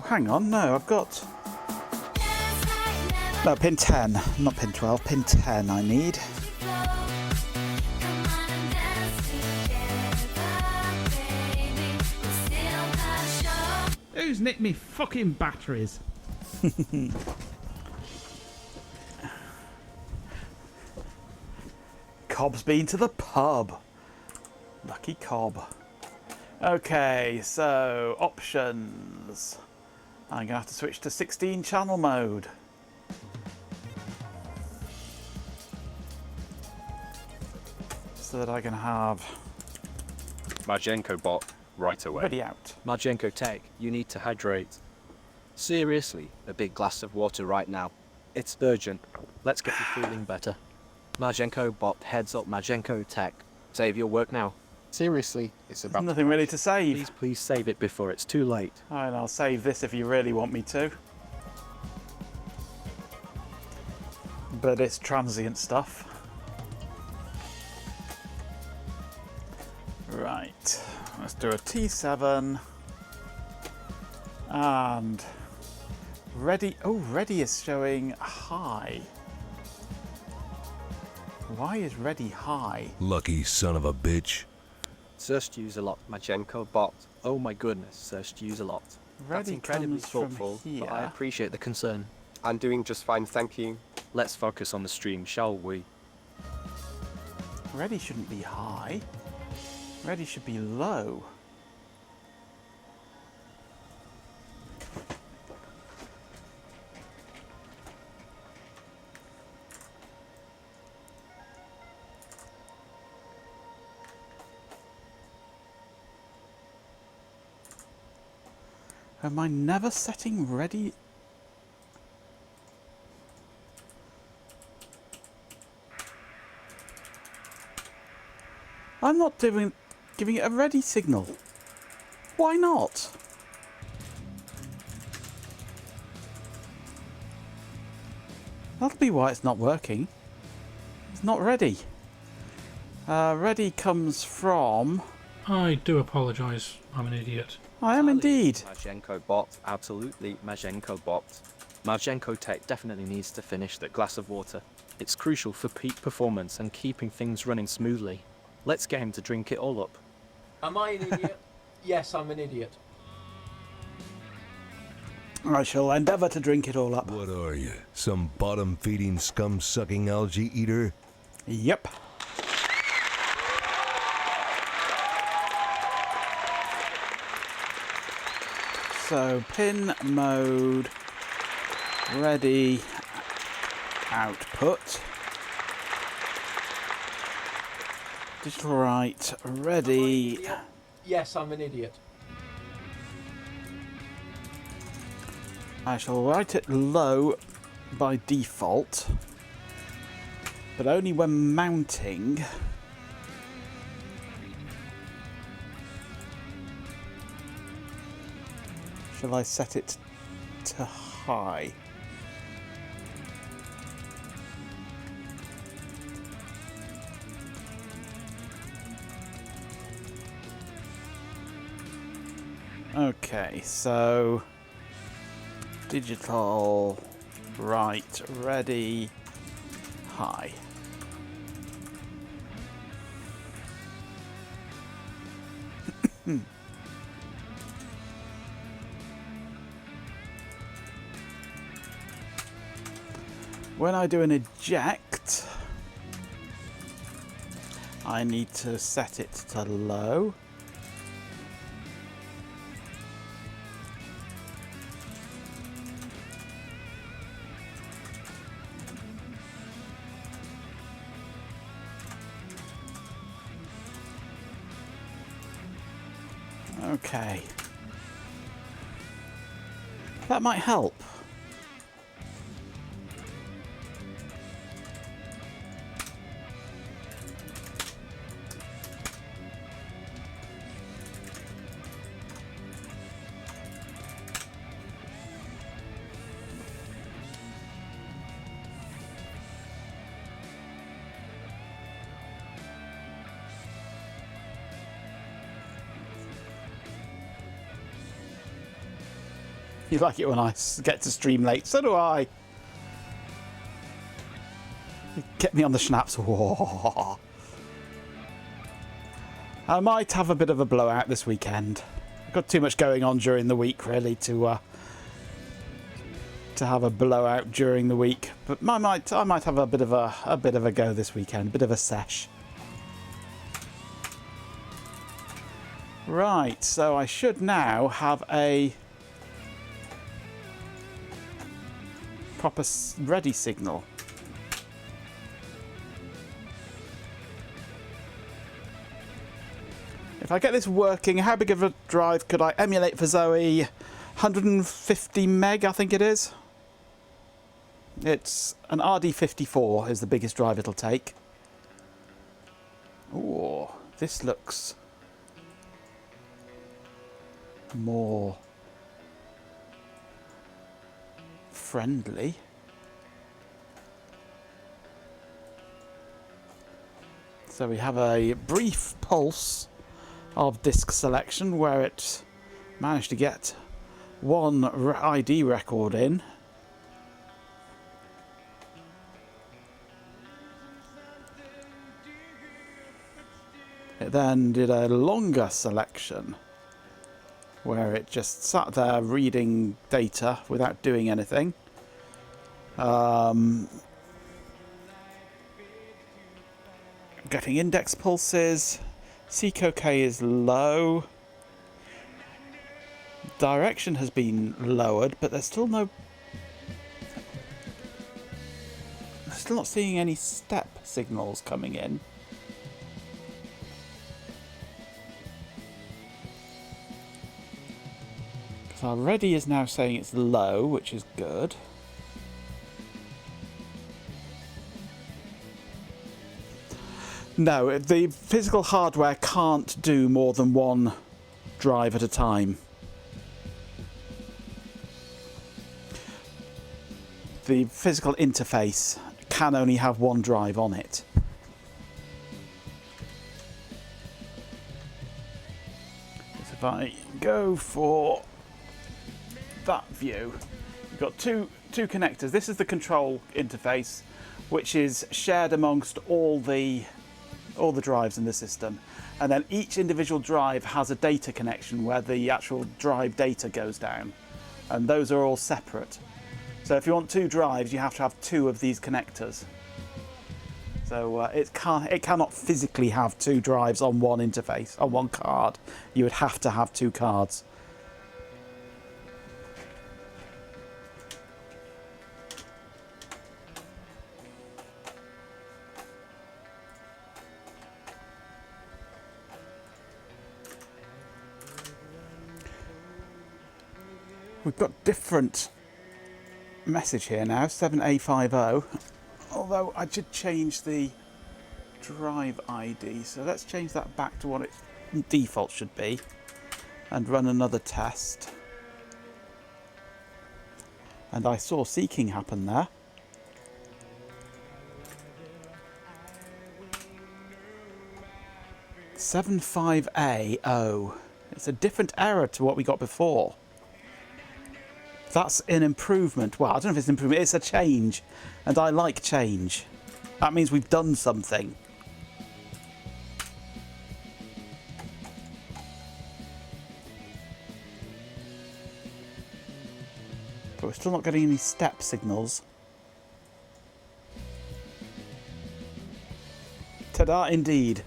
Hang on, no, I've got... No, pin 10, not pin 12, pin 10 I need. Who's nicked me fucking batteries? Cob's been to the pub. Lucky Cob. Okay, so options. I'm going to have to switch to 16 channel mode. So that I can have Margenko bot right away. ready out. Margenko tech, you need to hydrate. Seriously, a big glass of water right now. It's urgent. Let's get you feeling better. Margenko bot heads up Margenko tech. Save your work now. Seriously, it's about... There's nothing really to save. Please save it before it's too late. Alright, I'll save this if you really want me to. But it's transient stuff. Right, let's do a T7. And ready, oh, ready is showing high. Why is ready high? Lucky son of a bitch. Searched use a lot, Margenko bot. Oh my goodness, searched use a lot. Ready That's incredibly comes from thoughtful, here. but I appreciate the concern. I'm doing just fine, thank you. Let's focus on the stream, shall we? Ready shouldn't be high. Ready should be low. Am I never setting ready? I'm not giving it a ready signal. Why not? That'll be why it's not working. It's not ready. Ready comes from... I do apologise, I'm an idiot. I am indeed. Mazhenko bot, absolutely Mazhenko bot. Mazhenko Tech definitely needs to finish that glass of water. It's crucial for peak performance and keeping things running smoothly. Let's get him to drink it all up. Am I an idiot? Yes, I'm an idiot. I shall endeavour to drink it all up. What are you? Some bottom-feeding, scum-sucking algae eater? Yep. So, pin mode, ready, output. Digital write, ready. Yes, I'm an idiot. I shall write it low by default, but only when mounting. Shall I set it to high? Okay, so digital, right, ready, high. When I do an eject, I need to set it to low. Okay. That might help. You like it when I get to stream late. So do I. Get me on the schnapps. Whoa. I might have a bit of a blowout this weekend. I've got too much going on during the week, really, to have a blowout during the week. But I might have a bit of a go this weekend, a bit of a sesh. Right, so I should now have a proper ready signal. If I get this working, how big of a drive could I emulate for Zoe? 150 meg, I think it is. It's an RD54 is the biggest drive it'll take. Ooh, this looks more friendly. So we have a brief pulse of disc selection where it managed to get one ID record in. It then did a longer selection where it just sat there reading data without doing anything. Getting index pulses. CKK is low. Direction has been lowered, but there's still no... Still not seeing any step signals coming in. So our ready is now saying it's low, which is good. No, the physical hardware can't do more than one drive at a time. The physical interface can only have one drive on it. if I go for that view, you've got two connectors. This is the control interface, which is shared amongst all the drives in the system, and then each individual drive has a data connection where the actual drive data goes down, and those are all separate. So if you want two drives, you have to have two of these connectors. So it cannot physically have two drives on one interface, on one card. You would have to have two cards. We've got different message here now, 7A50, although I did change the drive ID, so let's change that back to what its default should be and run another test. And I saw seeking happen there. "75A0". It's a different error to what we got before. That's an improvement. Well, I don't know if it's an improvement. It's a change. And I like change. That means we've done something. But we're still not getting any step signals. Ta-da, indeed.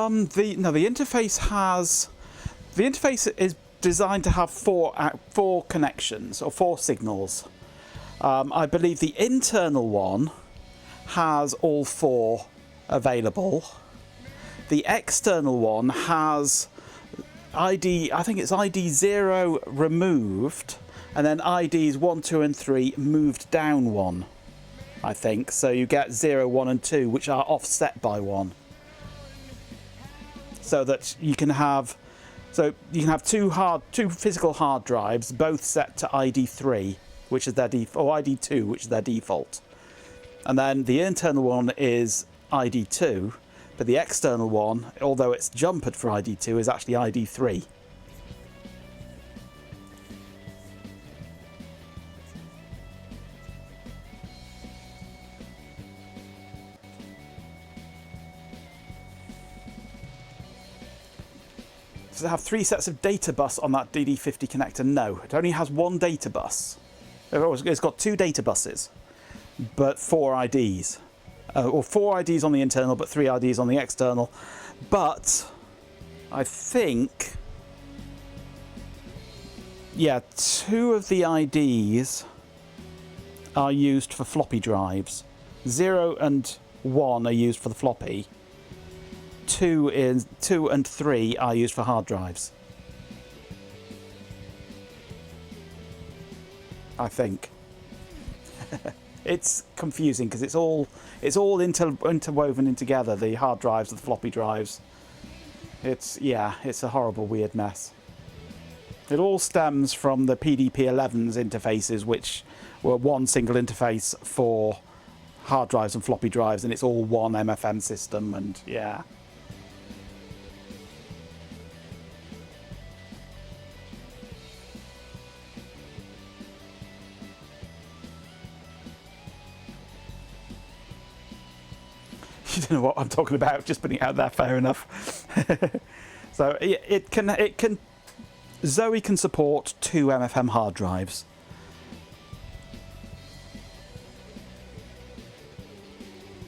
The interface is designed to have four connections or four signals. I believe the internal one has all four available. The external one has ID, I think it's ID 0 removed, and then IDs 1, 2 and 3 moved down one, I think. So you get 0, 1 and 2, which are offset by 1. So that you can have two physical hard drives, both set to ID 3, which is their or ID 2, which is their default, and then the internal one is ID 2, but the external one, although it's jumpered for ID 2, is actually ID 3. Does it have 3 sets of data bus on that DD50 connector? No, it only has one data bus. It's got 2 data buses, but 4 IDs. Or 4 IDs on the internal, but 3 IDs on the external. But I think, yeah, 2 of the IDs are used for floppy drives. 0 and 1 are used for the floppy. 2 and 3 are used for hard drives. I think. It's confusing because it's all interwoven in together, the hard drives and the floppy drives. It's a horrible weird mess. It all stems from the PDP-11's interfaces, which were one single interface for hard drives and floppy drives, and it's all one MFM system, and yeah. You don't know what I'm talking about, just putting it out there, fair enough. So Zoe can support 2 MFM hard drives.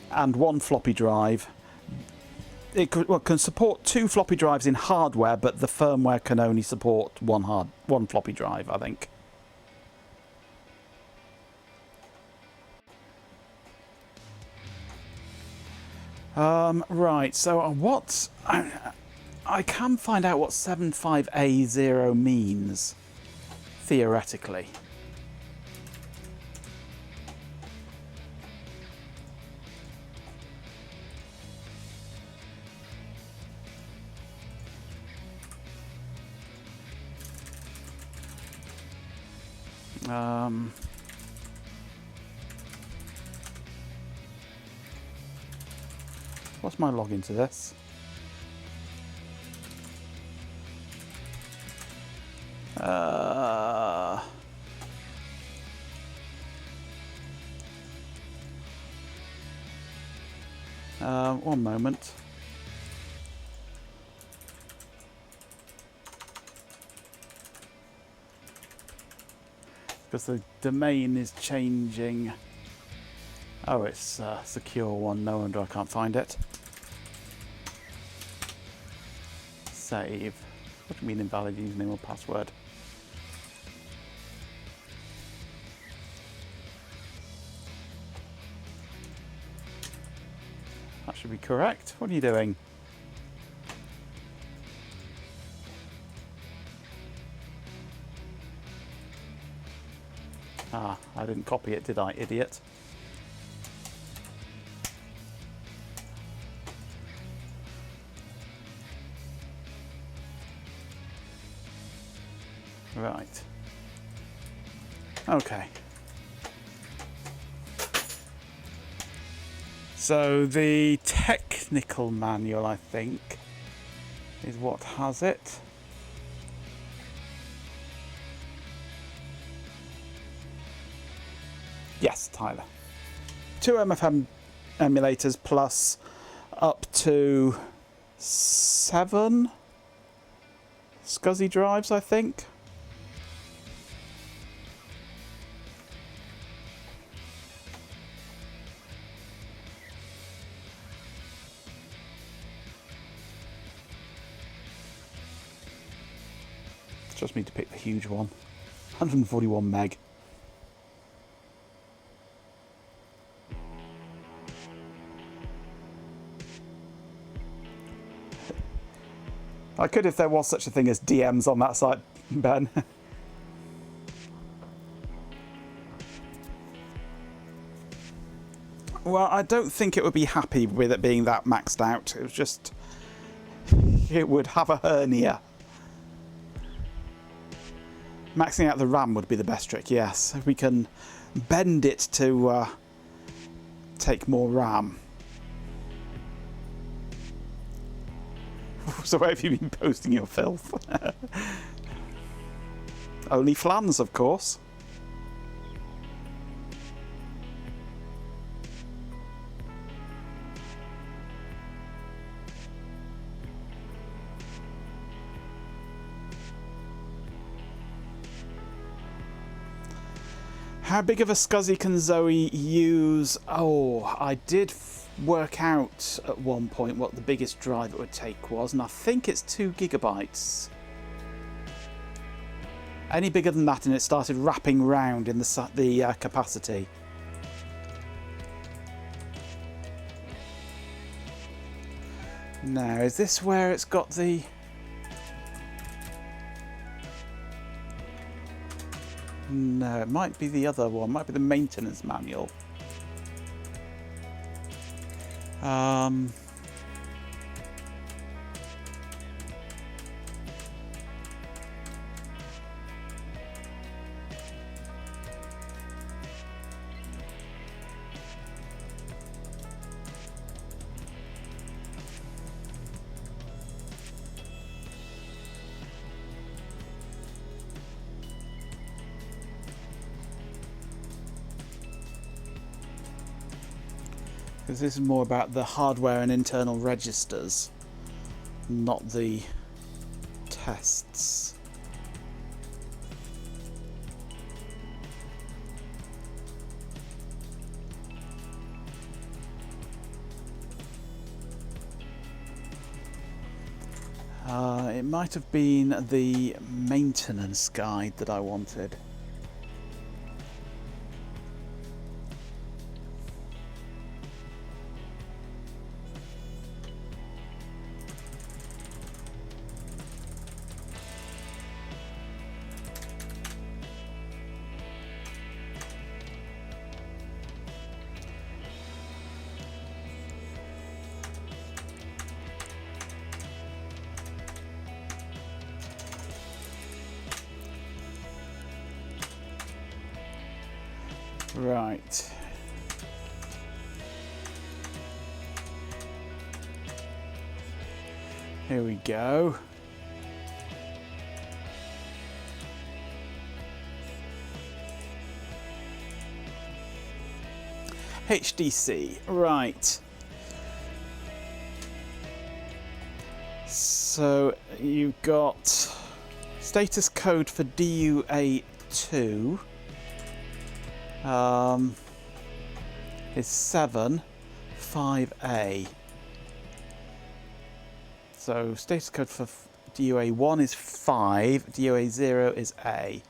And 1 floppy drive. It can support 2 floppy drives in hardware, but the firmware can only support one floppy drive, I think. Right, so what... I can find out what 75A0 means, theoretically. What's my login to this? One moment. Because the domain is changing. Oh, it's a secure one. No wonder I can't find it. Save. What do you mean invalid username or password? That should be correct. What are you doing? Ah, I didn't copy it, did I, idiot? Right. Okay. So the technical manual, I think, is what has it. Yes, Tyler. 2 MFM emulators plus up to 7 SCSI drives, I think. Just me to pick the huge one. 141 meg. I could if there was such a thing as DMs on that site, Ben. Well, I don't think it would be happy with it being that maxed out. It was just... it would have a hernia. Maxing out the RAM would be the best trick, yes. If we can bend it to take more RAM. So where have you been posting your filth? Only flans, of course. How big of a SCSI can Zoe use? Oh, I did work out at one point what the biggest drive it would take was, and I think it's 2 gigabytes. Any bigger than that and it started wrapping round in the capacity. Now, is this where it's got the... No, it might be the other one. It might be the maintenance manual. Because this is more about the hardware and internal registers, not the tests. It might have been the maintenance guide that I wanted. Right. Here we go. HDC, right. So you've got status code for DUA2 is 7-5A. So status code for DUA1 is 5, DUA0 is A.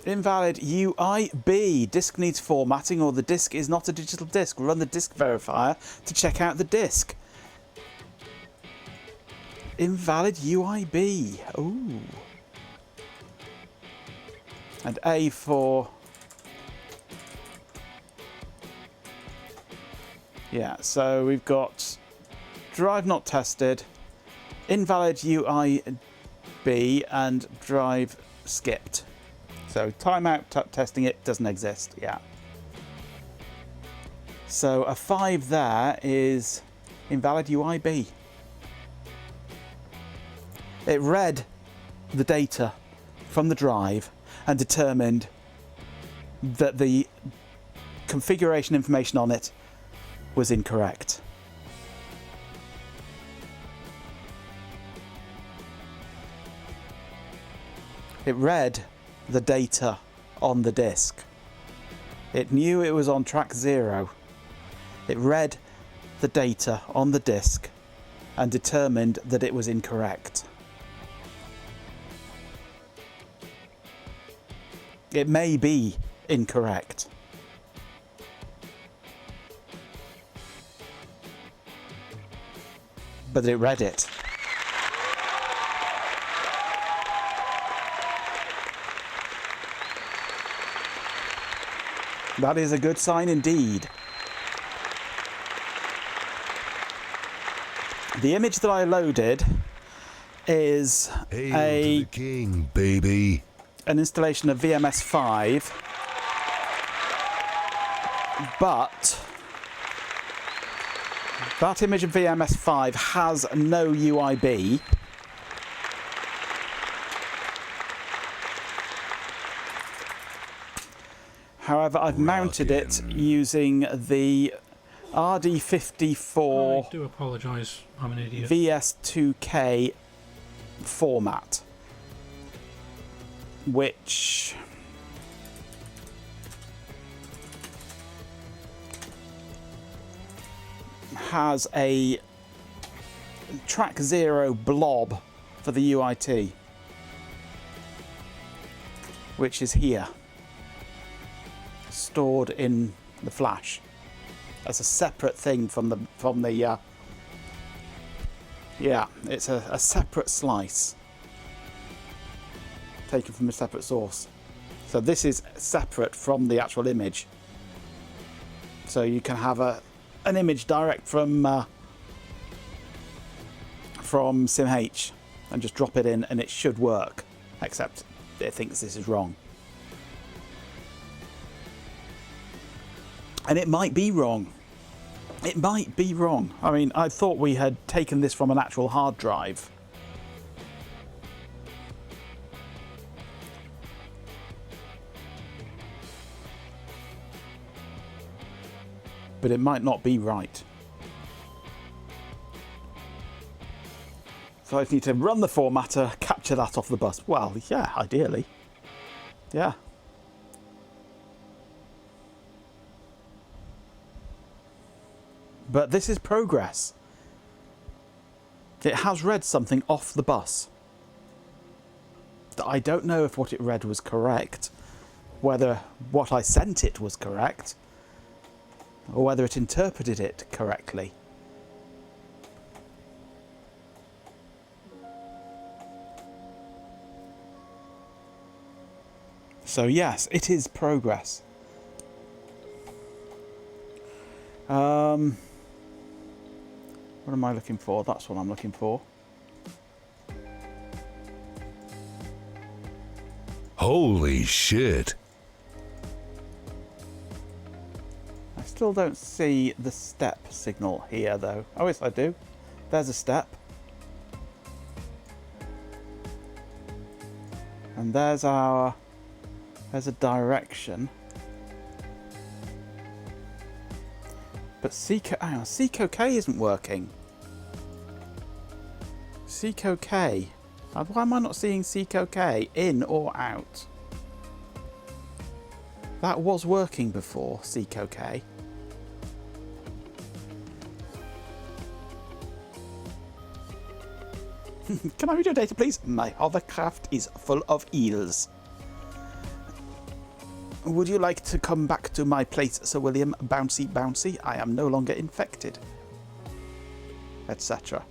Invalid UIB. Disk needs formatting or the disk is not a digital disk. Run the disk verifier to check out the disk. Invalid UIB. Ooh. And A for... Yeah, so we've got drive not tested, invalid UIB, and drive skipped. So timeout testing it doesn't exist, yeah. So a 5 there is invalid UIB. It read the data from the drive and determined that the configuration information on it was incorrect. It read the data on the disk. It knew it was on track 0. It read the data on the disk and determined that it was incorrect. It may be incorrect. But it read it. That is a good sign indeed. The image that I loaded is Hail to the king, baby. An installation of VMS5, but that image of VMS5 has no UIB. However, I've mounted it using the RD54 I do apologise, I'm an idiot. VS2K format, which has a track 0 blob for the UIT, which is here, stored in the flash as a separate thing from the yeah, it's a separate slice taken from a separate source. So this is separate from the actual image. So you can have an image direct from SimH and just drop it in and it should work, except it thinks this is wrong. And it might be wrong. It might be wrong. I mean, I thought we had taken this from an actual hard drive. But it might not be right. So I just need to run the formatter, capture that off the bus. Well, yeah, ideally. Yeah. But this is progress. It has read something off the bus. I don't know if what it read was correct, whether what I sent it was correct, or whether it interpreted it correctly. So yes, it is progress. What am I looking for? That's what I'm looking for. Holy shit. I still don't see the step signal here though. Oh yes, I do. There's a step. And there's a direction. But hang on, Seco K isn't working. Seco K. Why am I not seeing Seco K in or out? That was working before, Seco K. Can I read your data, please? My hovercraft is full of eels. Would you like to come back to my place, Sir William? Bouncy, bouncy. I am no longer infected. Etc.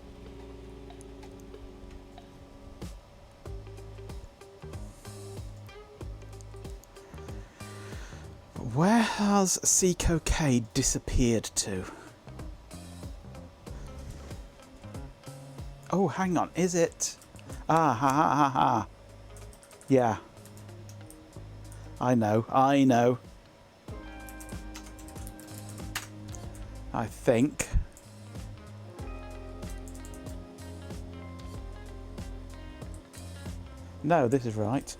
Where has Seco K disappeared to? Oh, hang on. Is it? Ah, ha, ha, ha, ha. Yeah. I know. I think. No, this is right.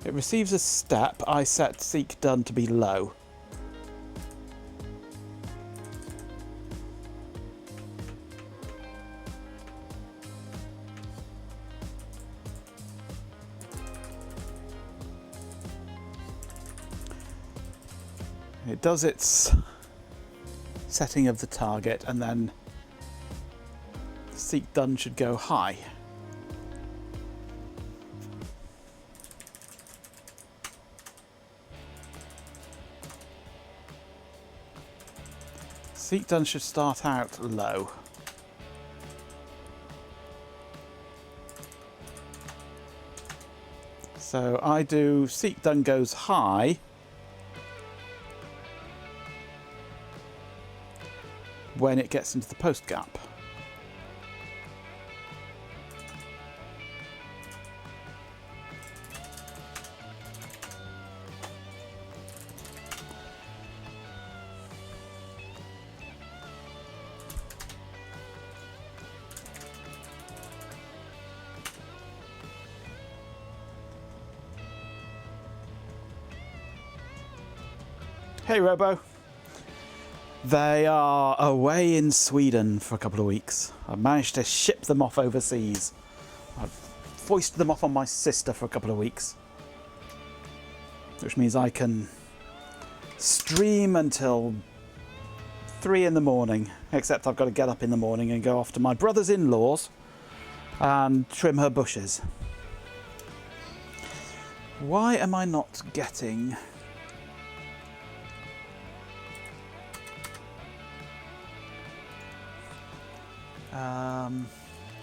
It receives a step. I set seek done to be low. It does its setting of the target, and then seek done should go high. Seek done should start out low. So I do seek done goes high. When it gets into the post gap. Hey Robo. They are away in Sweden for a couple of weeks. I've managed to ship them off overseas. I've foisted them off on my sister for a couple of weeks. Which means I can stream until 3 in the morning. Except I've got to get up in the morning and go off to my brother's in-laws and trim her bushes. Why am I not getting...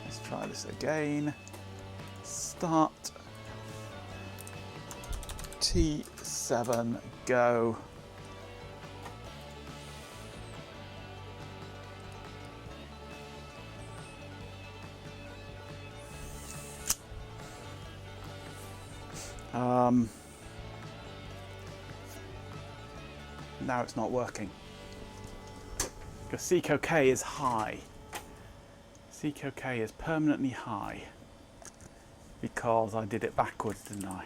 let's try this again. Start T7 go. Now it's not working because Seco K is high. Seco K is permanently high because I did it backwards, didn't I?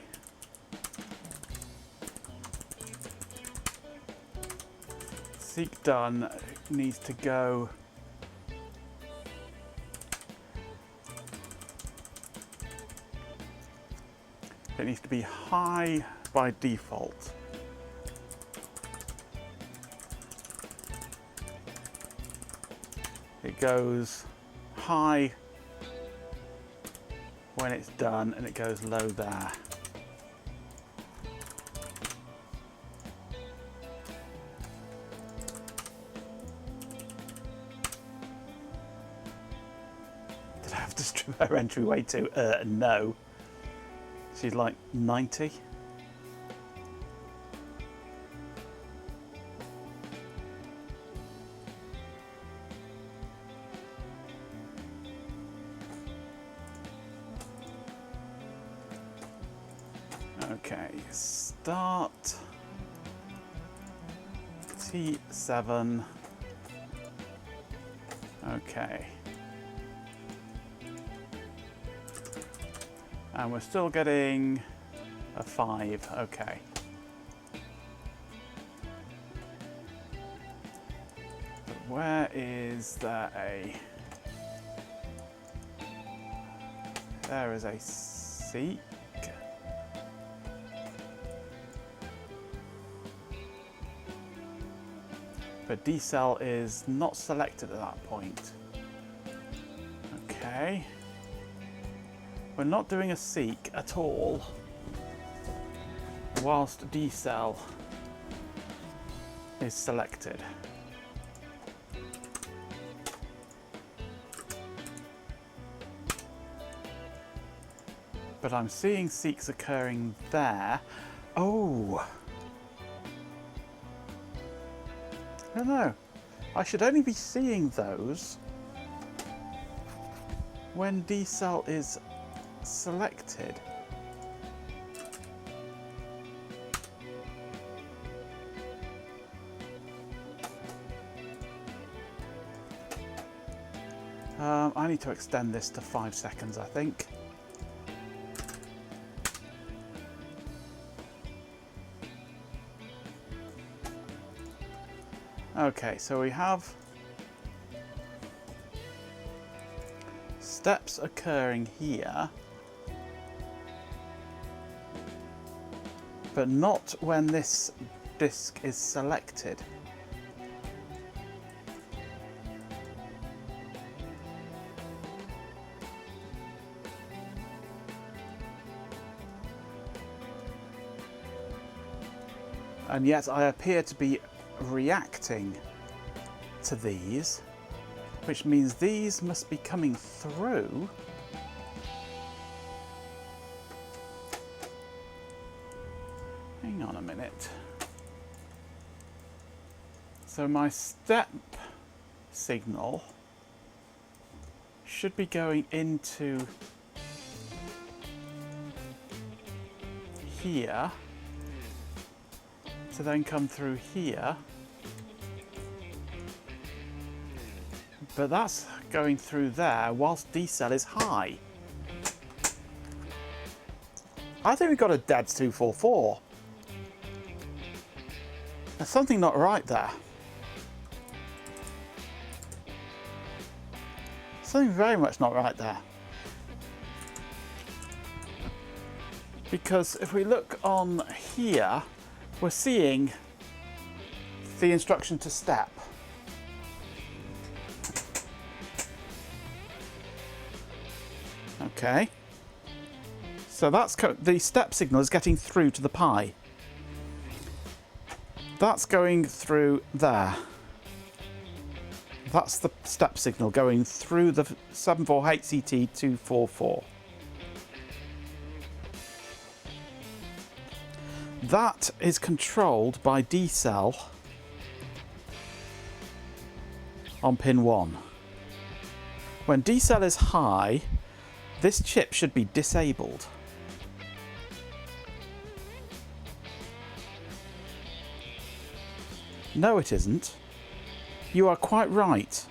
Seek done needs to go it needs to be high by default. It goes high when it's done and it goes low there. Did I have to strip her entryway too? No. She's like 90. Okay, start T7. Okay. And we're still getting a 5. Okay. But where is there a... There is a seek. But D-cell is not selected at that point. Okay. We're not doing a seek at all, whilst D-cell is selected. But I'm seeing seeks occurring there. Oh! I don't know. I should only be seeing those when D-cell is selected. I need to extend this to 5 seconds, I think. Okay, so we have steps occurring here, but not when this disk is selected. And yet I appear to be reacting to these, which means these must be coming through. Hang on a minute. So my step signal should be going into here to then come through here, but that's going through there whilst D-cell is high. I think we've got a dead 244. There's something not right there. Something very much not right there. Because if we look on here, we're seeing the instruction to step. Okay. So that's the step signal is getting through to the Pi. That's going through there. That's the step signal going through the 74HCT244. That is controlled by D-cell on pin 1. When D-cell is high, this chip should be disabled. No, it isn't. You are quite right.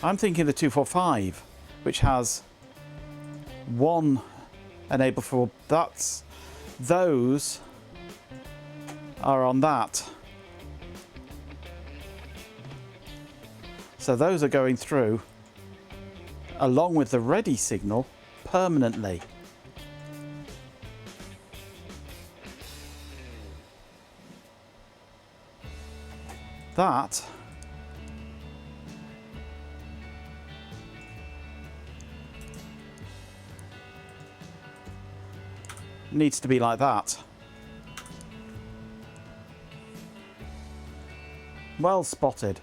I'm thinking the 245, which has one enable for those are on that. So those are going through along with the ready signal permanently. That needs to be like that. Well spotted.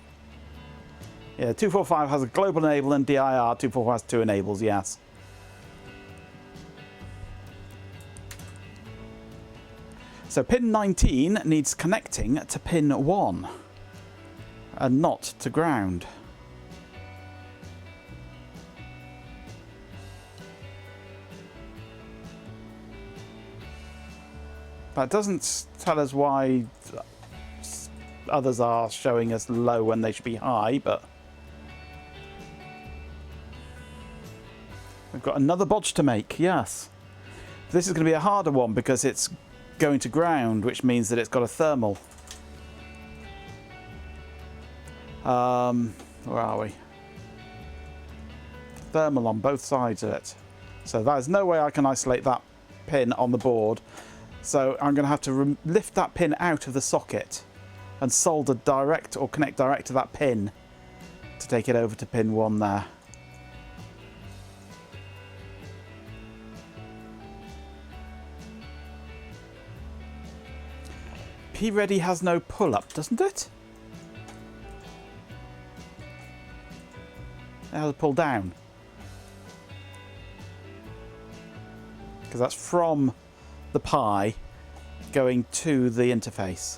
Yeah, 245 has a global enable and DIR. 244 has 2 enables, yes. So pin 19 needs connecting to pin 1 and not to ground. That doesn't tell us why others are showing us low when they should be high, but We've got another bodge to make, yes. This is going to be a harder one because it's going to ground, which means that it's got a thermal. Where are we? Thermal on both sides of it. So there's no way I can isolate that pin on the board. So I'm going to have to lift that pin out of the socket and solder direct or connect direct to that pin to take it over to pin 1 there. P-Ready has no pull-up, doesn't it? It has a pull down. Because that's from the Pi going to the interface.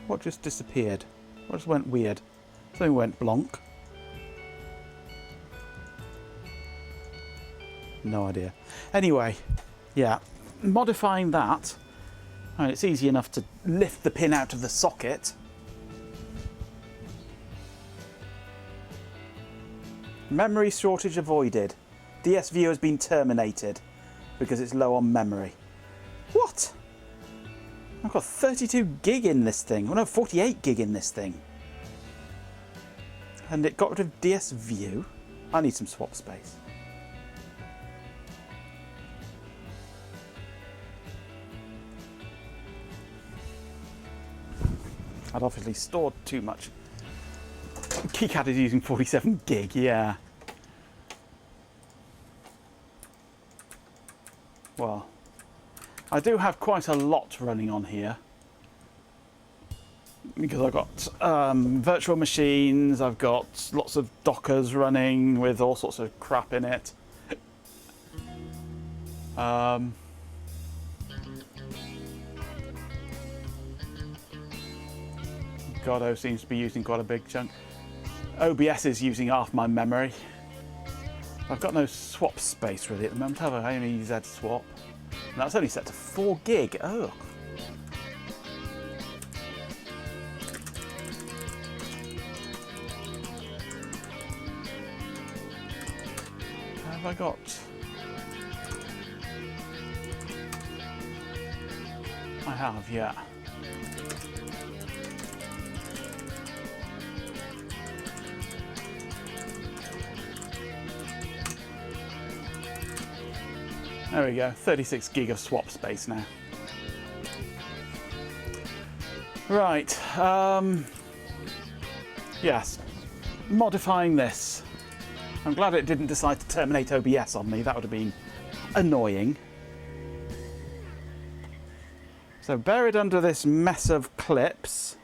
What just disappeared? What just went weird? Something went blonk. No idea. Anyway, yeah, modifying that. And it's easy enough to lift the pin out of the socket. Memory shortage avoided. DS View has been terminated because it's low on memory. What? I've got 32 gig in this thing. Oh no, 48 gig in this thing. And it got rid of DS View. I need some swap space. I'd obviously stored too much. KiCad is using 47 gig, yeah. Well, I do have quite a lot running on here. Because I've got virtual machines, I've got lots of Dockers running with all sorts of crap in it. Godot seems to be using quite a big chunk. OBS is using half my memory. I've got no swap space really at the moment, have I? I only Z swap. And that's only set to 4 gig. Oh. Have I got? I have, yeah. There we go, 36 gig of swap space now. Right, yes, modifying this. I'm glad it didn't decide to terminate OBS on me, that would have been annoying. So buried under this mess of clips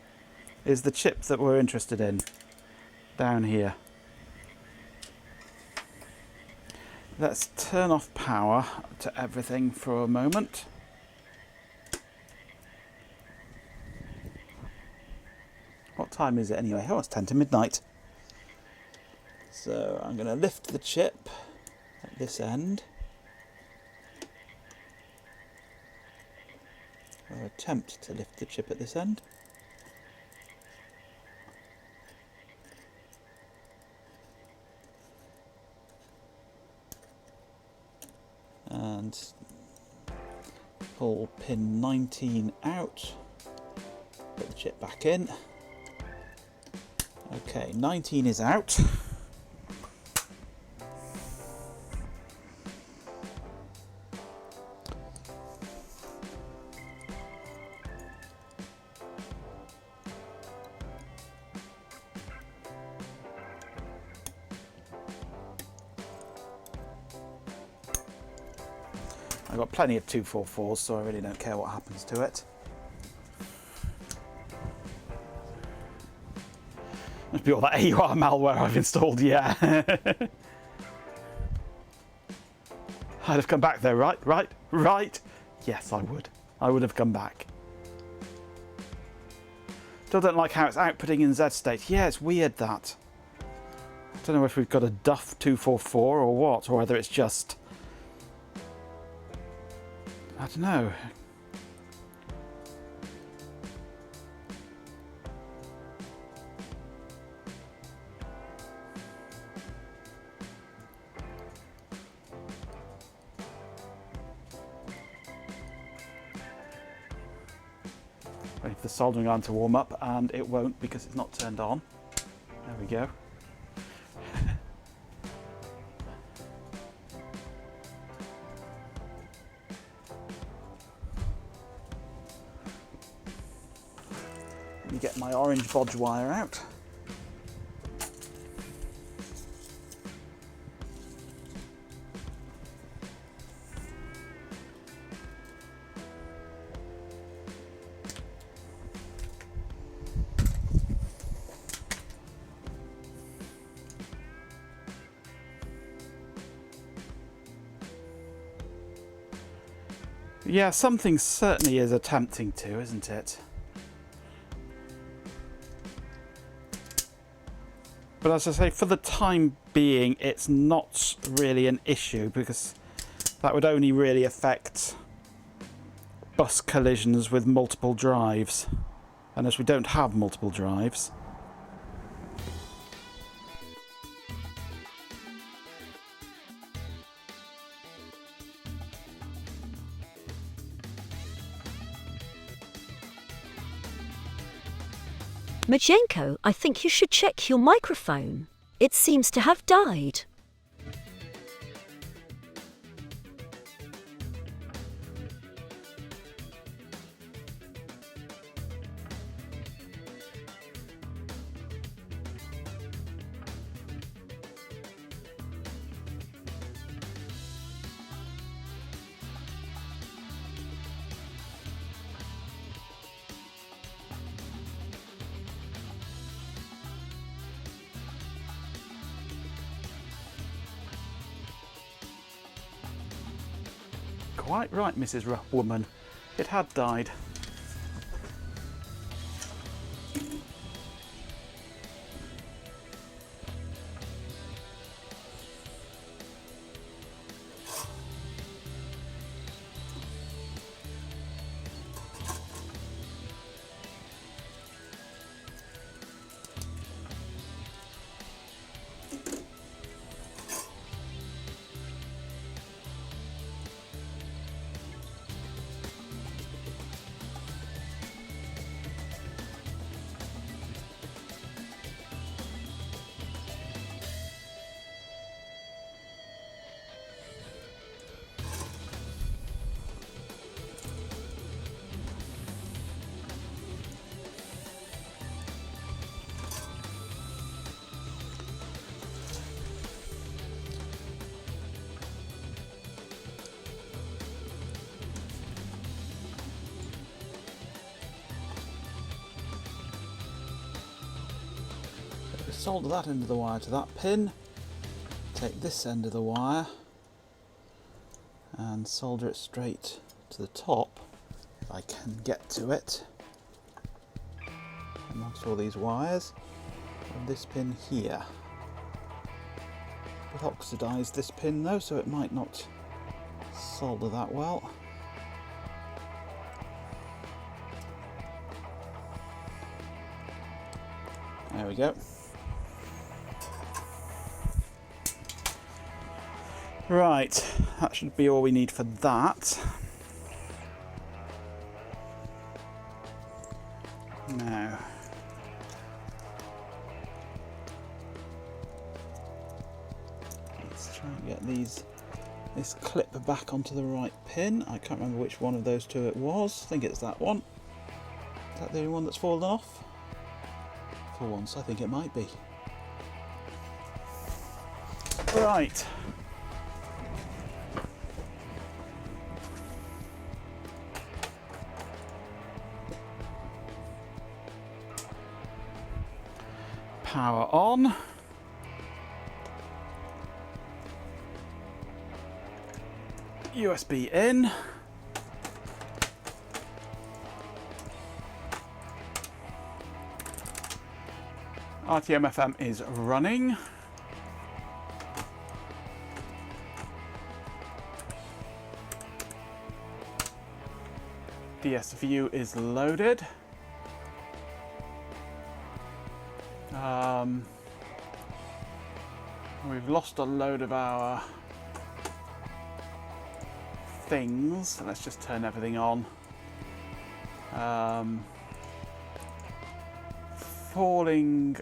is the chip that we're interested in, down here. Let's turn off power to everything for a moment. What time is it anyway? Oh, it's 10 to midnight. So I'm going to lift the chip at this end. Or attempt to lift the chip at this end. And pull pin 19 out, put the chip back in. Okay, 19 is out. I've got plenty of 244s, so I really don't care what happens to it. Must be all that AUR malware I've installed, yeah. I'd have come back there, right? Yes, I would. I would have come back. Still don't like how it's outputting in Z state. Yeah, it's weird that. I don't know if we've got a duff 244 or what, or whether it's just... I don't know. Wait for the soldering iron to warm up, and it won't because it's not turned on. There we go. Let me get my orange bodge wire out. Yeah, something certainly is attempting to, isn't it? But as I say, for the time being, it's not really an issue because that would only really affect bus collisions with multiple drives. And as we don't have multiple drives, Majenko, I think you should check your microphone. It seems to have died. quite right, Mrs. Woman. It had died. Solder that end of the wire to that pin, take this end of the wire and solder it straight to the top if I can get to it amongst all these wires, and this pin here. A bit oxidised, this pin though, so it might not solder that well. There we go. Right, that should be all we need for that. Now, let's try and get this clip back onto the right pin. I can't remember which one of those two it was. I think it's that one. Is that the only one that's fallen off? For once, I think it might be. Right. Power on. USB in. RTmFM is running. DSView is loaded. We've lost a load of our things. So let's just turn everything on. falling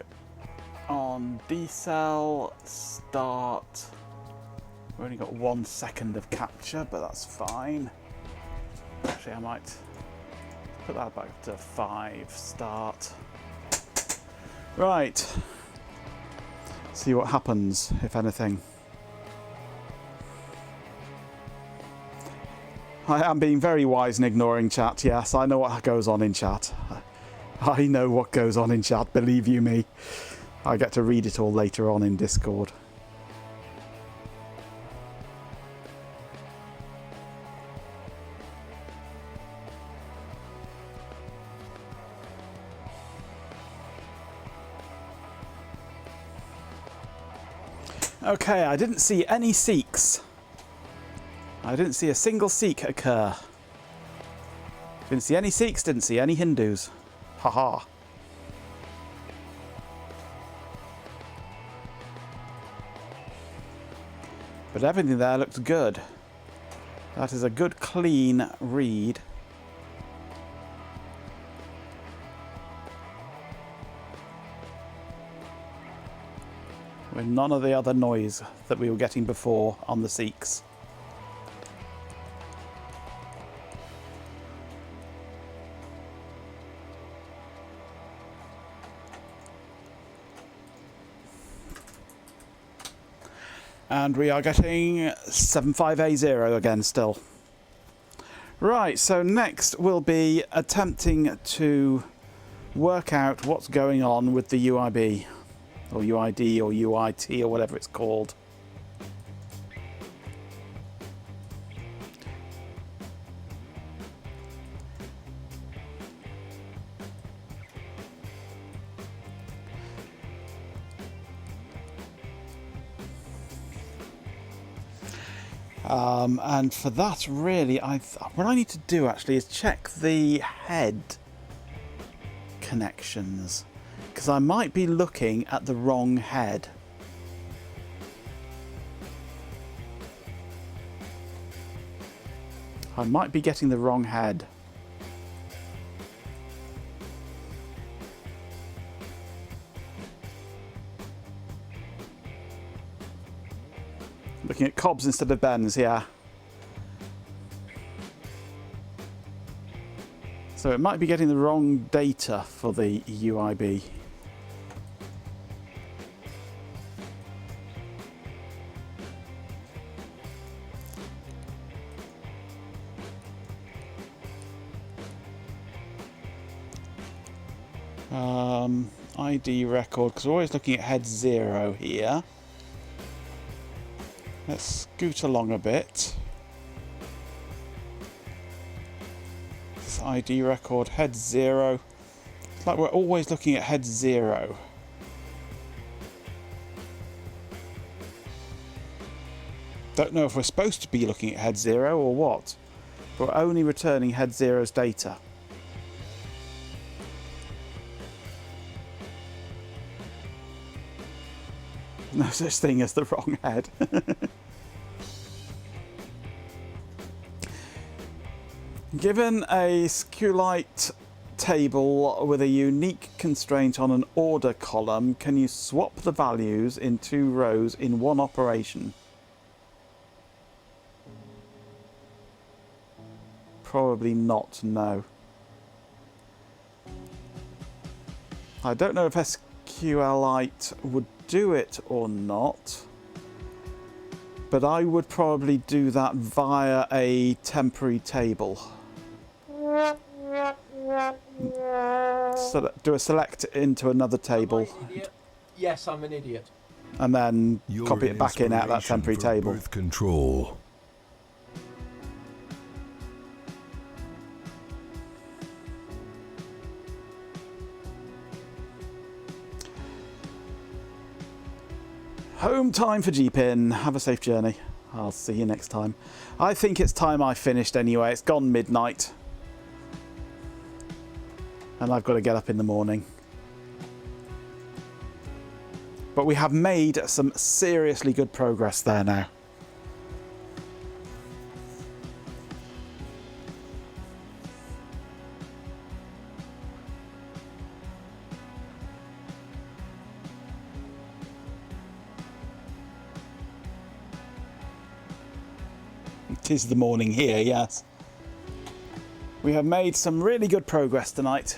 on decel, start. We've only got 1 second of capture, but that's fine. Actually, I might put that back to 5, start. Right. See what happens, if anything. I am being very wise and ignoring chat, yes. I know what goes on in chat. I know what goes on in chat, believe you me. I get to read it all later on in Discord. Okay, I didn't see any Sikhs. I didn't see a single Sikh occur. Didn't see any Sikhs, didn't see any Hindus. Haha. But everything there looks good. That is a good, clean read. With none of the other noise that we were getting before on the Sikhs. And we are getting 75A0 again still. Right, so next we'll be attempting to work out what's going on with the UIB, or UID, or UIT, or whatever it's called. And for that, really, what I need to do actually is check the head connections, because I might be looking at the wrong head. I might be getting the wrong head. Looking at Cobbs instead of Ben's, yeah. So it might be getting the wrong data for the UIB. ID record, because we're always looking at head 0 here. Let's scoot along a bit. This ID record, head 0. It's like we're always looking at head 0. Don't know if we're supposed to be looking at head 0 or what, but we're only returning head 0's data. No such thing as the wrong head. Given a SQLite table with a unique constraint on an order column, can you swap the values in 2 rows in one operation? Probably not, no. I don't know if SQLite would do it or not, but I would probably do that via a temporary table. So do a select into another table. Yes, I'm an idiot. And then You're copy it back in out that inspiration temporary for table. Birth control. Home time for GPIN. Have a safe journey. I'll see you next time. I think it's time I finished anyway. It's gone midnight. And I've got to get up in the morning. But we have made some seriously good progress there now. It is the morning here, yes. We have made some really good progress tonight.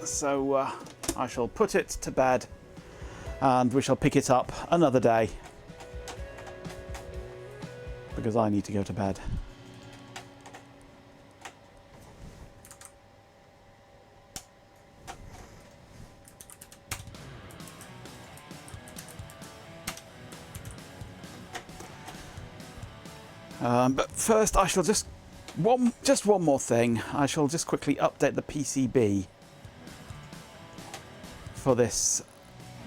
So I shall put it to bed and we shall pick it up another day. Because I need to go to bed. But first I shall just one more thing. I shall just quickly update the PCB for this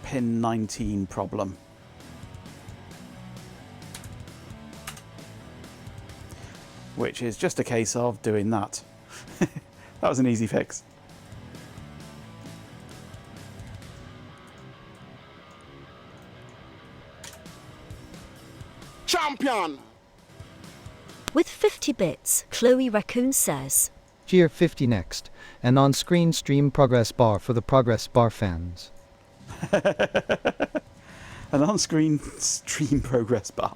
pin 19 problem. Which is just a case of doing that. That was an easy fix. Champion! With 50 bits, Chloe Raccoon says, Cheer 50 next, an on-screen stream progress bar for the progress bar fans. An on-screen stream progress bar.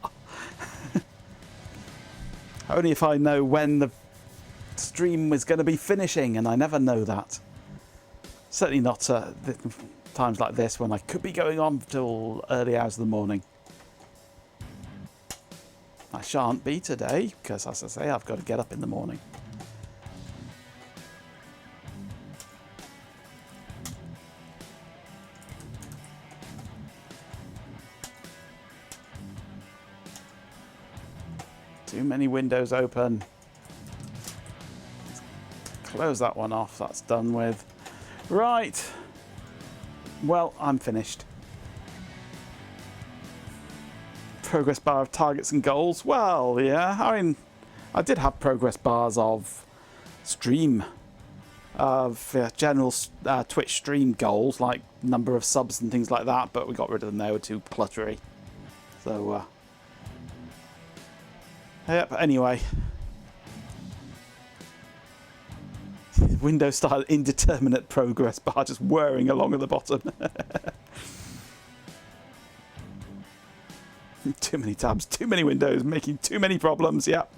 Only if I know when the stream is going to be finishing, and I never know that. Certainly not times like this when I could be going on till early hours of the morning. I shan't be today, because as I say, I've got to get up in the morning. Too many windows open. Close that one off, that's done with. Right. Well, I'm finished. Progress bar of targets and goals. Well, yeah, I mean, I did have progress bars of stream, of general Twitch stream goals, like number of subs and things like that, but we got rid of them. They were too cluttery. So, yep, anyway. Windows style indeterminate progress bar just whirring along at the bottom. Too many tabs, too many windows, making too many problems, yep.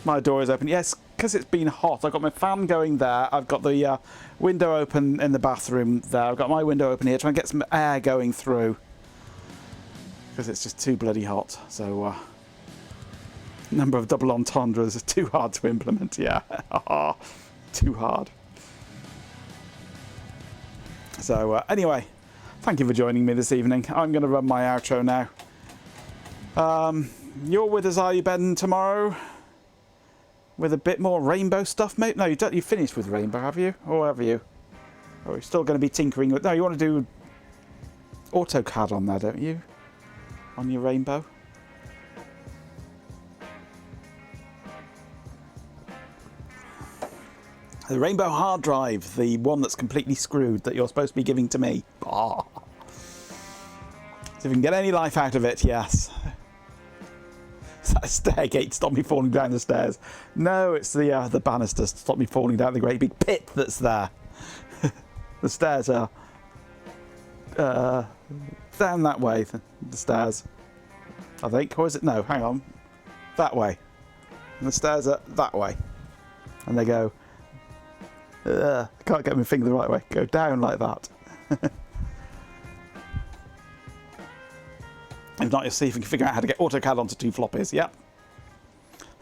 My door is open. Yes, because it's been hot. I've got my fan going there. I've got the window open in the bathroom there. I've got my window open here, trying to get some air going through. Because it's just too bloody hot. So, number of double entendres is too hard to implement, yeah. Too hard. So, anyway, thank you for joining me this evening. I'm going to run my outro now. You're with us, are you, Ben, tomorrow? With a bit more rainbow stuff, mate? No, you finished with rainbow, have you? Or have you? Or are you still going to be tinkering with... No, you want to do AutoCAD on there, don't you? On your rainbow? The rainbow hard drive, the one that's completely screwed that you're supposed to be giving to me. Oh. So if you can get any life out of it, yes. Is that a stairgate to stop me falling down the stairs? No, it's the banisters to stop me falling down the great big pit that's there. The stairs are down that way, the stairs. I think, or is it? No, hang on. That way. And the stairs are that way. And they go... I can't get my finger the right way. Go down like that. If not, you'll see if you can figure out how to get AutoCAD onto 2 floppies. Yep.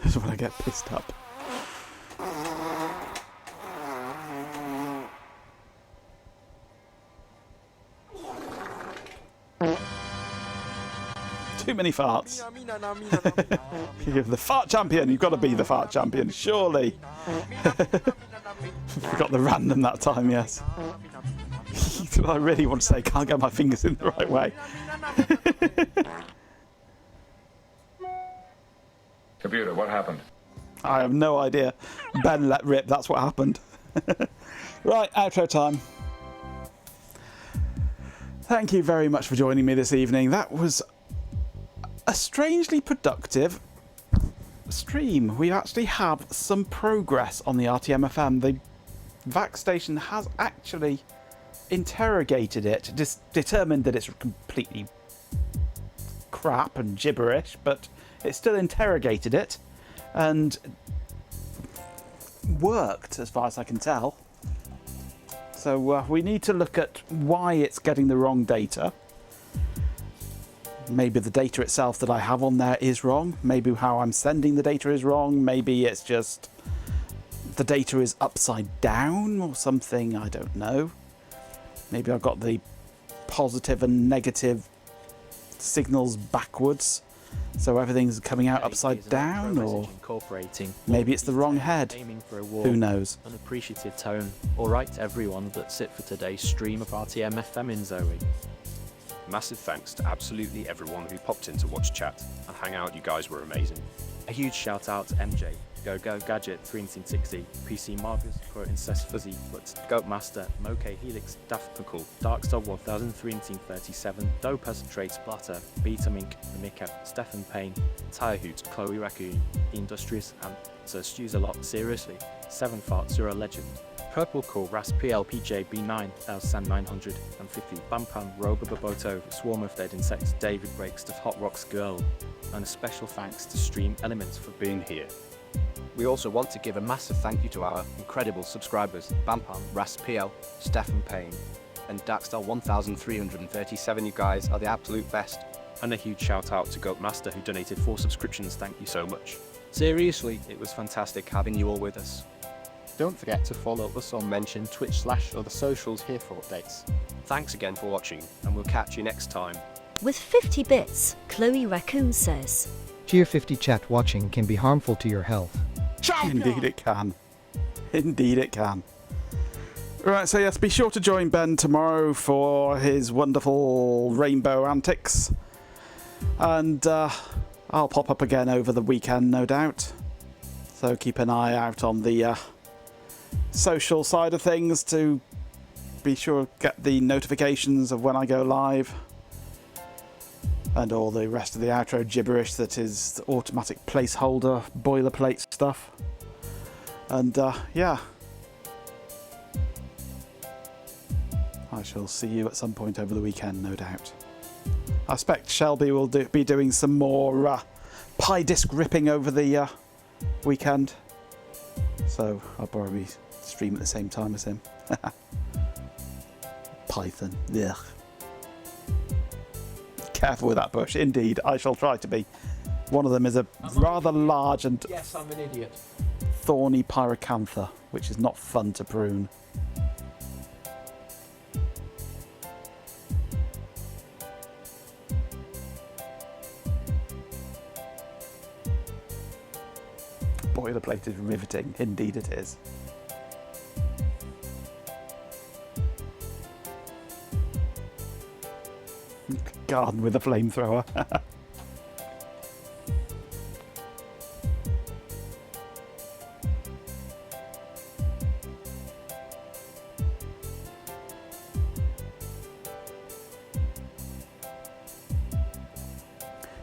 This is when I get pissed up. Too many farts. You're the fart champion. You've got to be the fart champion, surely. Forgot the random that time, yes. I really want to say, can't get my fingers in the right way. Computer, what happened? I have no idea. Ben let rip, that's what happened. Right, outro time. Thank you very much for joining me this evening. That was a strangely productive stream. We actually have some progress on the RTmFM. The VAC station has actually interrogated it, determined that it's completely crap and gibberish, but it still interrogated it and worked as far as I can tell. So we need to look at why it's getting the wrong data. Maybe the data itself that I have on there is wrong. Maybe how I'm sending the data is wrong. Maybe it's just the data is upside down or something. I don't know. Maybe I've got the positive and negative signals backwards, so everything's coming out upside down, or maybe it's the wrong head. Who knows? Unappreciative tone. Alright everyone, that's it for today's stream of RTmFM in Zoe. Massive thanks to absolutely everyone who popped in to watch chat and hang out. You guys were amazing. A huge shout out to MJ, Go Gadget 360, PC Marcus, Pro Incest Fuzzy, Foot, Goat Master, Moke Helix, Daft Pickle, Darkstar 1337, Dopus, Trade Splatter, Beta Mink, Mika, Stephen Payne, Tire Hoot, Chloe Raccoon, Industrious, and Sir Stews a Lot, Seriously, 7 Farts, You're a Legend, Purple Core, Ras PLPJ B9, Elsan 950, Bampam, Roga Baboto, Swarm of Dead Insects, David Breaks, the Hot Rocks Girl, and a special thanks to Stream Elements for being here. We also want to give a massive thank you to our incredible subscribers, Bampam, Ras PL, Stephen Payne, and Darkstar 1337. You guys are the absolute best. And a huge shout out to Goat Master who donated 4 subscriptions. Thank you so much. Seriously, it was fantastic having you all with us. Don't forget to follow us or mention Twitch / other socials here for updates. Thanks again for watching, and we'll catch you next time. With 50 bits, Chloe Raccoon says, Tier 50 chat watching can be harmful to your health. Indeed it can. Indeed it can. Right, so yes, be sure to join Ben tomorrow for his wonderful rainbow antics. And I'll pop up again over the weekend, no doubt. So keep an eye out on the social side of things to be sure to get the notifications of when I go live. And all the rest of the outro gibberish that is automatic placeholder, boilerplate stuff. And yeah. I shall see you at some point over the weekend, no doubt. I expect Shelby will be doing some more pie disc ripping over the weekend. So I'll probably stream at the same time as him. Python. Ugh. Careful with that bush. Indeed, I shall try to be. One of them is a rather large and Yes, I'm an idiot. thorny pyracantha, which is not fun to prune. Boilerplate is riveting. Indeed it is. Garden with a flamethrower.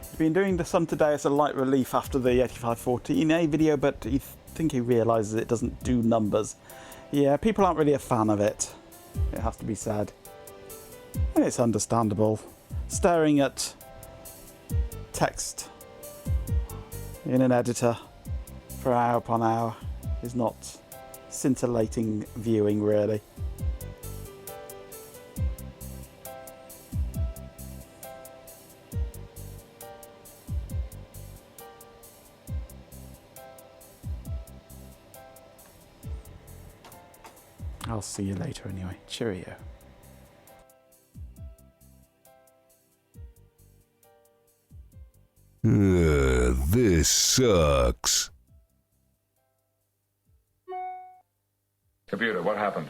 He's been doing the sun today as a light relief after the 8514A video, but I think he realises it doesn't do numbers. Yeah, people aren't really a fan of it. It has to be said. It's understandable. Staring at text in an editor for hour upon hour is not scintillating viewing, really. I'll see you later anyway. Cheerio. This sucks. Computer, what happened?